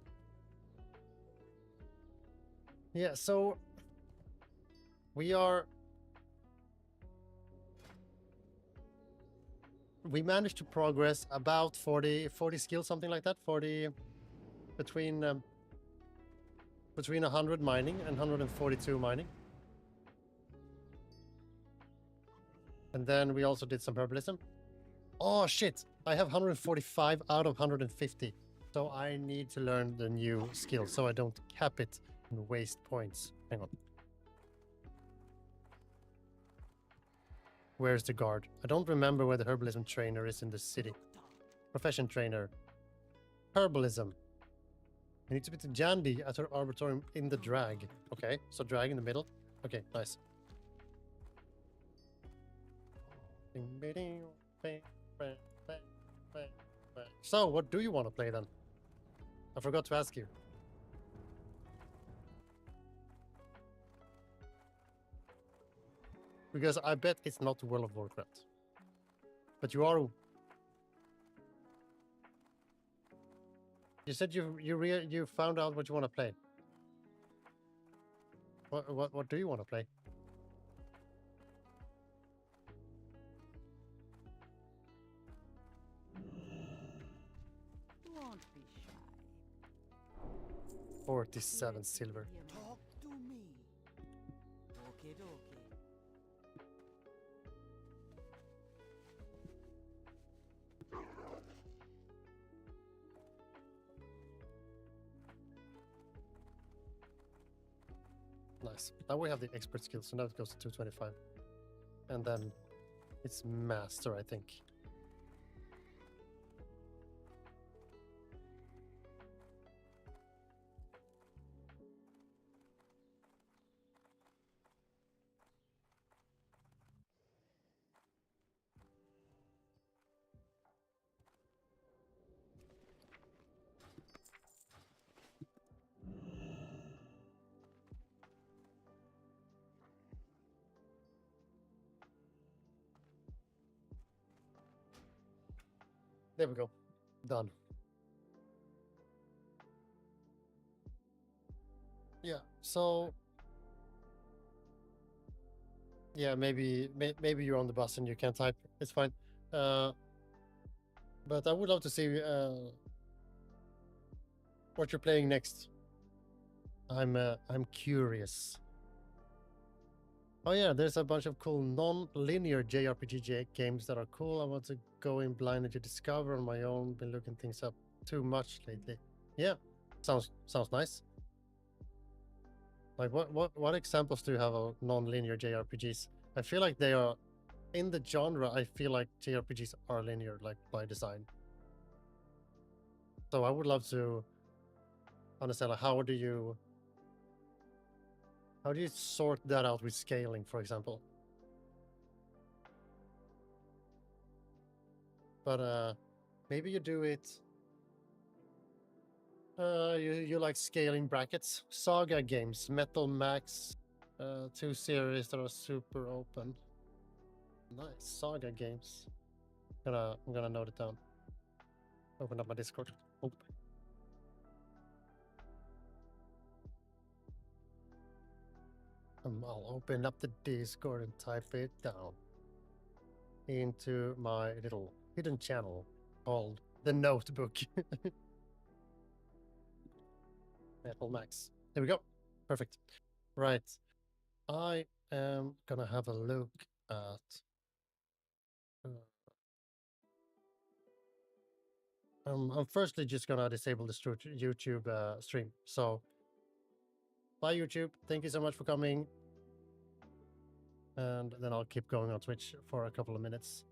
Yeah, so we managed to progress about 40 skills, something like that. 40 between 100 mining and 142 mining. And then we also did some herbalism. Oh shit, I have 145 out of 150. So I need to learn the new skill so I don't cap it and waste points. Hang on. Where's the guard? I don't remember where the herbalism trainer is in the city. Profession trainer. Herbalism. You need to be to Jandy at her arbitorium in the drag. Okay, so drag in the middle. Okay, nice. So, what do you want to play then? I forgot to ask you. Because I bet it's not World of Warcraft. But you are... You said you found out what you want to play. What do you want to play? Won't be shy. 47 silver. Talk to me. Okay, okay. Nice. Now we have the expert skill, so now it goes to 225. And then it's master, I think. There we go. Done. Yeah. So yeah, maybe you're on the bus and you can't type. It's fine. But I would love to see what you're playing next. I'm curious. Oh yeah, there's a bunch of cool non-linear JRPG games that are cool. I want to go in blindly to discover on my own. Been looking things up too much lately. Yeah, sounds nice. Like what examples do you have of non-linear JRPGs? I feel like they are in the genre. I feel like JRPGs are linear, like by design. So I would love to understand like, how do you sort that out with scaling, for example? But maybe you do it. You like scaling brackets. Saga games, Metal Max, 2 series that are super open. Nice Saga games. I'm gonna note it down. Open up my Discord. Oh. I'll open up the Discord and type it down into my little hidden channel called the Notebook. Metal Max. There we go. Perfect. Right. I am gonna have a look at I'm firstly just gonna disable the YouTube stream. So bye YouTube. Thank you so much for coming. And then I'll keep going on Twitch for a couple of minutes.